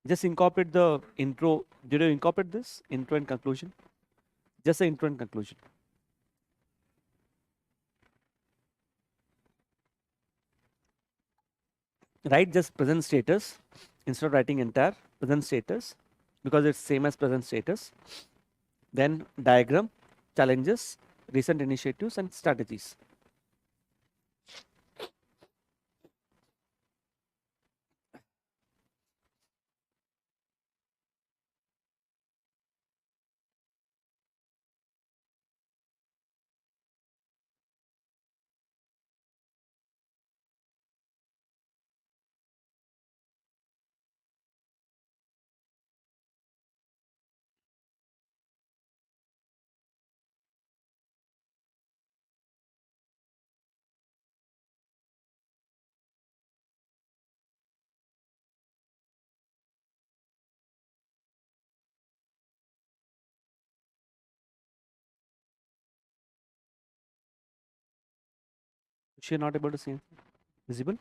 Just incorporate the intro. Did you incorporate this intro and conclusion? Just the intro and conclusion. Write just present status instead of writing entire present status because it's same as present status. Then diagram, challenges, recent initiatives and strategies. You're not able to see visible.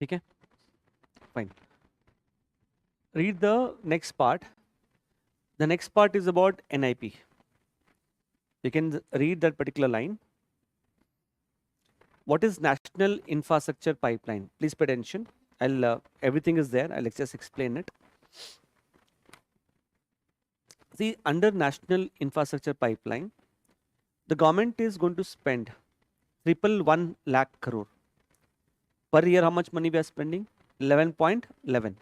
Okay, fine. Read the next part. The next part is about NIP. You can read that particular line. What is National Infrastructure Pipeline? Please pay attention. I'll everything is there. I'll just explain it. See, under National Infrastructure Pipeline, the government is going to spend 111 lakh crore per year. How much money we are spending? 11.11.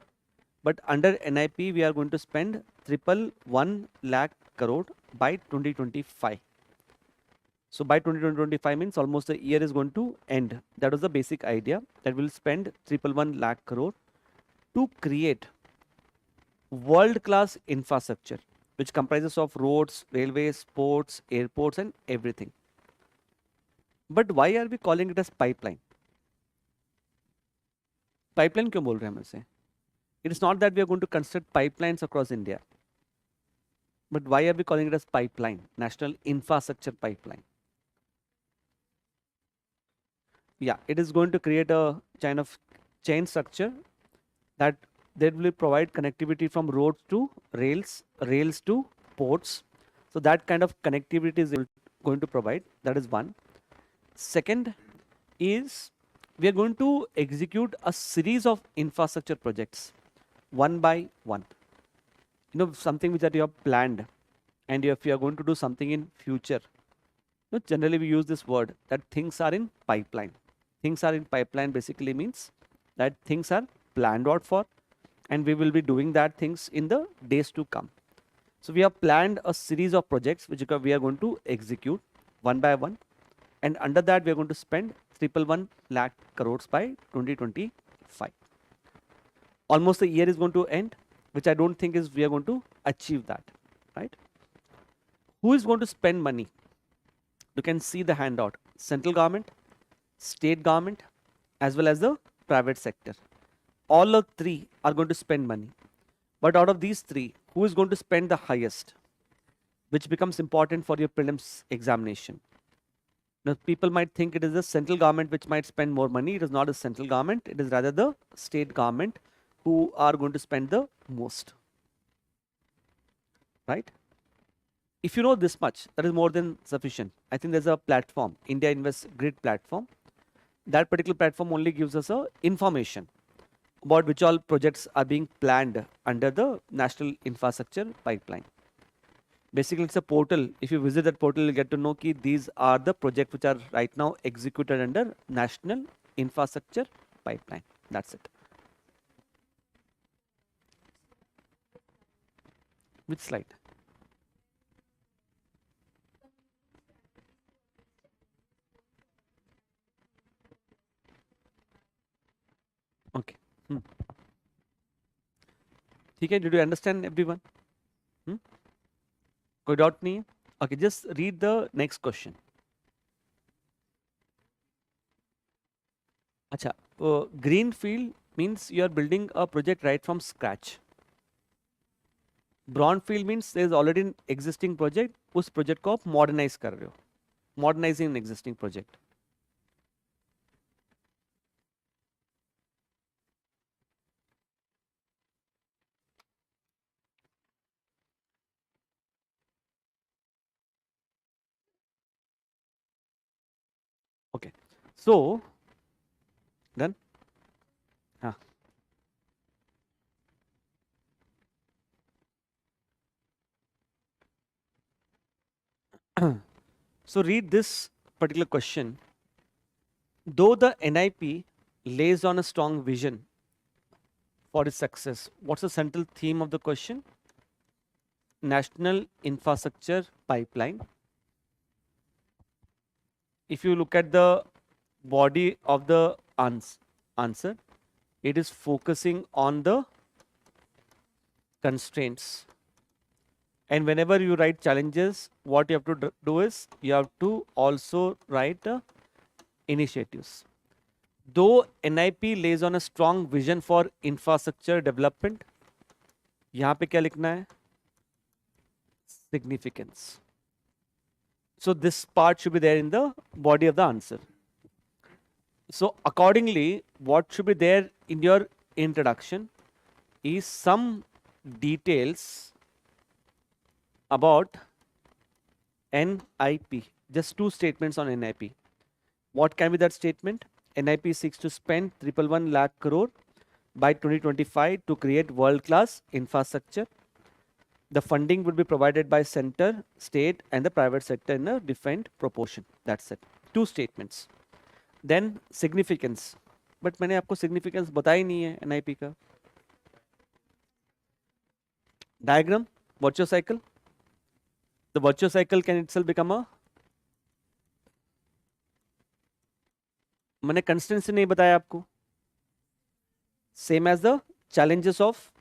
But under NIP, we are going to spend 111 lakh crore by 2025. So by 2025 means almost the year is going to end. That was the basic idea, that we'll spend 111 lakh crore to create world-class infrastructure, which comprises of roads, railways, ports, airports, and everything. But why are we calling it as pipeline? Pipeline क्यों बोल रहे हैं हम इसे? It is not that we are going to construct pipelines across India. But why are we calling it as pipeline? National Infrastructure Pipeline. Yeah, it is going to create a kind of chain structure that will provide connectivity from roads to rails, rails to ports. So that kind of connectivity is going to provide. That is one. Second is we are going to execute a series of infrastructure projects one by one. You know, something which that you have planned, and if you are going to do something in future, you know, generally we use this word that things are in pipeline. Things are in pipeline basically means that things are planned out for, and we will be doing that things in the days to come. So we have planned a series of projects which we are going to execute one by one, and under that we are going to spend 111 lakh crores by 2025. Almost the year is going to end, which I don't think is we are going to achieve that, right? Who is going to spend money? You can see the handout. Central government, state government, as well as the private sector. All of three are going to spend money. But out of these three, who is going to spend the highest? Which becomes important for your prelims examination. Now, people might think it is the central government which might spend more money. It is not the central government. It is rather the state government who are going to spend the most. Right? If you know this much, that is more than sufficient. I think there's a platform, India Invest Grid platform. That particular platform only gives us a information about which all projects are being planned under the National Infrastructure Pipeline. Basically, it's a portal. If you visit that portal, you'll get to know that these are the projects which are right now executed under National Infrastructure Pipeline. That's it. Which slide? Okay. ठीक है, did you understand everyone? कोई doubt नहीं है? Okay, just read the next question. Acha, greenfield means you are building a project right from scratch. Brownfield means there is already an existing project. उस project को आप modernize कर रहे हो. Modernizing an existing project. Okay. So, done? हाँ. So read this particular question. Though the NIP lays on a strong vision for its success, what's the central theme of the question? National infrastructure pipeline. If you look at the body of the answer, it is focusing on the constraints. And whenever you write challenges, what you have to do is you have to also write initiatives. Though NIP lays on a strong vision for infrastructure development, यहाँ पे क्या लिखना है? Significance. So this part should be there in the body of the answer. So accordingly, what should be there in your introduction is some details about NIP. Just two statements on NIP. What can be that statement? NIP seeks to spend 111 lakh crore by 2025 to create world-class infrastructure. The funding will be provided by center, state, and the private sector in a defined proportion. That's it. Two statements. Then significance. But मैंने आपको significance बताया ही नहीं है NIP का. Diagram, virtuous cycle. The virtuous cycle can itself become a. मैंने constraints नहीं बताया आपको. Same as the challenges of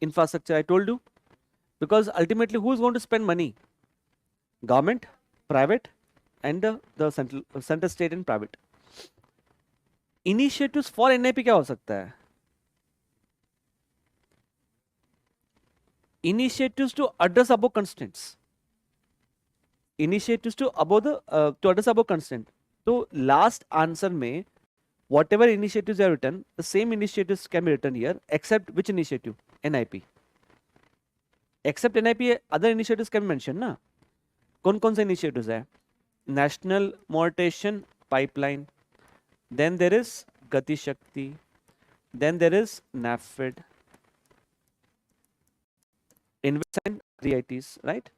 infrastructure I told you. Because ultimately, who is going to spend money? Government, private, and the central, state, and private. Initiatives for NIP क्या हो सकता है? Initiatives to address above constraints. Initiatives to address above constraint. So last answer में whatever initiatives are written, the same initiatives can be written here, except which initiative? NIP. Except NIP, other initiatives can be mentioned ना. कौन से initiatives है? National Mortation Pipeline. Then there is Gati Shakti. Then there is NAFID. Invest and REITs, right?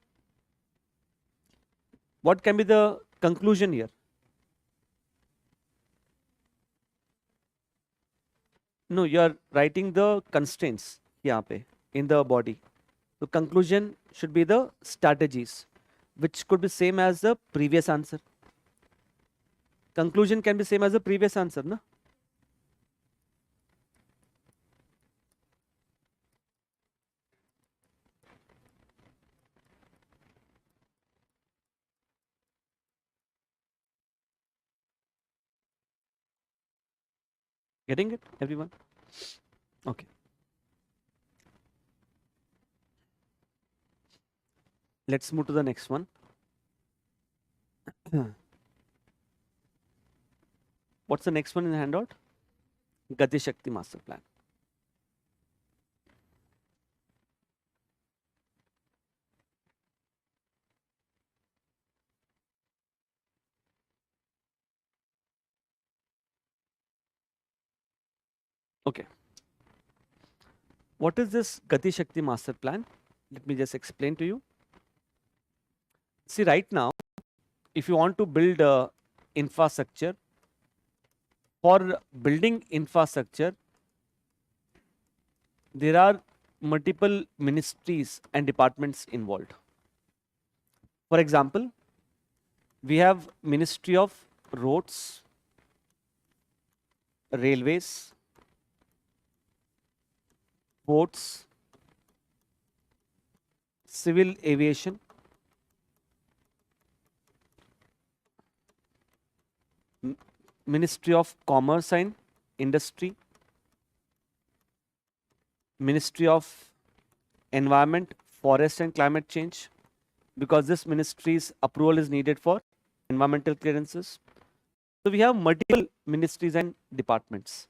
What can be the conclusion here? No, you are writing the constraints यहाँ पे in the body. The conclusion should be the strategies, which could be same as the previous answer. Conclusion can be same as the previous answer, na? Getting it, everyone? Okay. Let's move to the next one. What's the next one in the handout? Gati Shakti Master Plan. Okay. What is this Gati Shakti Master Plan? Let me just explain to you. See, right now, if you want to build infrastructure, for building infrastructure, there are multiple ministries and departments involved. For example, we have Ministry of Roads, Railways, Ports, Civil Aviation, Ministry of Commerce and Industry, Ministry of Environment, Forest and Climate Change, because this ministry's approval is needed for environmental clearances. So we have multiple ministries and departments.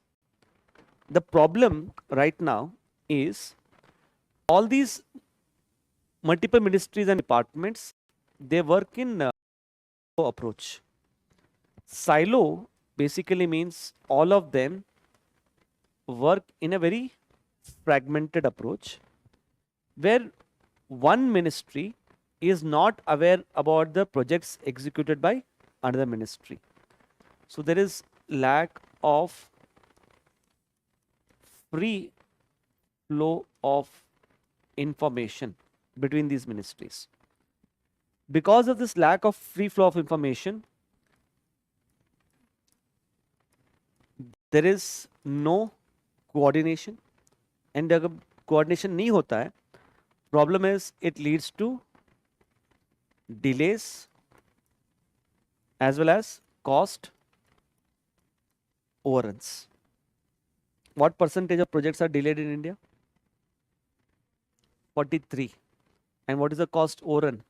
The problem right now is all these multiple ministries and departments, they work in approach. Silo basically means all of them work in a very fragmented approach where one ministry is not aware about the projects executed by another ministry. So there is lack of free flow of information between these ministries. Because of this lack of free flow of information, there is no coordination, and अगर coordination नहीं होता है, problem is it leads to delays as well as cost overruns. What percentage of projects are delayed in India? 43. And what is the cost overrun?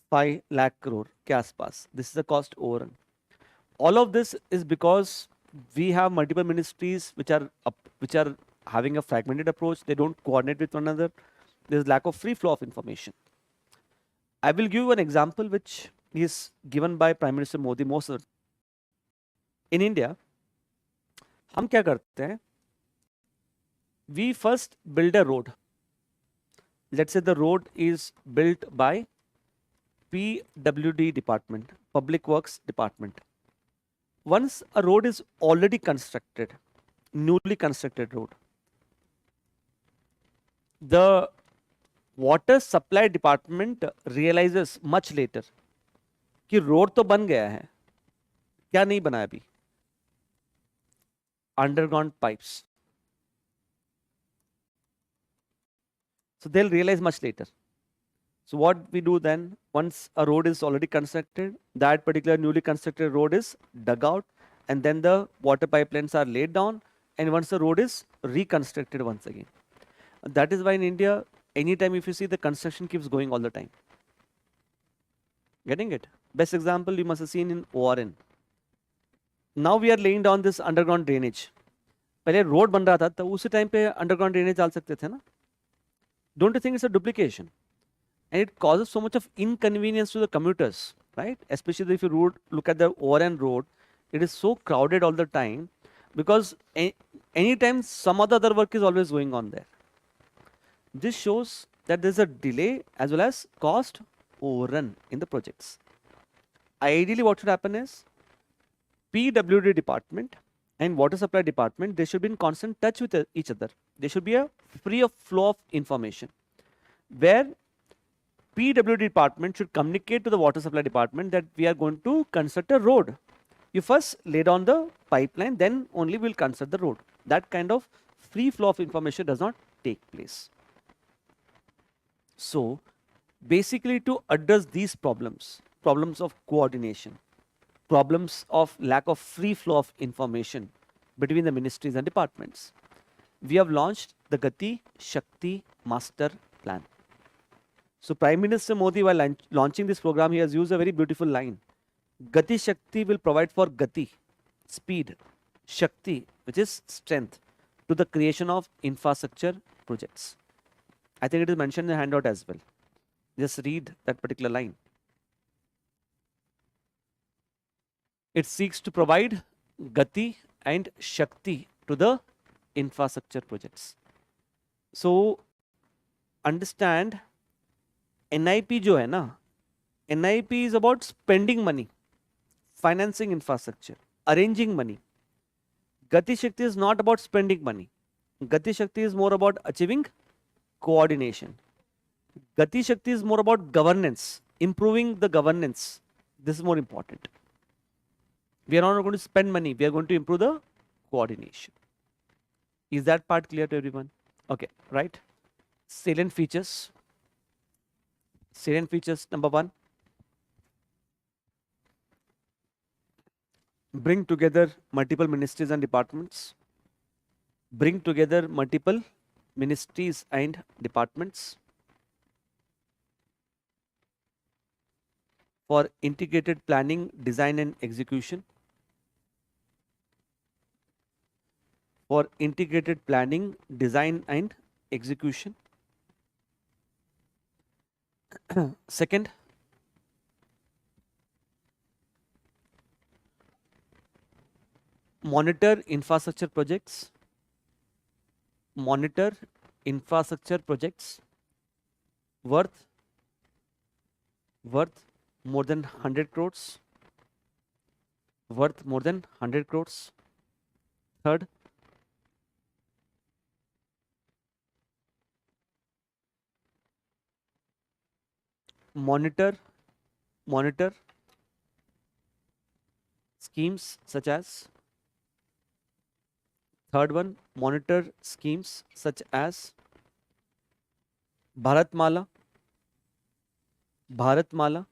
5 lakh crore के आसपास. This is the cost overrun. All of this is because we have multiple ministries which are having a fragmented approach. They don't coordinate with one another. There is lack of free flow of information. I will give you an example which is given by Prime Minister Modi most of the time. In India, हम क्या करते हैं? We first build a road. Let's say the road is built by PWD department, Public Works Department. Once a road is already constructed, newly constructed road, the water supply department realizes much later कि road तो बन गया है, क्या नहीं बना अभी? Underground pipes. So they'll realize much later. So what we do then, once a road is already constructed, that particular newly constructed road is dug out, and then the water pipelines are laid down, and once the road is reconstructed once again. That is why in India, anytime if you see, the construction keeps going all the time. Getting it? Best example you must have seen in ORN. Now we are laying down this underground drainage. पहले road बन रहा था तो उसी time पे underground drainage डाल सकते थे ना? Don't you think it's a duplication? And it causes so much of inconvenience to the commuters, right? Especially if you look at the ORN road, it is so crowded all the time because anytime some other work is always going on there. This shows that there's a delay as well as cost overrun in the projects. Ideally, what should happen is PWD department and water supply department, they should be in constant touch with each other. There should be a free of flow of information where PWD department should communicate to the water supply department that we are going to construct a road. You first lay down the pipeline, then only we'll construct the road. That kind of free flow of information does not take place. So basically to address these problems of coordination, problems of lack of free flow of information between the ministries and departments, we have launched the Gati Shakti Master Plan. So Prime Minister Modi, while launching this program, he has used a very beautiful line. Gati Shakti will provide for Gati, speed, Shakti, which is strength, to the creation of infrastructure projects. I think it is mentioned in the handout as well. Just read that particular line. It seeks to provide Gati and Shakti to the infrastructure projects. So understand, NIP जो है ना, NIP is about spending money, financing infrastructure, arranging money. Gati Shakti is not about spending money. Gati Shakti is more about achieving coordination. Gati Shakti is more about governance, improving the governance. This is more important. We are not going to spend money, we are going to improve the coordination. Is that part clear to everyone? Okay, right? Salient features. Salient features number 1. bring together multiple ministries and departments, bring together multiple ministries and departments for integrated planning, design and execution, for integrated planning, design and execution. Second, monitor infrastructure projects, monitor infrastructure projects worth worth more than 100 crores, worth more than 100 crores. Third, monitor monitor schemes such as third one, monitor schemes such as Bharatmala, Bharatmala,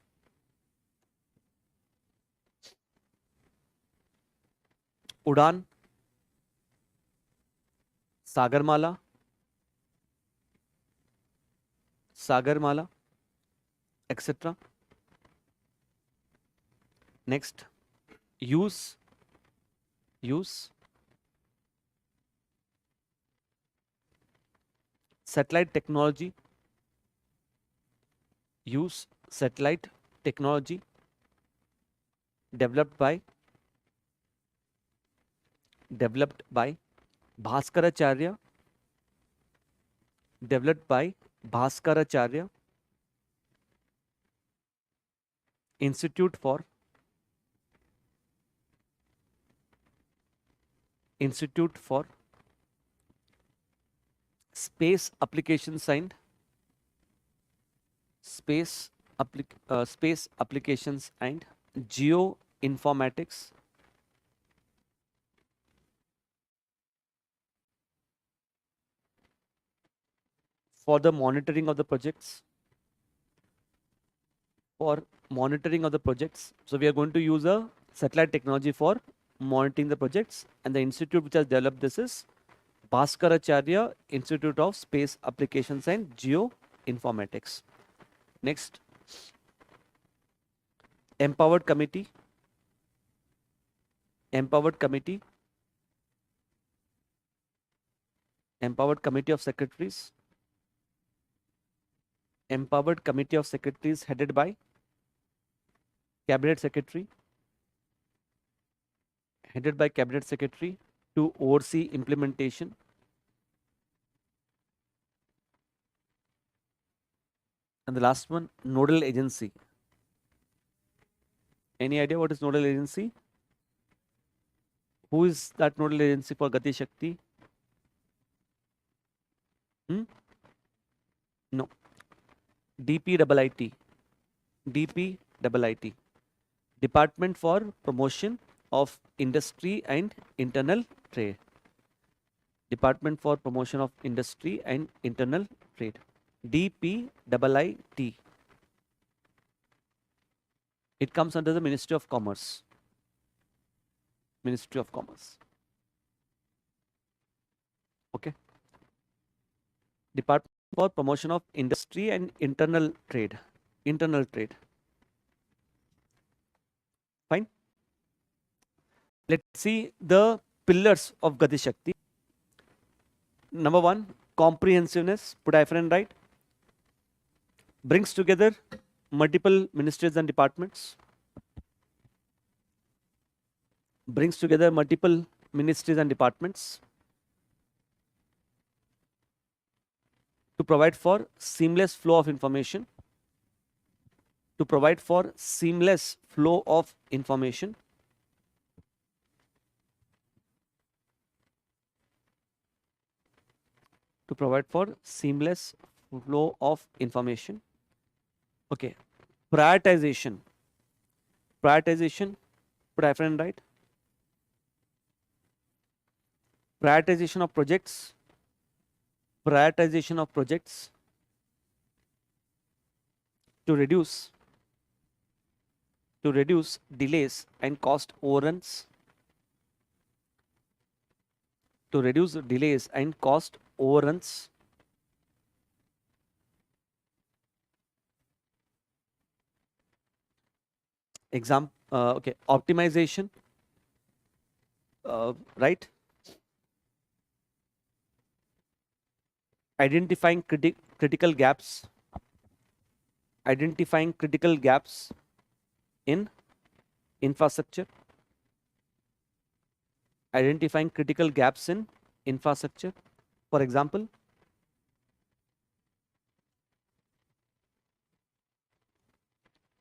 Udan, Sagarmala, Sagarmala, etc. Next, use use satellite technology, use satellite technology developed by Bhaskaracharya, developed by Bhaskaracharya Institute for Institute for Space Applications and Space Applications and Geoinformatics for the monitoring of the projects. For monitoring of the projects. So we are going to use a satellite technology for monitoring the projects, and the institute which has developed this is Bhaskaracharya Institute of Space Applications and Geoinformatics. Next, empowered committee, empowered committee, empowered committee of secretaries, empowered committee of secretaries headed by cabinet secretary, headed by cabinet secretary to oversee implementation. And the last one, nodal agency. Any idea what is nodal agency? Who is that nodal agency for Gati Shakti? No. DPIIT. DPIIT. Department for Promotion of Industry and Internal Trade. Department for Promotion of Industry and Internal Trade. DPIIT. It comes under the Ministry of Commerce. Ministry of Commerce. Okay. Department for Promotion of Industry and Internal Trade. Internal Trade. Fine. Let's see the pillars of Gati Shakti. Number one, comprehensiveness. Put I friend right. Brings together multiple ministries and departments. Brings together multiple ministries and departments to provide for seamless flow of information. To provide for seamless flow of information. To provide for seamless flow of information. Okay. Prioritization. Prioritization. Put I friend right. Prioritization of projects. Prioritization of projects to reduce delays and cost overruns. to reduce delays and cost overruns. Okay, optimization, right? Identifying critical gaps, identifying critical gaps in infrastructure, identifying critical gaps in infrastructure. For example,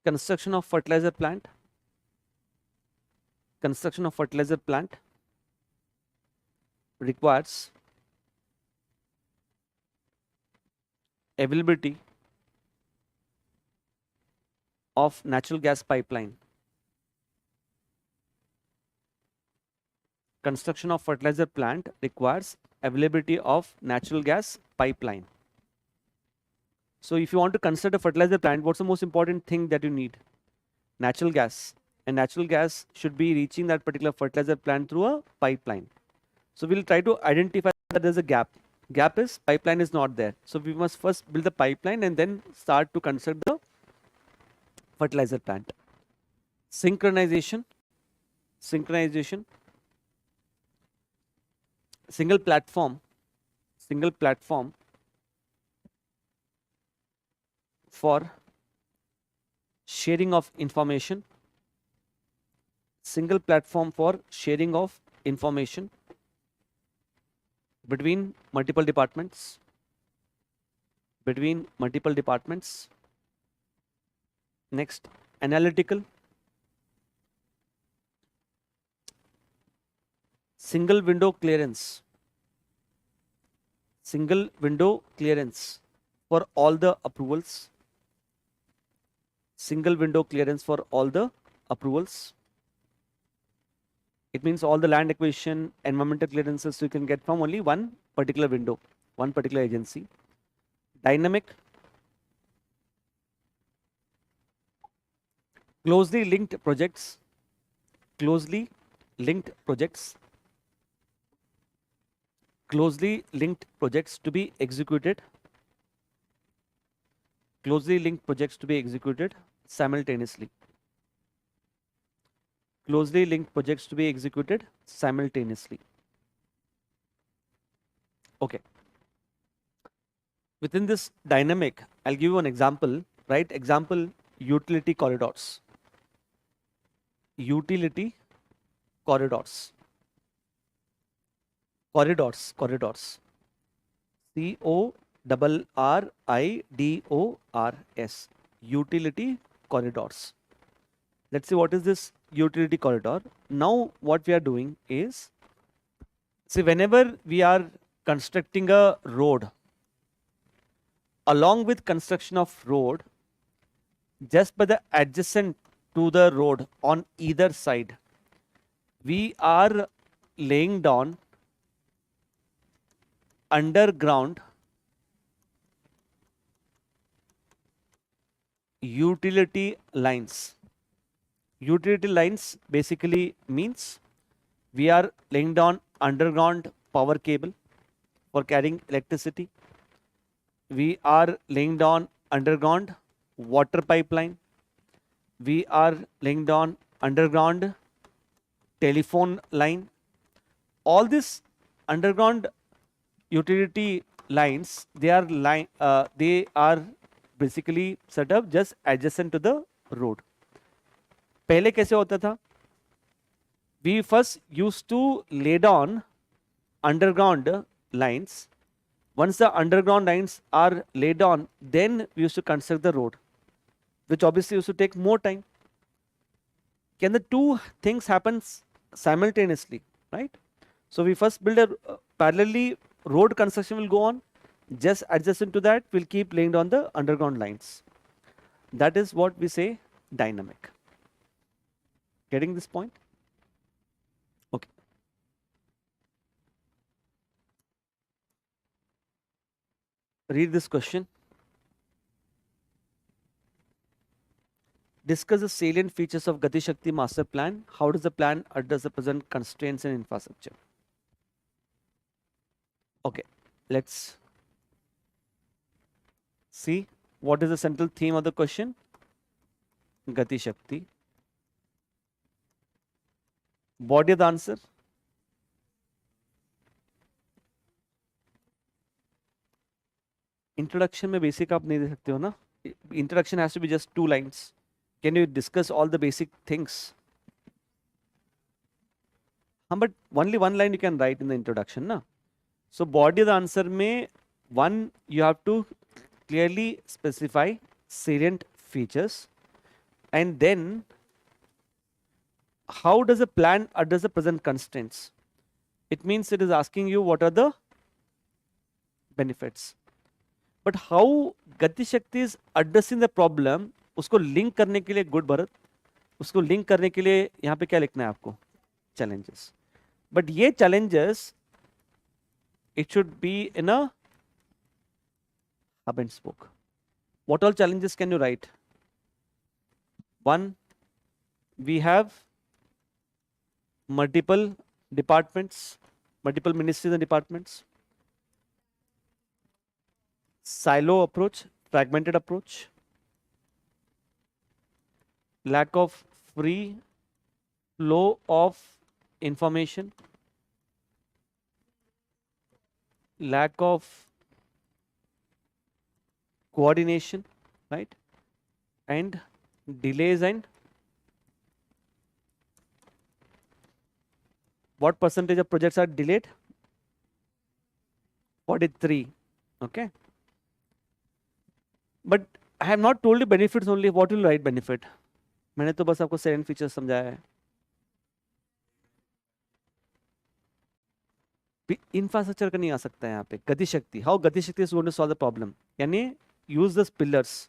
construction of fertilizer plant, construction of fertilizer plant requires availability of natural gas pipeline. Construction of fertilizer plant requires availability of natural gas pipeline. So if you want to construct a fertilizer plant, what's the most important thing that you need? Natural gas. And natural gas should be reaching that particular fertilizer plant through a pipeline. So we'll try to identify that there's a gap. Gap is pipeline is not there. So we must first build the pipeline and then start to construct the fertilizer plant. Synchronization, synchronization, single platform for sharing of information, single platform for sharing of information between multiple departments, between multiple departments. Next, analytical, single window clearance, single window clearance for all the approvals, single window clearance for all the approvals. It means all the land acquisition, environmental clearances you can get from only one particular window, one particular agency. Dynamic, closely linked projects, closely linked projects, closely linked projects to be executed, closely linked projects to be executed simultaneously. Closely linked projects to be executed simultaneously. Okay. Within this dynamic, I'll give you an example, right? Example, utility corridors. Utility corridors. Corridors. CORRIDORS. Utility corridors. Let's see what is this utility corridor. Now what we are doing is, see, whenever we are constructing a road, along with construction of road, just by the adjacent to the road on either side, we are laying down underground utility lines. Utility lines basically means we are laying down underground power cable for carrying electricity. We are laying down underground water pipeline. We are laying down underground telephone line. All these underground utility lines, they are basically set up just adjacent to the road. पहले कैसे होता था? We first used to lay down underground lines. Once the underground lines are laid on, then we used to construct the road, which obviously used to take more time. Can the two things happen simultaneously, right? So we first build a parallelly road construction will go on. Just adjacent to that, we'll keep laying down the underground lines. That is what we say dynamic. Getting this point? Okay. Read this question. Discuss the salient features of Gati Shakti master plan. How does the plan address the present constraints in infrastructure? Okay, let's see what is the central theme of the question. Gati Shakti. Body of the answer. Introduction में basic आप नहीं दे सकते हो ना. Introduction has to be just 2 lines. Can you discuss all the basic things? हाँ, but only 1 line you can write in the introduction ना. So body of the answer में one you have to clearly specify salient features, and then how does a plan address the present constraints? It means it is asking you what are the benefits. But how Gati Shakti is addressing the problem, उसको link करने के लिए, good Bharat, उसको link करने के लिए यहां पे क्या लिखना है आपको? चैलेंजेस. बट ये challenges it should be in a hub and spoke. What all challenges can you write? One, we have multiple departments, multiple ministries and departments, silo approach, fragmented approach, lack of free flow of information, lack of coordination, right? And delays. And what percentage of projects are delayed? 43. Okay. But I have not told you benefits only. What will you write benefit? मैंने तो बस आपको 7 features समझाया है. Infrastructure का नहीं आ सकता है यहाँ पे. गति शक्ति, how Gati Shakti is going to solve the problem, यानी use this pillars,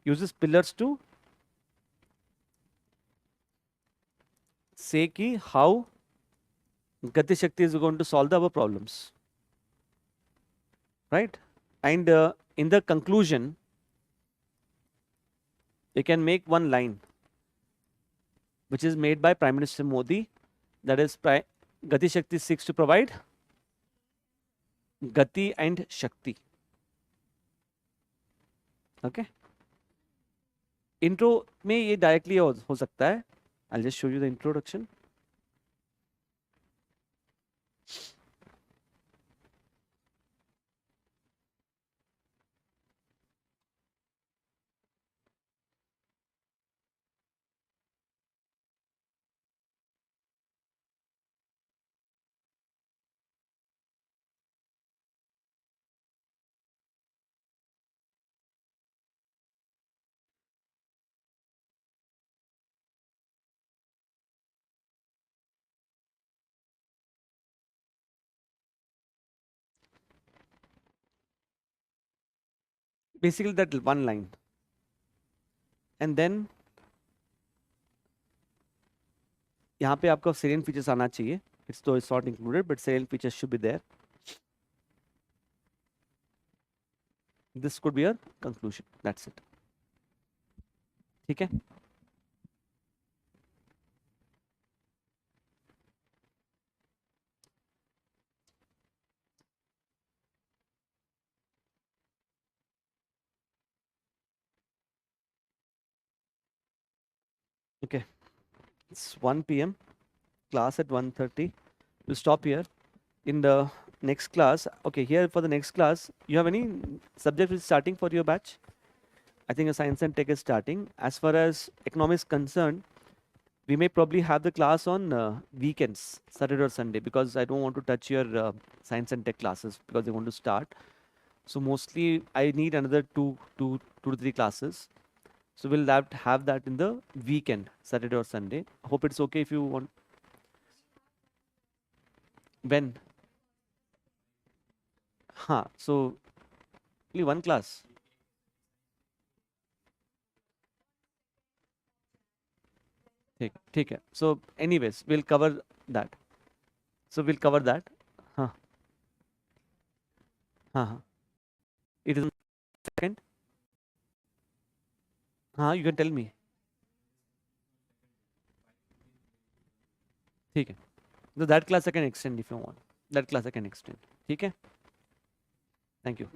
use these pillars to say ki how Gati Shakti is going to solve our problems, right? And in the conclusion, you can make one line which is made by Prime Minister Modi, that is Gati Shakti seeks to provide Gati and Shakti. Okay. Intro में ये directly हो सकता है. I'll just show you the introduction. Basically that one line, and then यहाँ पे आपका salient features आना चाहिए. It's not included, but salient features should be there. This could be a conclusion. That's it. ठीक है. Okay. It's 1 p.m. Class at 1:30. We'll stop here. In the next class, okay, here for the next class, you have any subject which is starting for your batch? I think a science and tech is starting. As far as economics concerned, we may probably have the class on weekends, Saturday or Sunday, because I don't want to touch your science and tech classes because they want to start. So mostly I need another two to three classes. So we'll have that in the weekend, Saturday or Sunday. Hope it's okay if you want. When? Huh. So only one class. ठीक है. So anyways, we'll cover that. So we'll cover that. हाँ हाँ हाँ. It is second. हाँ, you can tell me. ठीक है. So that class I can extend if you want. That class I can extend. ठीक है. Thank you.